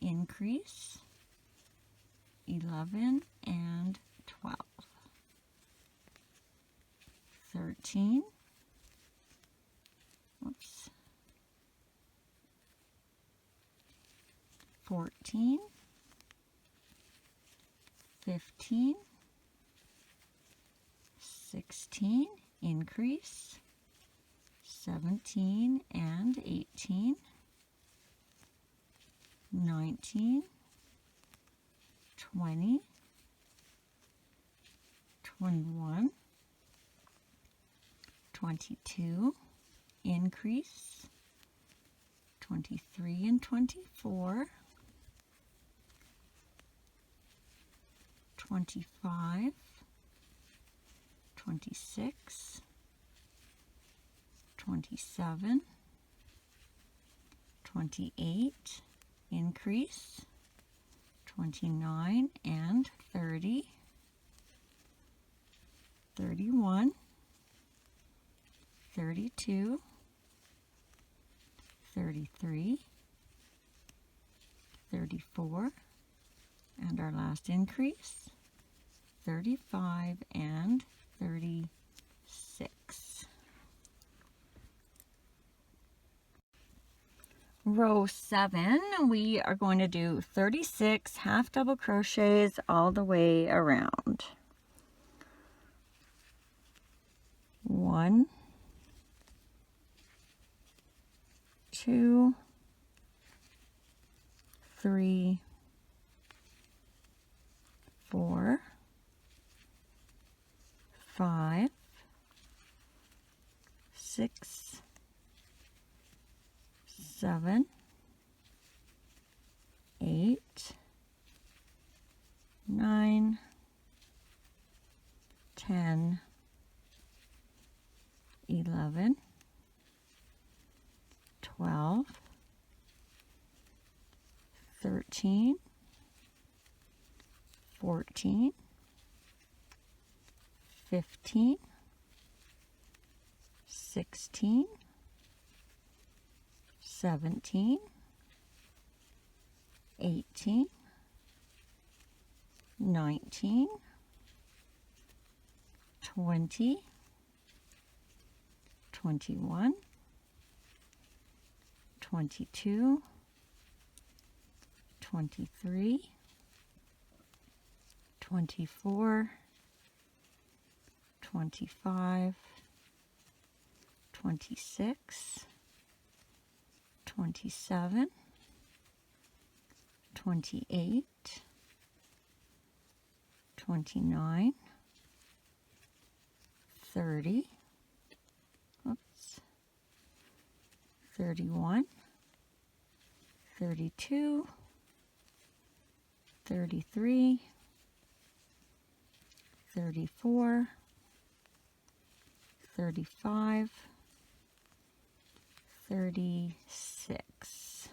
increase, 11 and 12, 13, 14, 15, 16, increase, 17 and 18, 19, 20, 21, 22, increase, 23 and 24, 25, 26, 27, 28, increase, 29 and 30, 31, 32, 33, 34, and our last increase, 35 and 36. Row 7, we are going to do 36 half double crochets all the way around. 1, 2, 3, 4, 5, 6, 7, 8, 9, 10, 11, 12, 13, 14, 15, 16, 17, 18, 19, 20, 21, 22, 23, 24, 25, 26, 27, 28, 29, 30, 31, 32, 33, 34, 35, 36.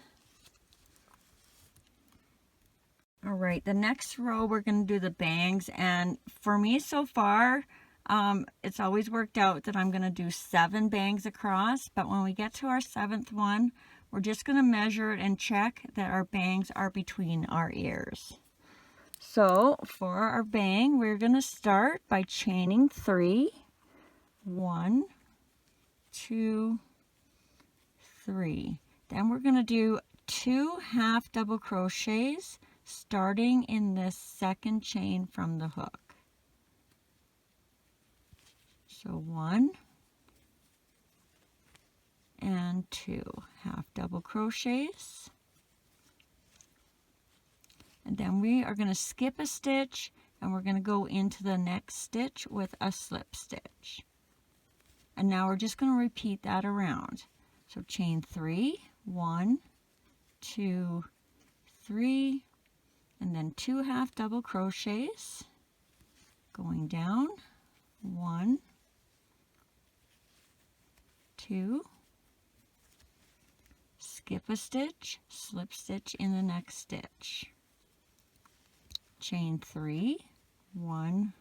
All right, the next row we're going to do the bangs, and for me so far, it's always worked out that I'm going to do 7 bangs across, but when we get to our 7th one, we're just going to measure it and check that our bangs are between our ears. So for our bang, we're going to start by chaining 3. 1, 2, 3. Then we're going to do 2 half double crochets starting in this second chain from the hook. So 1 and 2 half double crochets, and then we are going to skip a stitch and we're going to go into the next stitch with a slip stitch. And now we're just going to repeat that around. So chain 3, 1, 2, 3, and then 2 half double crochets going down, 1, 2, skip a stitch, slip stitch in the next stitch, chain 3, 1,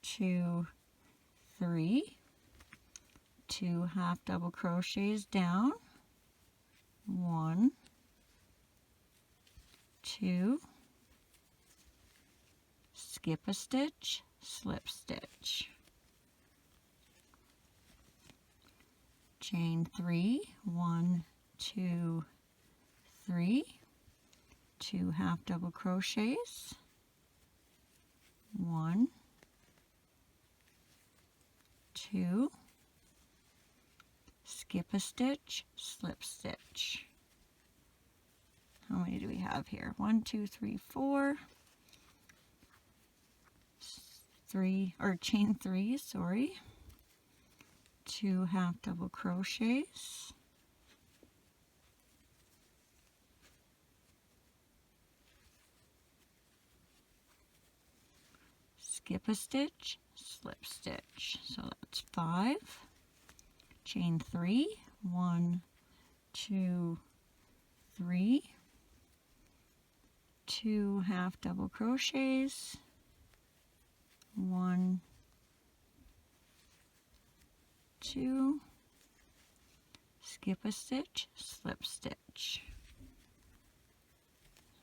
2, 3, 2 half double crochets down, 1, 2, skip a stitch, slip stitch, chain 3, 1, 2, 3, 2 half double crochets, 1, 2, skip a stitch, slip stitch. How many do we have here? 1, 2, 3, 4. 3, or chain 3, sorry. 2 half double crochets. Skip a stitch, slip stitch. So that's 5. Chain 3, 1, 2, 3. 2 half double crochets. 1, 2, skip a stitch, slip stitch.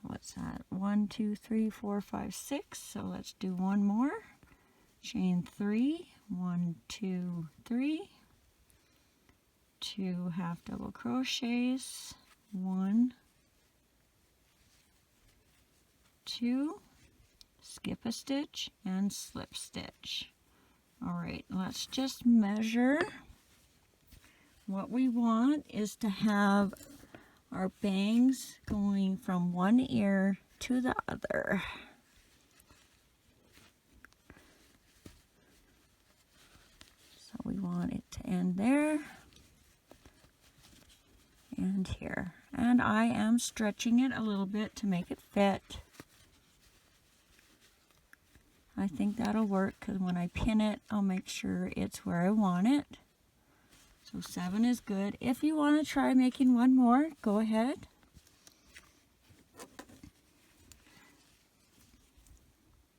What's that? 1, 2, 3, 4, 5, 6. So let's do one more. Chain 3, 1, 2, 3. 2 half double crochets. 1, 2. Skip a stitch and slip stitch. All right, let's just measure. What we want is to have our bangs going from one ear to the other. So we want it to end there and here. And I am stretching it a little bit to make it fit. I think that'll work because when I pin it, I'll make sure it's where I want it. So 7 is good. If you want to try making one more, go ahead.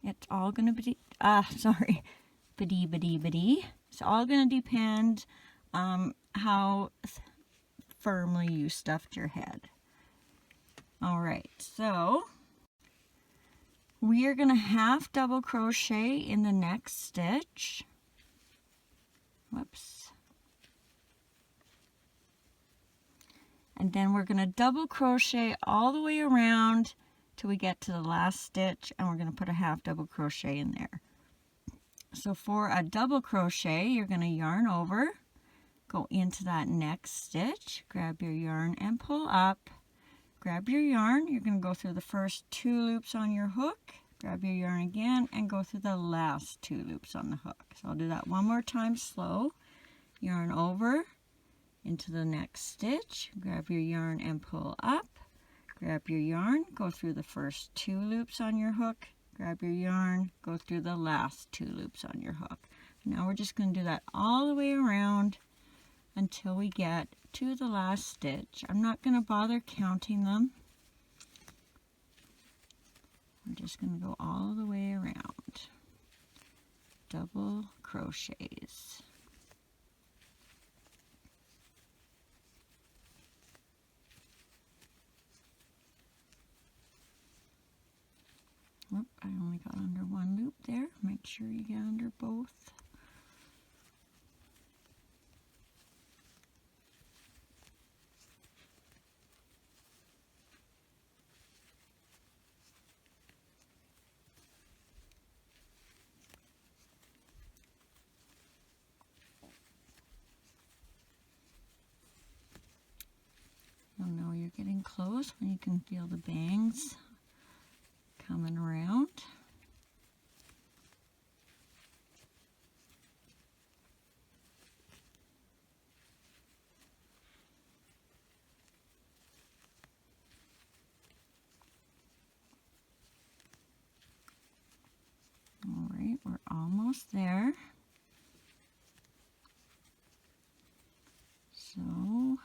It's all going to be, biddy. It's all going to depend how firmly you stuffed your head. All right, so we are going to half double crochet in the next stitch. Whoops. And then we're going to double crochet all the way around till we get to the last stitch, and we're going to put a half double crochet in there. So for a double crochet, you're going to yarn over, go into that next stitch, grab your yarn and pull up. Grab your yarn, you're going to go through the first 2 loops on your hook, grab your yarn again, and go through the last 2 loops on the hook. So I'll do that one more time slow. Yarn over into the next stitch, grab your yarn and pull up, grab your yarn, go through the first 2 loops on your hook, grab your yarn, go through the last 2 loops on your hook. Now we're just going to do that all the way around until we get to the last stitch. I'm not going to bother counting them. We're just going to go all the way around. Double crochets. Oop, I only got under one loop there. Make sure you get under both. You'll know you're getting close when you can feel the bangs coming around. All right, we're almost there. So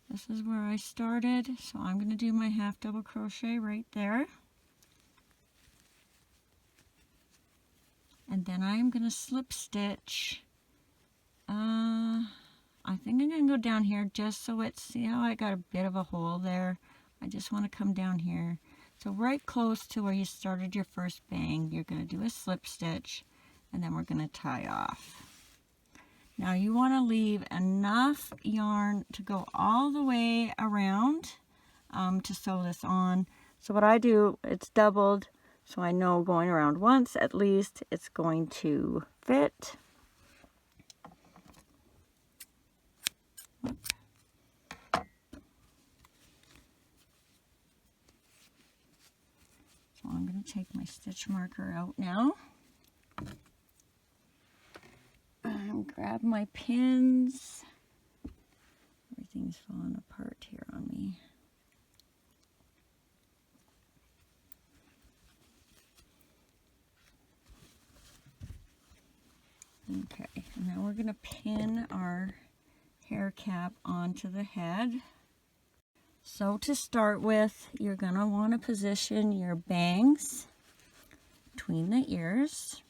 this is where I started. So I'm going to do my half double crochet right there. And then I'm going to slip stitch. I think I'm going to go down here just so it's, see how I got a bit of a hole there? I just want to come down here. So right close to where you started your first bang, you're going to do a slip stitch, and then we're going to tie off. Now you want to leave enough yarn to go all the way around to sew this on. So what I do, it's doubled. So I know going around once at least it's going to fit. take my stitch marker out now. Grab my pins. Everything's falling apart here on me. Okay, and now we're going to pin our hair cap onto the head. So to start with, you're going to want to position your bangs between the ears.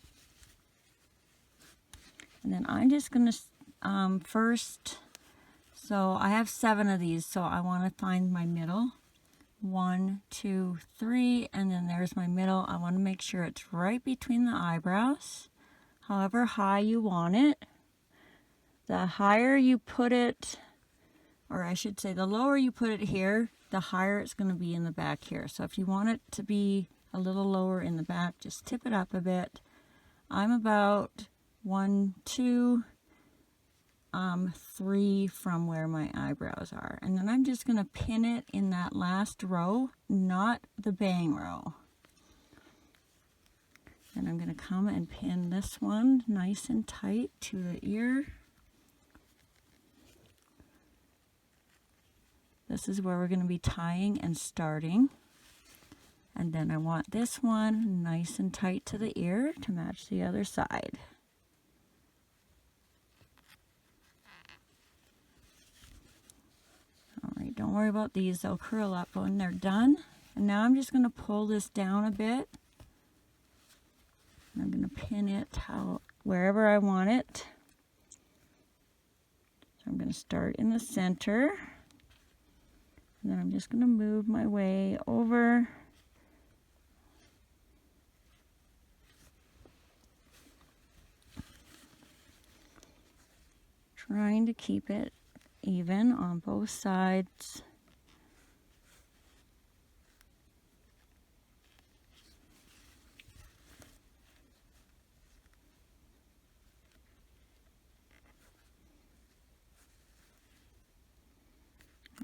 And then I'm just going to first, so I have 7 of these, so I want to find my middle. 1, 2, 3, and then there's my middle. I want to make sure it's right between the eyebrows, however high you want it. The higher you put it, or I should say the lower you put it here, the higher it's going to be in the back here. So if you want it to be a little lower in the back, just tip it up a bit. I'm about 1, 2, 3 from where my eyebrows are. And then I'm just going to pin it in that last row, not the bang row. Then I'm going to come and pin this one nice and tight to the ear. This is where we're going to be tying and starting. And then I want this one nice and tight to the ear to match the other side. Alright, don't worry about these, they'll curl up when they're done. And now I'm just going to pull this down a bit. And I'm going to pin it wherever I want it. So I'm going to start in the center. And then I'm just going to move my way over. Trying to keep it even on both sides.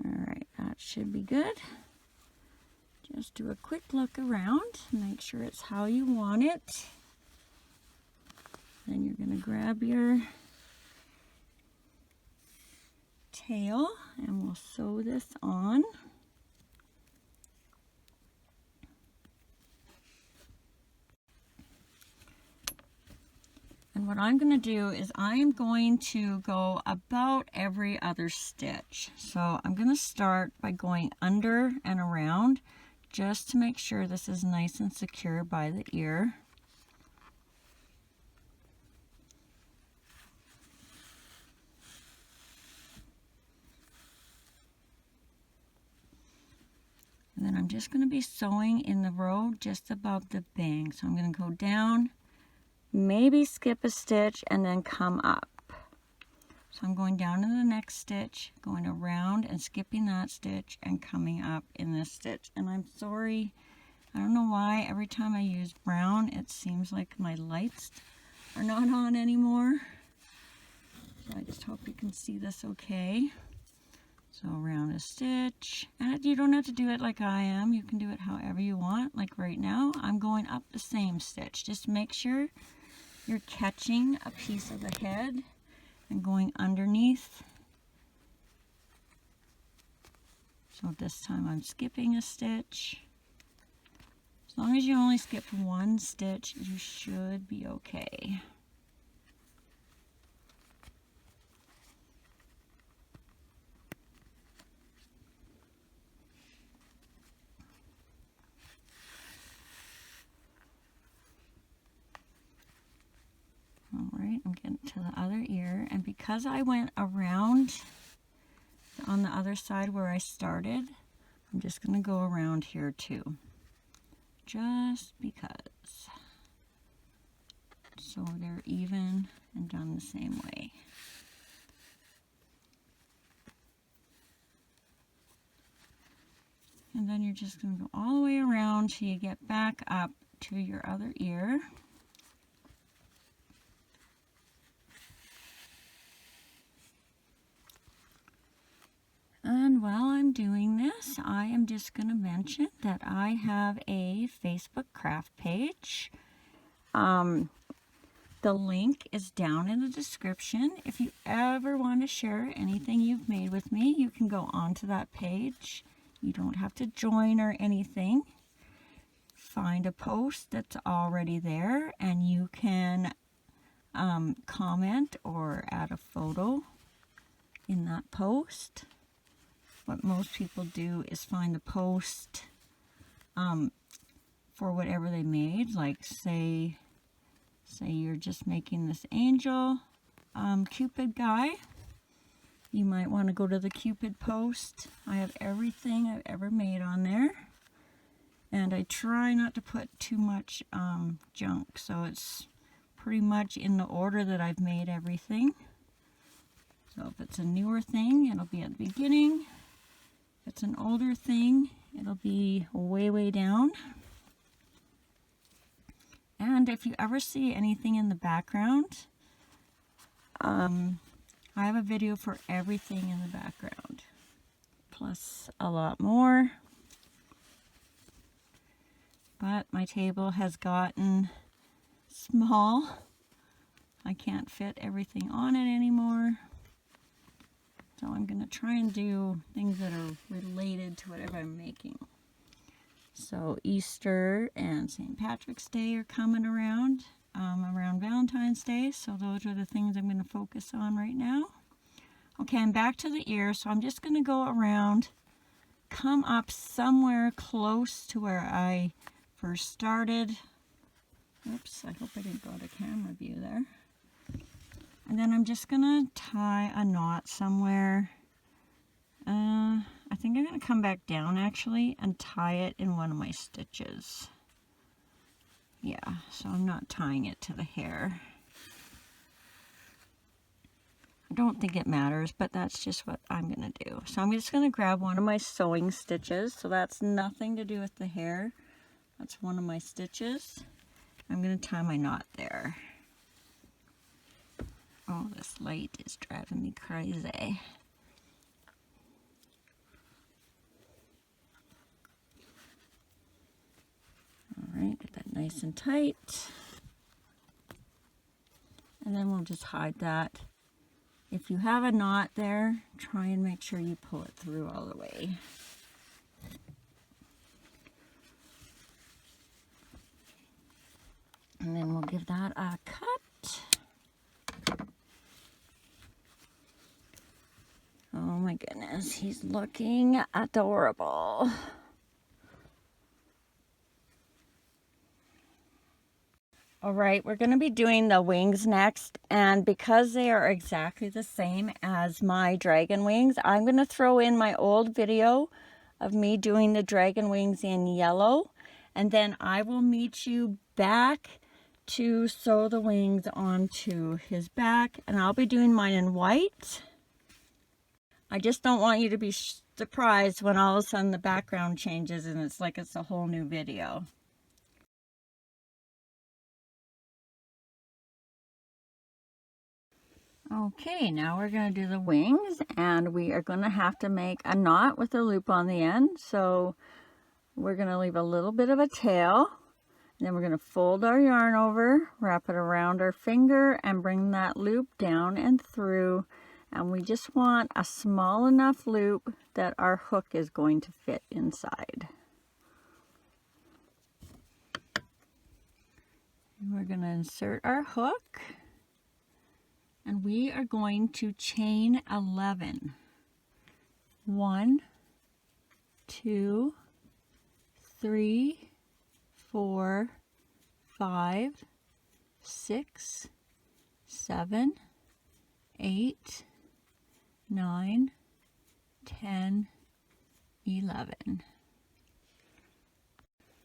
Alright, that should be good. Just do a quick look around, make sure it's how you want it. Then you're going to grab your tail and we'll sew this on. And what I'm going to do is I'm going to go about every other stitch. So I'm going to start by going under and around just to make sure this is nice and secure by the ear. And then I'm just going to be sewing in the row just above the bang. So I'm going to go down, maybe skip a stitch, and then come up. So I'm going down in the next stitch, going around and skipping that stitch and coming up in this stitch. And I'm sorry, I don't know why every time I use brown it seems like my lights are not on anymore. So I just hope you can see this okay. So around a stitch, and you don't have to do it like I am, you can do it however you want. Like right now I'm going up the same stitch. Just make sure you're catching a piece of the head and going underneath. So this time I'm skipping a stitch. As long as you only skip one stitch, you should be okay. Alright, I'm getting to the other ear, and because I went around on the other side where I started, I'm just going to go around here too. Just because. So they're even and done the same way. And then you're just going to go all the way around till you get back up to your other ear. And while I'm doing this, I am just going to mention that I have a Facebook craft page. The link is down in the description. If you ever want to share anything you've made with me, you can go onto that page. You don't have to join or anything. Find a post that's already there, and you can comment or add a photo in that post. What most people do is find the post for whatever they made, like say you're just making this angel Cupid guy. You might want to go to the Cupid post. I have everything I've ever made on there, and I try not to put too much junk, so it's pretty much in the order that I've made everything. So if it's a newer thing, it'll be at the beginning. If it's an older thing, it'll be way down. And if you ever see anything in the background, I have a video for everything in the background, plus a lot more. But my table has gotten small. I can't fit everything on it anymore. So I'm going to try and do things that are related to whatever I'm making. So Easter and St. Patrick's Day are coming around Valentine's Day. So those are the things I'm going to focus on right now. Okay, I'm back to the ear. So I'm just going to go around, come up somewhere close to where I first started. Oops, I hope I didn't go to camera view there. And then I'm just going to tie a knot somewhere. I think I'm going to come back down actually and tie it in one of my stitches. Yeah, so I'm not tying it to the hair. I don't think it matters, but that's just what I'm going to do. So I'm just going to grab one of my sewing stitches. So that's nothing to do with the hair. That's one of my stitches. I'm going to tie my knot there. Oh, this light is driving me crazy. Alright, get that nice and tight. And then we'll just hide that. If you have a knot there, try and make sure you pull it through all the way. And then we'll give that a cut. Oh my goodness, he's looking adorable. All right, we're going to be doing the wings next, and because they are exactly the same as my dragon wings, I'm going to throw in my old video of me doing the dragon wings in yellow, and then I will meet you back to sew the wings onto his back, and I'll be doing mine in white. I just don't want you to be surprised when all of a sudden the background changes and it's like it's a whole new video. Okay, now we're going to do the wings, and we are going to have to make a knot with a loop on the end. So we're going to leave a little bit of a tail, and then we're going to fold our yarn over, wrap it around our finger, and bring that loop down and through. And we just want a small enough loop that our hook is going to fit inside. And we're going to insert our hook. And we are going to chain 11. 1, 2, 3, 4, 5, 6, 7, 8, 9, 10, 11.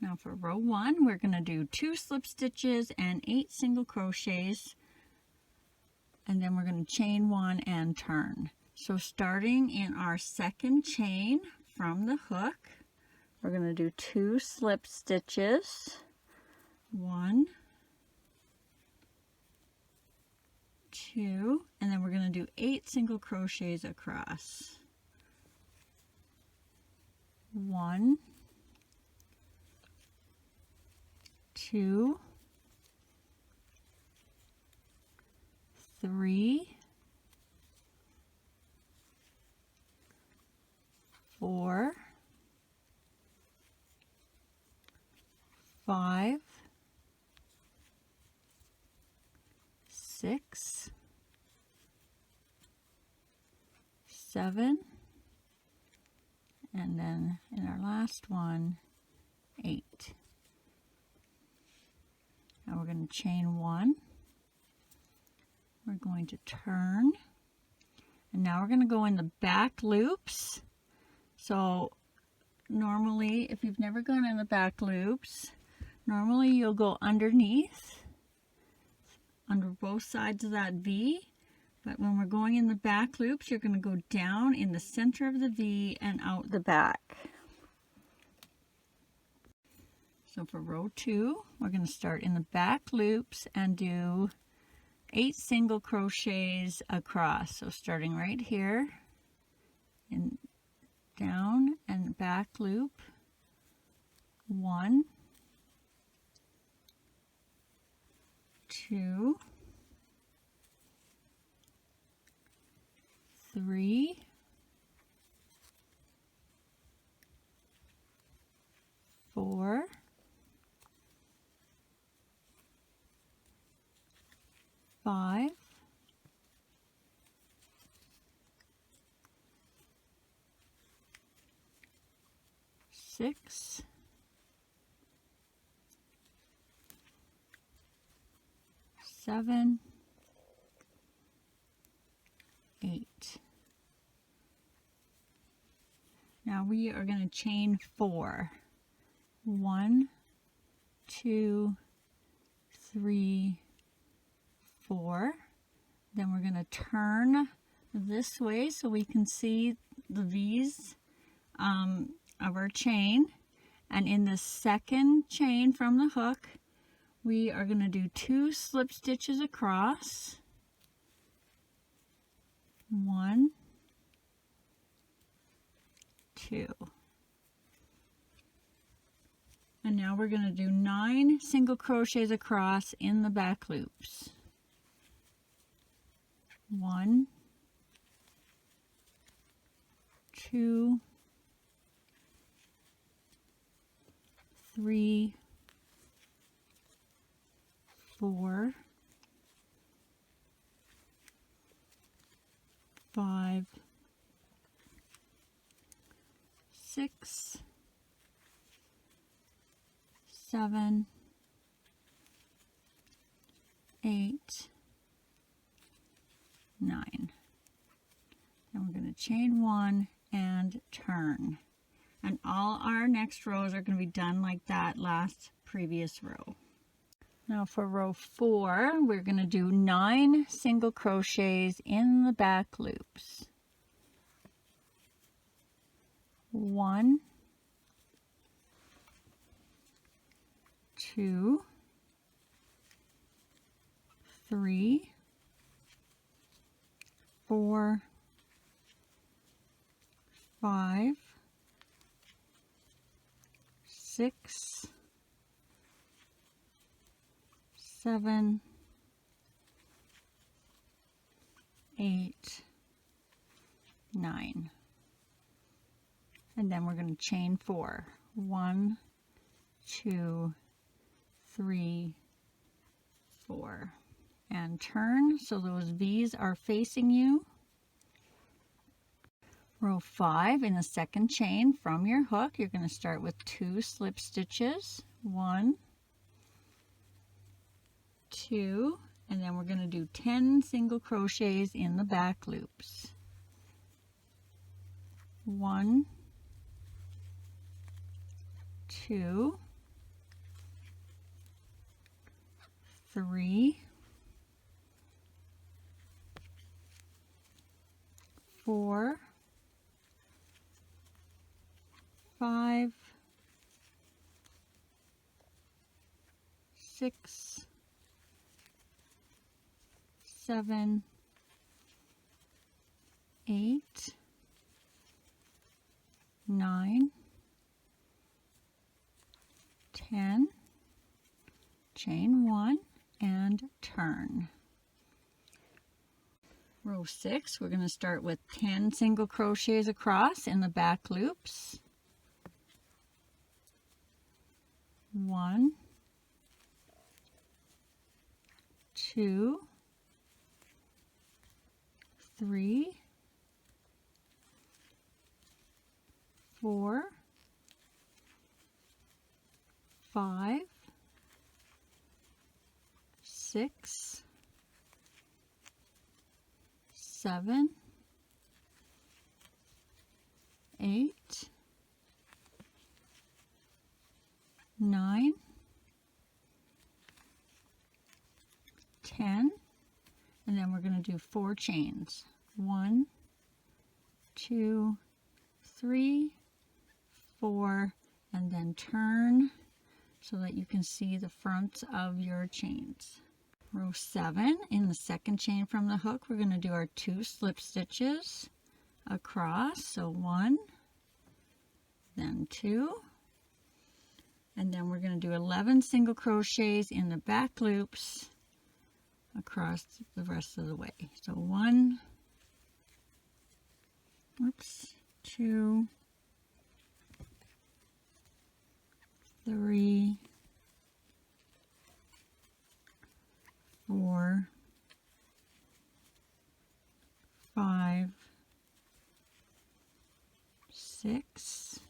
Now for row 1, we're going to do 2 slip stitches and 8 single crochets. And then we're going to chain 1 and turn. So starting in our second chain from the hook, we're going to do 2 slip stitches. 1, 2, and then we're going to do 8 single crochets across. 1, 2, 3, 4, 5, 6, 7, and then in our last one, 8. Now we're going to chain 1. We're going to turn, and now we're going to go in the back loops. So normally, if you've never gone in the back loops, normally you'll go underneath, under both sides of that V. But when we're going in the back loops, you're going to go down in the center of the V and out the back. So for row 2, we're going to start in the back loops and do 8 single crochets across. So starting right here, and down and back loop, 1, 2, 3, 4, 5, 6, 7, 8. Now we are going to chain 4. 1, 2, 3, 4. Then we're going to turn this way so we can see the V's of our chain. And in the second chain from the hook, we are going to do 2 slip stitches across. 1, 2. And now we're going to do 9 single crochets across in the back loops. 1, 2, 3, 4, 5, 6, 7, 8, 9. And we're going to chain 1 and turn. And all our next rows are going to be done like that last previous row. Now for row 4, we're going to do 9 single crochets in the back loops. 1, 2, 3, 4, 5, 6, 7, 8, 9. And then we're going to chain 4. 1, 2, 3, 4. And turn so those V's are facing you. Row 5 in the second chain from your hook, you're going to start with 2 slip stitches. 1, 2, and then we're going to do 10 single crochets in the back loops. 1, 2, 3, 4, 5, 6, 7, 8, 9, 10, chain 1, and turn. Row 6, we're going to start with 10 single crochets across in the back loops. 1, 2, 3, 4, 5, 6, 7, 8, 9, 10, and then we're going to do 4 chains. 1, 2, 3, 4, and then turn so that you can see the fronts of your chains. Row 7, in the second chain from the hook, we're going to do our 2 slip stitches across. So 1, then 2, and then we're going to do 11 single crochets in the back loops across the rest of the way. So 1, 2, 3, 4, 5, 6,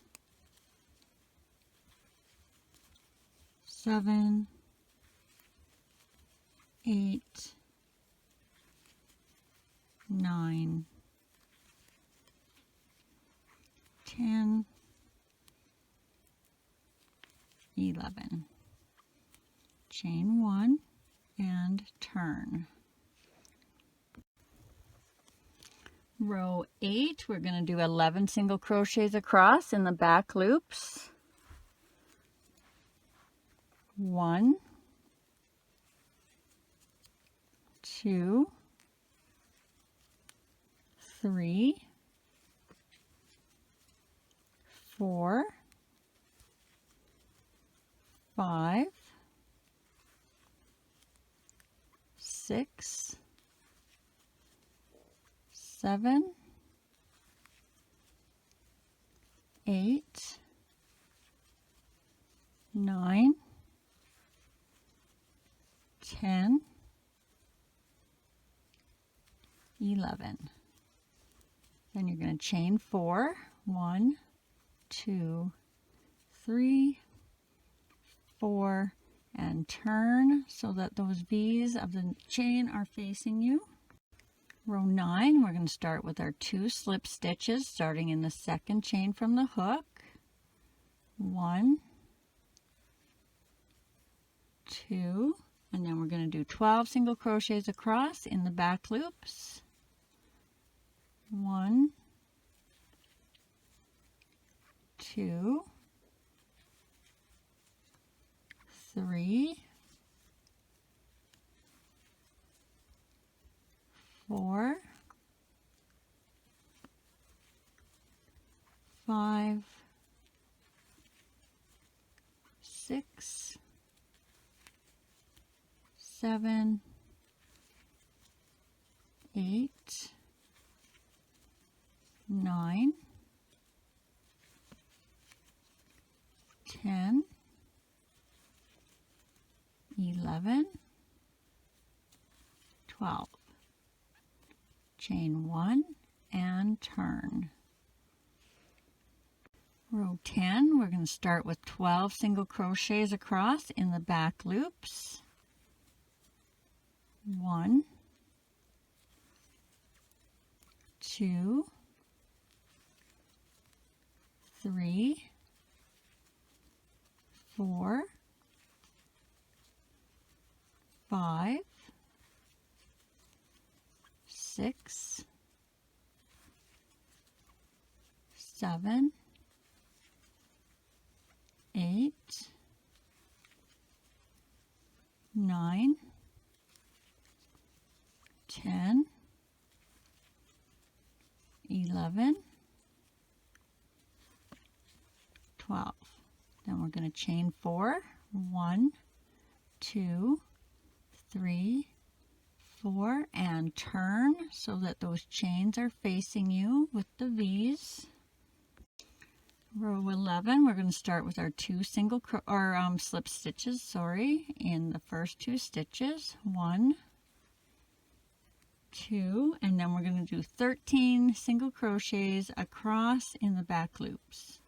7, 8, 9, 10, 11. Chain 1 and turn. Row 8, we're going to do 11 single crochets across in the back loops. 1, 2, 3, 4, 5, 6, 7, 8, 9, 10, 11. Then you're going to chain 4. 1, 2, 3, 4, and turn so that those V's of the chain are facing you. Row 9, we're going to start with our 2 slip stitches starting in the second chain from the hook. 1, 2, and then we're going to do 12 single crochets across in the back loops. 1, 2, 3, 4, 5, 6, 7, 8, 9, 10, 11, 12. Chain 1 and turn. Row 10, we're going to start with 12 single crochets across in the back loops. 1, 2, 3, 4, 5, 6, 7, 8, 9, 10, 11, 12. Then we're going to chain 4. 1, 2, 3, 4, and turn so that those chains are facing you with the V's. Row 11, we're going to start with our 2 slip stitches, in the first 2 stitches. 1, 2, and then we're going to do 13 single crochets across in the back loops.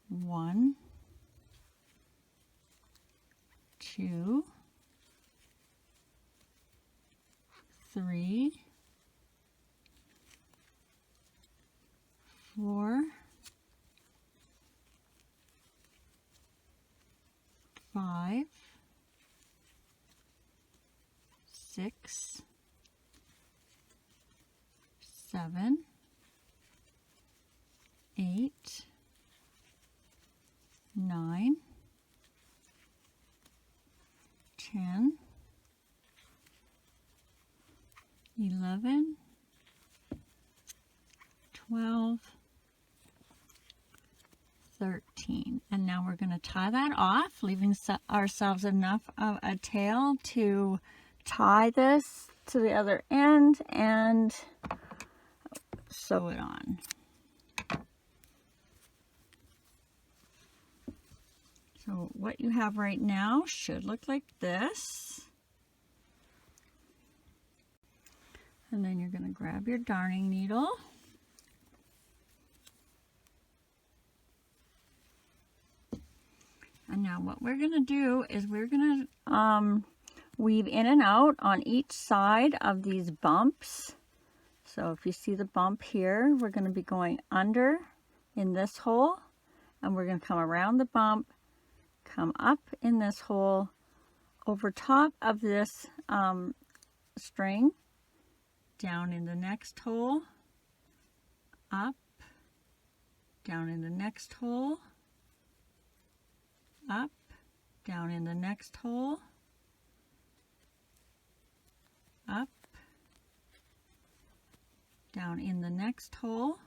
1, 2, 3, 4, 5, 6, 7, 8, 9, 10, 11, 12, 13. And now we're going to tie that off, leaving ourselves enough of a tail to tie this to the other end and sew it on. So what you have right now should look like this. And then you're going to grab your darning needle. And now what we're going to do is we're going to weave in and out on each side of these bumps. So if you see the bump here, we're going to be going under in this hole, and we're going to come around the bump, come up in this hole, over top of this string, down in the next hole, up, down in the next hole, up, down in the next hole, up, down in the next hole,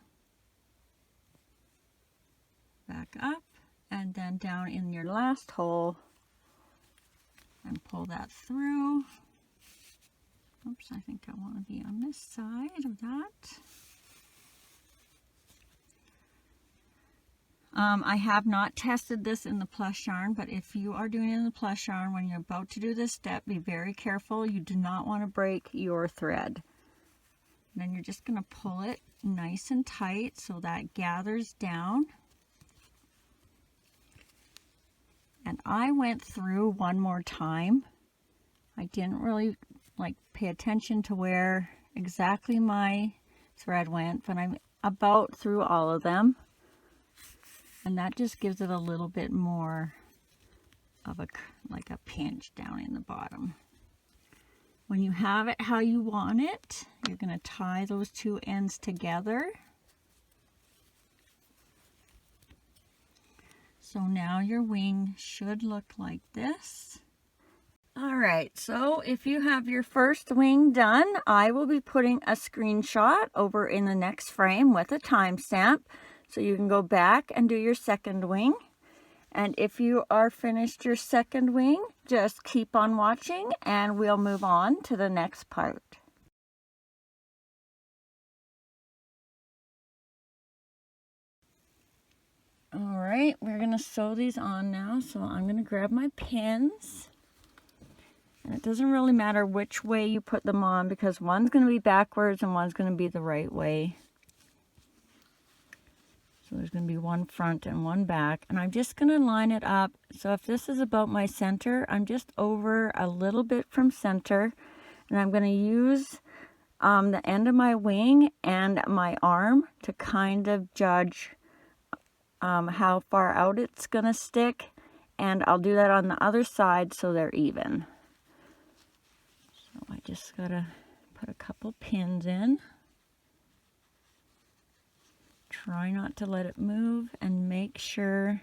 back up, and then down in your last hole, and pull that through. Oops, I think I want to be on this side of that. I have not tested this in the plush yarn, but if you are doing it in the plush yarn, when you're about to do this step, be very careful. You do not want to break your thread. Then you're just going to pull it nice and tight so that gathers down. And I went through one more time. I didn't really pay attention to where exactly my thread went, but I'm about through all of them. And that just gives it a little bit more of a pinch down in the bottom. When you have it how you want it, you're going to tie those 2 ends together. So now your wing should look like this. All right, so if you have your first wing done, I will be putting a screenshot over in the next frame with a timestamp, so you can go back and do your second wing. And if you are finished your second wing, just keep on watching and we'll move on to the next part. All right, we're going to sew these on now, so I'm going to grab my pins. And it doesn't really matter which way you put them on, because one's going to be backwards and one's going to be the right way. So there's going to be one front and one back, and I'm just going to line it up. So if this is about my center, I'm just over a little bit from center, and I'm going to use the end of my wing and my arm to kind of judge how far out it's going to stick, and I'll do that on the other side so they're even. So I just got to put a couple pins in. Try not to let it move, and make sure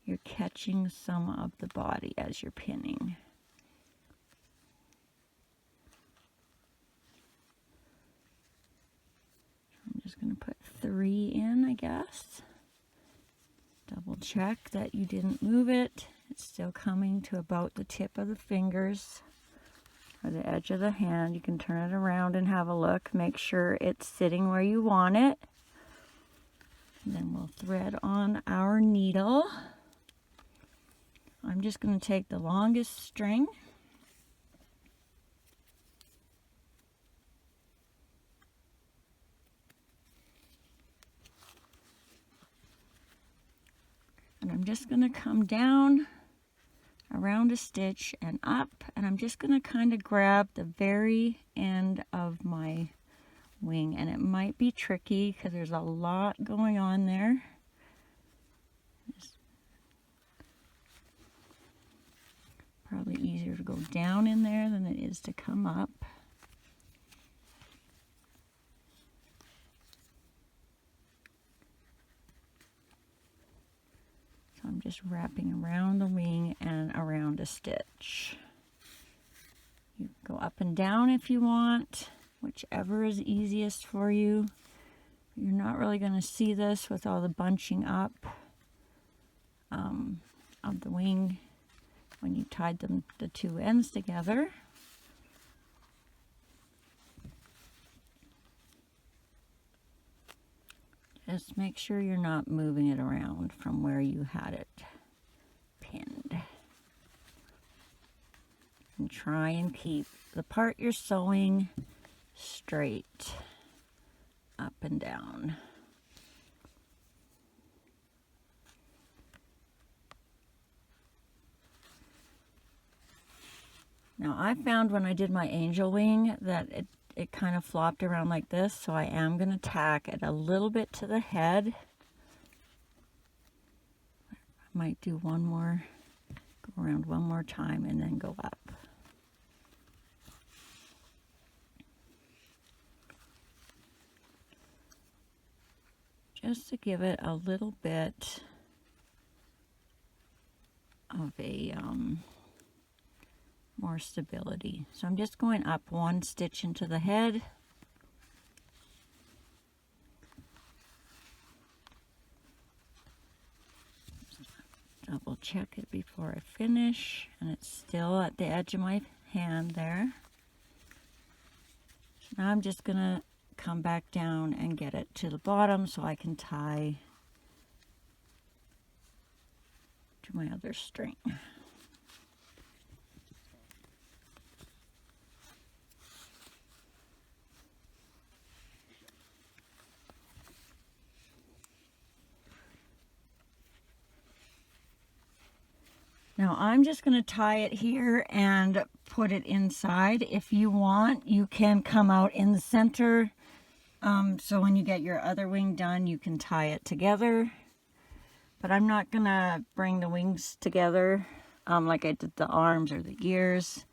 you're catching some of the body as you're pinning. I'm just going to put 3 in, I guess. Double check that you didn't move it. It's still coming to about the tip of the fingers or the edge of the hand. You can turn it around and have a look. Make sure it's sitting where you want it. And then we'll thread on our needle. I'm just going to take the longest string. And I'm just going to come down around a stitch and up, and I'm just going to kind of grab the very end of my wing, and it might be tricky because there's a lot going on there. It's probably easier to go down in there than it is to come up. So I'm just wrapping around the wing and around a stitch. You can go up and down if you want, whichever is easiest for you. You're not really going to see this with all the bunching up of the wing when you tied the two ends together. Just make sure you're not moving it around from where you had it pinned. And try and keep the part you're sewing straight up and down. Now I found when I did my angel wing that it kind of flopped around like this, so I am going to tack it a little bit to the head. I might do one more, go around one more time and then go up. Just to give it a little bit of a more stability. So I'm just going up one stitch into the head. Double check it before I finish, and it's still at the edge of my hand there. So now I'm just gonna come back down and get it to the bottom so I can tie to my other string. Now I'm just going to tie it here and put it inside. If you want, you can come out in the center. So when you get your other wing done, you can tie it together. But I'm not going to bring the wings together like I did the arms or the ears.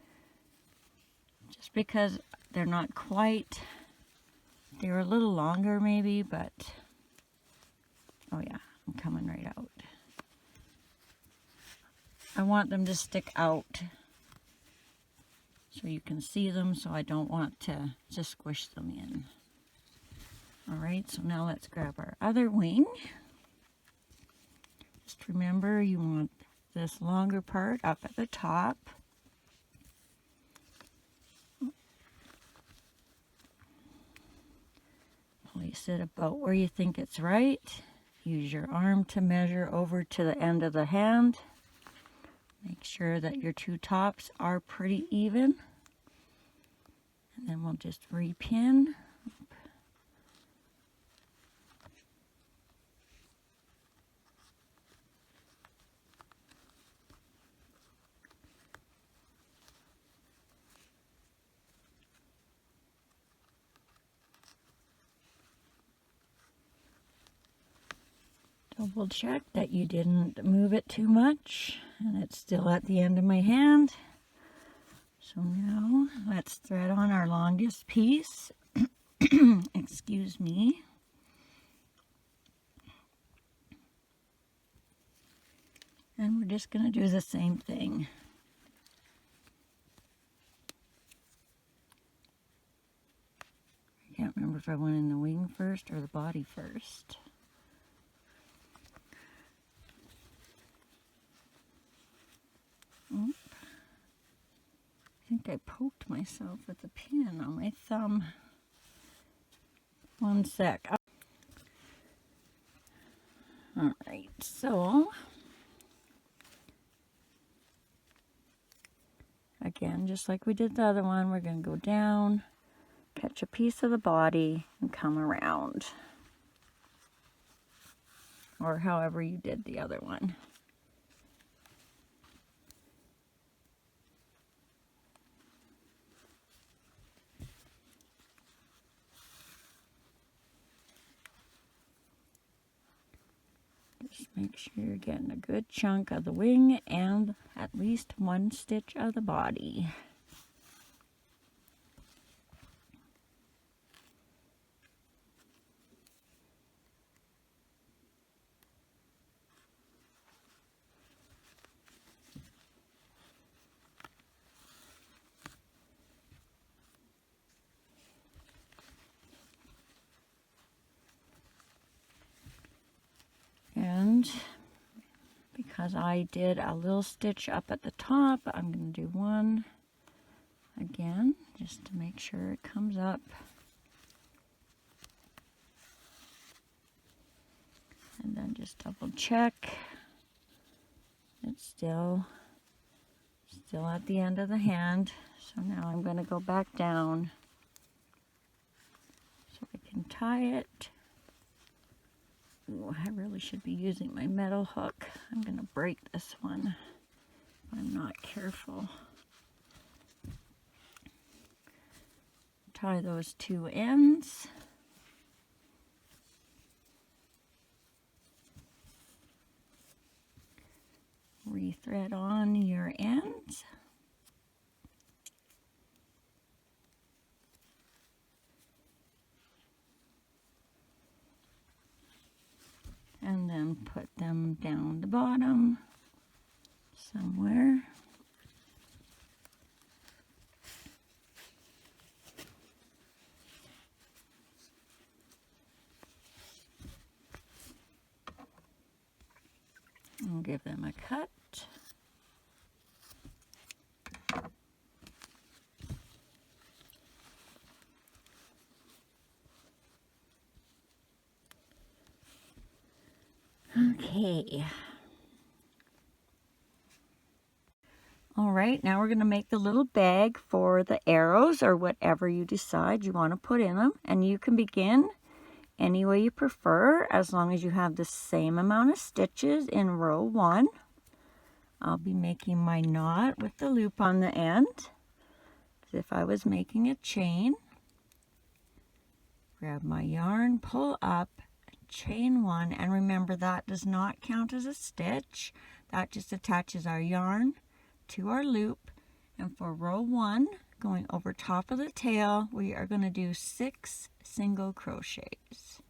Just because they're not quite, they're a little longer maybe, but oh yeah, I'm coming right out. I want them to stick out so you can see them, so I don't want to just squish them in. Alright, so now let's grab our other wing. Just remember, you want this longer part up at the top. Place it about where you think it's right. Use your arm to measure over to the end of the hand. Make sure that your two tops are pretty even. And then we'll just repin. Double check that you didn't move it too much, and it's still at the end of my hand. So now let's thread on our longest piece. Excuse me. And we're just going to do the same thing. I can't remember if I went in the wing first or the body first. think I poked myself with a pin on my thumb. One sec. All right, so again, just like we did the other one, we're going to go down, catch a piece of the body, and come around. Or however you did the other one. Just make sure you're getting a good chunk of the wing and at least one stitch of the body. And because I did a little stitch up at the top, I'm going to do one again just to make sure it comes up. And then just double check. It's still at the end of the hand. So now I'm going to go back down so I can tie it. Ooh, I really should be using my metal hook. I'm going to break this one if I'm not careful. Tie those two ends. Rethread on your ends. And then put them down the bottom somewhere. And give them a cut. Okay. All right, now we're going to make the little bag for the arrows or whatever you decide you want to put in them. And you can begin any way you prefer as long as you have the same amount of stitches in row 1. I'll be making my knot with the loop on the end as if I was making a chain. Grab my yarn, pull up, chain 1, and remember that does not count as a stitch. That just attaches our yarn to our loop. And for row 1, going over top of the tail, we are going to do 6 single crochets.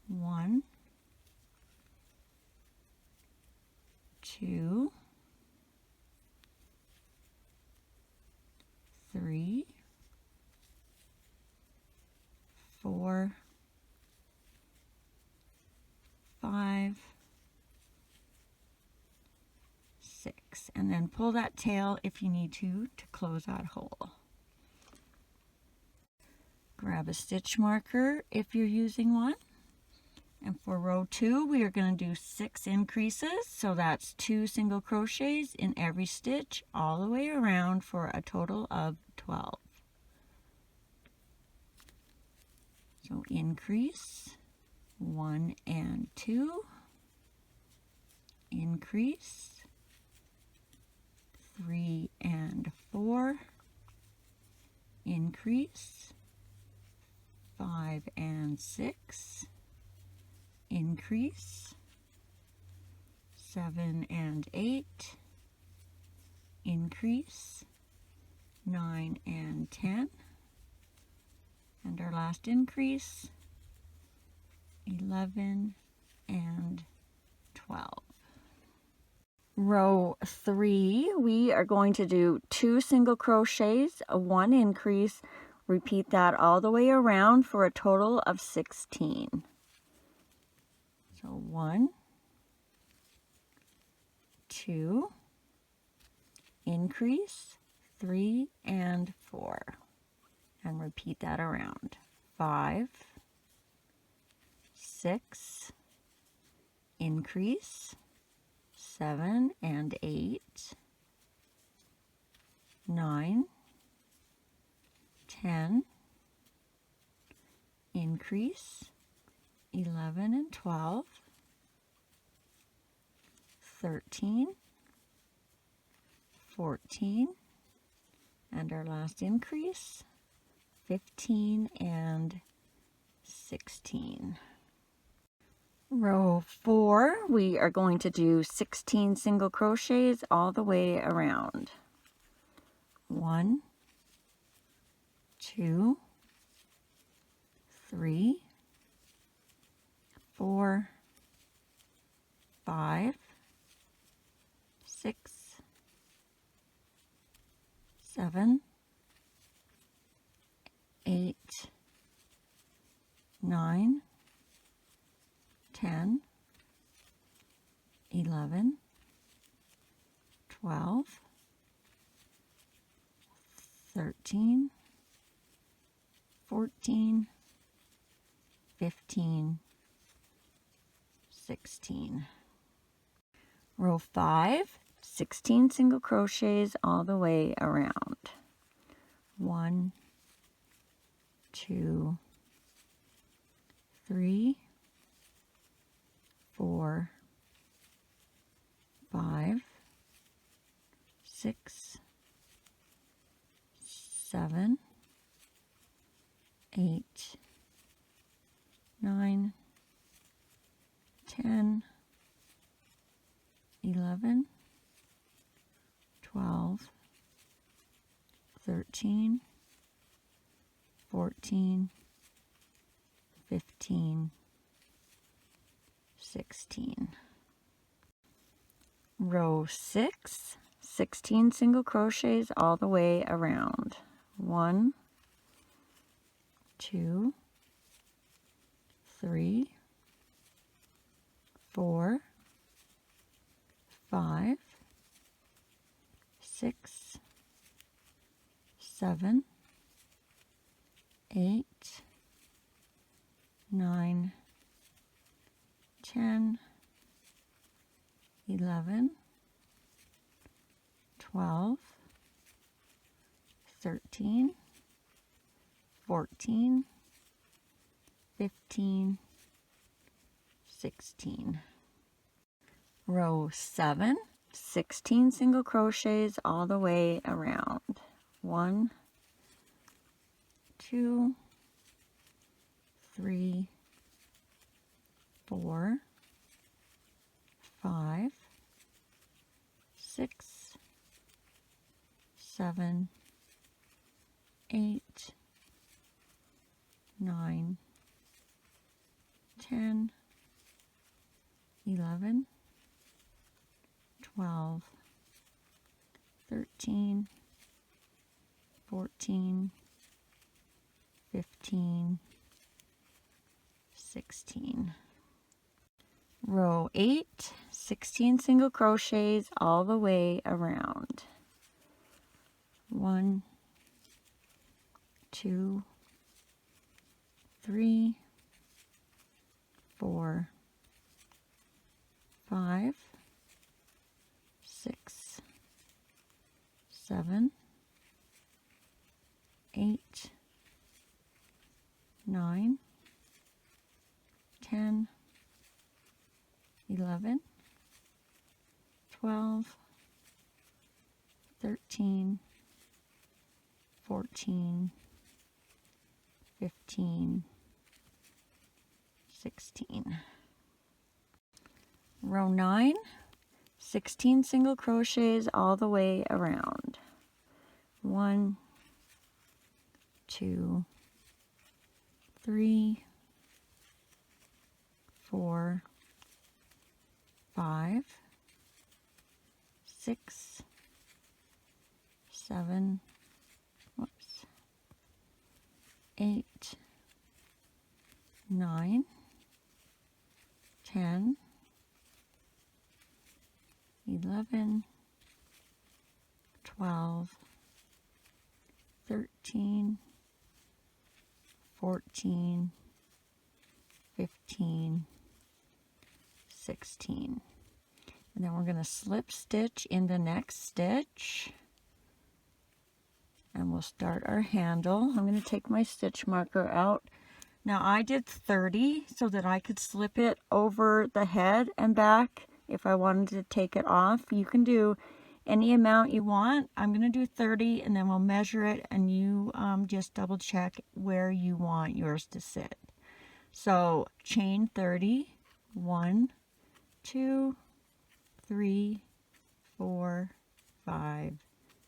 1, 2, 3, 4, 5, 6, and then pull that tail if you need to close that hole. Grab a stitch marker if you're using one. And for row 2, we are going to do 6 increases, so that's 2 single crochets in every stitch all the way around for a total of 12. So increase 1 and 2, increase 3 and 4, increase 5 and 6, increase 7 and 8, increase 9 and 10, and our last increase 11 and 12. Row 3, we are going to do 2 single crochets, 1 increase. Repeat that all the way around for a total of 16. So 1, 2, increase, 3 and 4, and repeat that around. 5, 6, increase, 7 and 8, 9, 10, increase, 11 and 12, 13, 14, and our last increase, 15 and 16. Row 4, we are going to do 16 single crochets all the way around. 1, 2, 3, 4, 5, 6, 7, 8, 9, 10, 11, 12, 13, 14, 15, 16. Row 5, 16 single crochets all the way around. 1, 2, 3, 4, 5, 6, 7, 8, 9, 10, 11, 12, 13, 14, 15, 16. Row 6, 16 single crochets all the way around. 1, 2, 3, 4, 5, 6, 7, 8, 9, 10, 11, 12, 13, 14, 15, 16. Row 7, 16 single crochets all the way around. 1, 2, 3, 4, 5, 6, 7, 8, 9, 10, 11, 12, 13, 14, 15, 16. Row 8, 16 single crochets all the way around. 1, 2, 3, 4, 5, 6, 7, 8, 9, 10, 11, 12, 13, 14, 15, 16. Row 9, 16 single crochets all the way around. 1, 2, 3, 4, 5, 6, 7, 8, 9, 10, 11, 12, 13, 14, 15, 16. And then we're going to slip stitch in the next stitch. And we'll start our handle. I'm going to take my stitch marker out. Now I did 30 so that I could slip it over the head and back if I wanted to take it off. You can do any amount you want. I'm going to do 30 and then we'll measure it and you just double check where you want yours to sit. So chain 30, 1, 2, 3, 4, 5,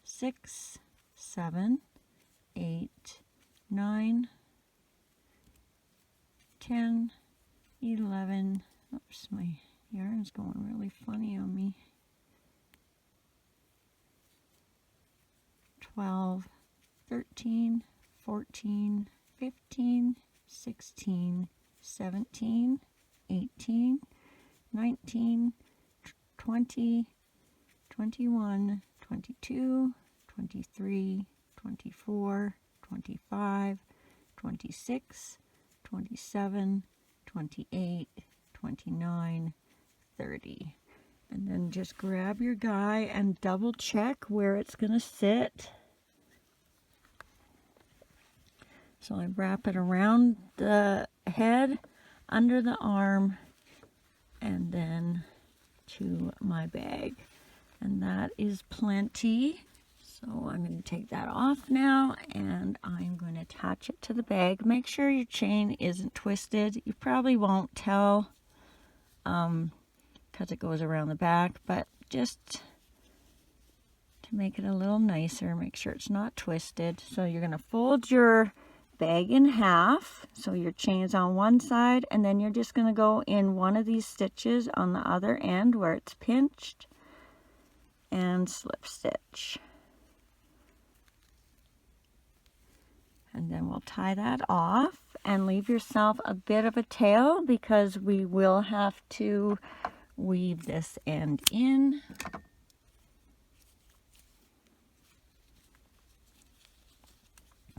6, 7, 8, 9, 10, 11, oops, my yarn's going really funny on me, 12, 13, 14, 15, 16, 17, 18, 19, 20, 21, 22, 23, 24, 25, 26, 27, 28, 29, 30. And then just grab your guy and double check where it's going to sit. So I wrap it around the head, under the arm, and then to my bag. And that is plenty. So I'm going to take that off now and I'm going to attach it to the bag. Make sure your chain isn't twisted. You probably won't tell because it goes around the back, but just to make it a little nicer, make sure it's not twisted. So you're going to fold your bag in half. So your chain's on one side and then you're just going to go in one of these stitches on the other end where it's pinched and slip stitch. And then we'll tie that off and leave yourself a bit of a tail because we will have to weave this end in.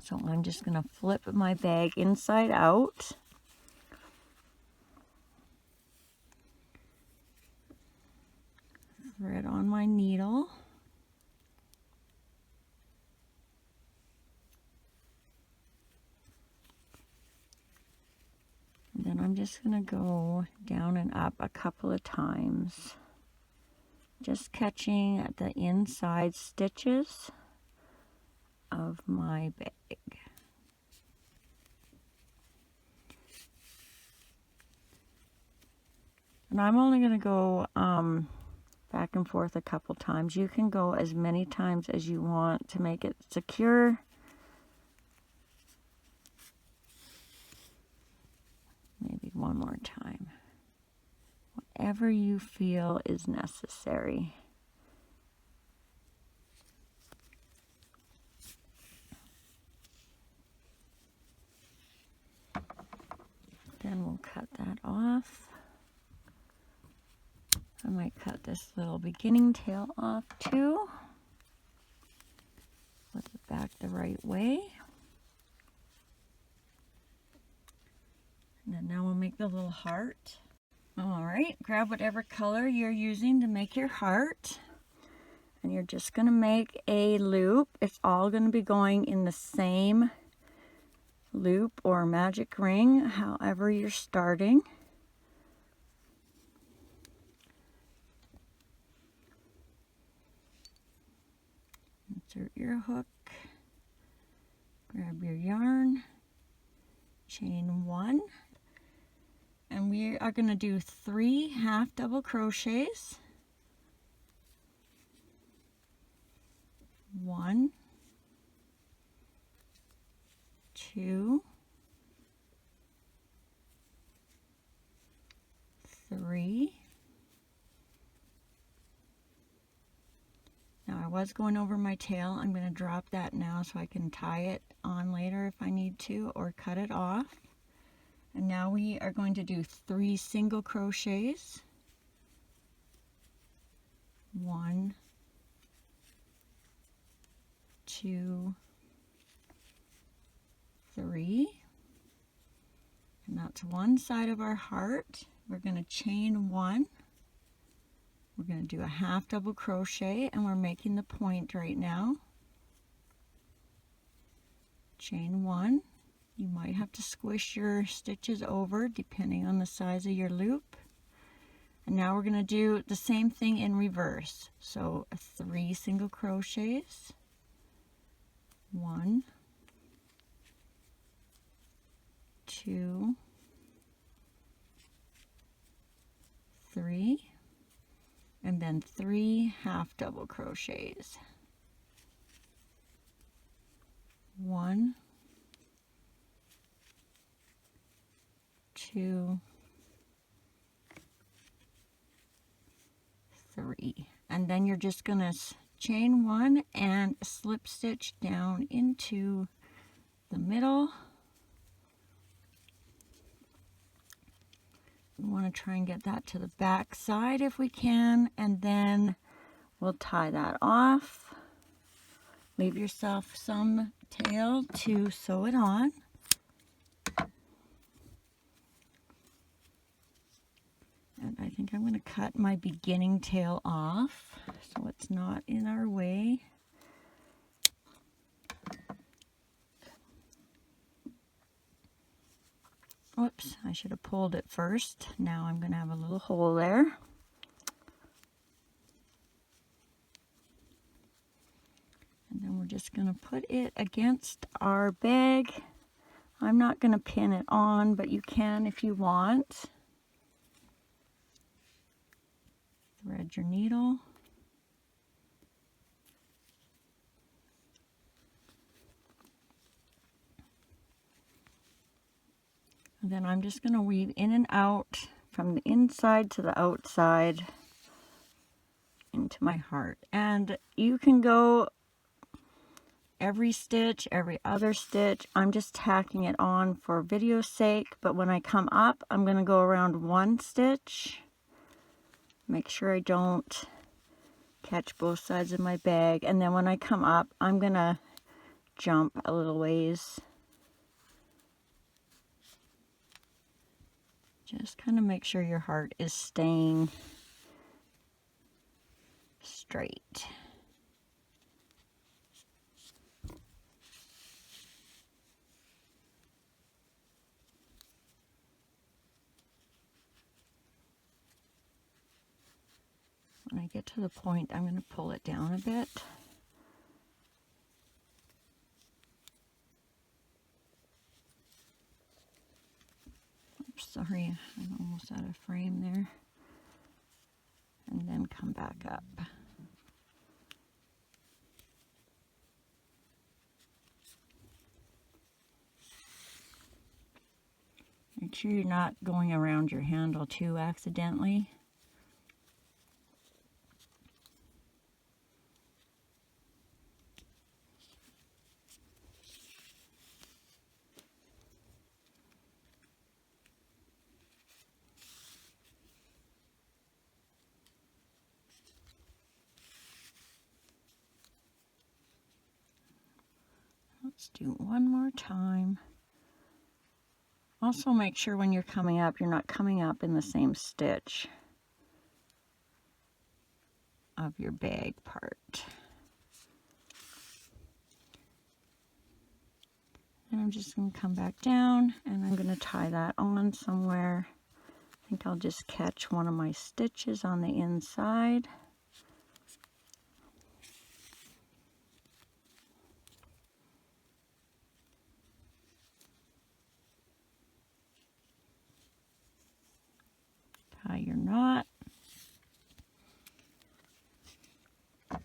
So I'm just going to flip my bag inside out. Thread on my needle. And then I'm just going to go down and up a couple of times, just catching at the inside stitches of my bag. And I'm only going to go back and forth a couple times. You can go as many times as you want to make it secure. Maybe one more time. Whatever you feel is necessary. Then we'll cut that off. I might cut this little beginning tail off too. Flip it back the right way. And then now we'll make the little heart. All right, grab whatever color you're using to make your heart. And you're just going to make a loop. It's all going to be going in the same loop or magic ring, however you're starting. Insert your hook, grab your yarn, chain 1, and we are going to do 3 half double crochets. 1, 2, 3. Now I was going over my tail. I'm going to drop that now so I can tie it on later if I need to, or cut it off. And now we are going to do 3 single crochets. 1, 2, 3, and that's one side of our heart. We're going to chain 1. We're going to do a half double crochet, and we're making the point right now. Chain 1. You might have to squish your stitches over depending on the size of your loop. And now we're going to do the same thing in reverse. So 3 single crochets, 1, 2, 3, and then 3 half double crochets. 1, 2, 3, and then you're just going to chain 1 and slip stitch down into the middle. We want to try and get that to the back side if we can, and then we'll tie that off. Leave yourself some tail to sew it on. And I think I'm going to cut my beginning tail off so it's not in our way. Whoops, I should have pulled it first. Now I'm going to have a little hole there. And then we're just going to put it against our bag. I'm not going to pin it on, but you can if you want. Thread your needle. And then I'm just going to weave in and out from the inside to the outside into my heart. And you can go every stitch, every other stitch. I'm just tacking it on for video's sake, but when I come up, I'm going to go around 1 stitch. Make sure I don't catch both sides of my bag. And then when I come up, I'm going to jump a little ways. Just kind of make sure your heart is staying straight. When I get to the point, I'm going to pull it down a bit. Oops, sorry, I'm almost out of frame there. And then come back up. Make sure you're not going around your handle too accidentally. Let's do one more time. Also make sure when you're coming up, you're not coming up in the same stitch of your bag part. And I'm just going to come back down and I'm going to tie that on somewhere. I think I'll just catch one of my stitches on the inside. Tie your knot.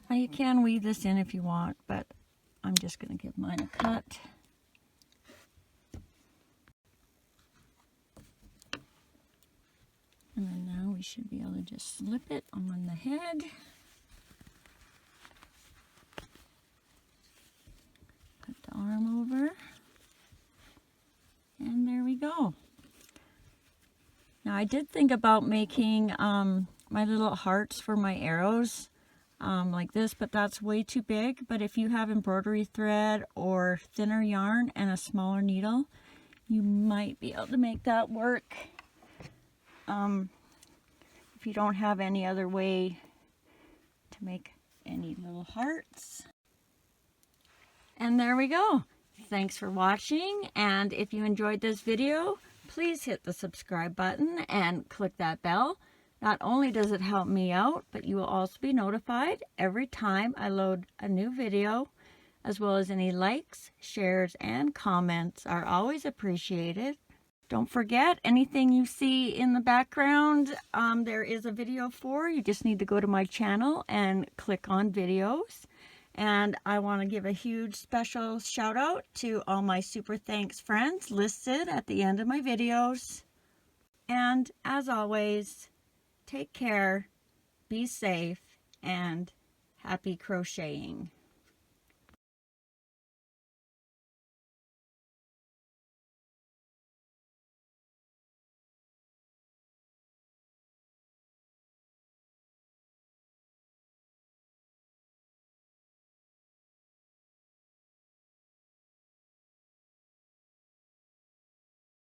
Now you can weave this in if you want, but I'm just going to give mine a cut. And then now we should be able to just slip it on the head. Put the arm over. And there we go. Now I did think about making my little hearts for my arrows like this, but that's way too big. But if you have embroidery thread or thinner yarn and a smaller needle, you might be able to make that work. If you don't have any other way to make any little hearts. And there we go. Thanks for watching, and if you enjoyed this video, please hit the subscribe button and click that bell. Not only does it help me out, but you will also be notified every time I load a new video, as well as any likes, shares, and comments are always appreciated. Don't forget, anything you see in the background, there is a video for. You just need to go to my channel and click on videos. And I want to give a huge special shout out to all my super thanks friends listed at the end of my videos. And as always, take care, be safe, and happy crocheting.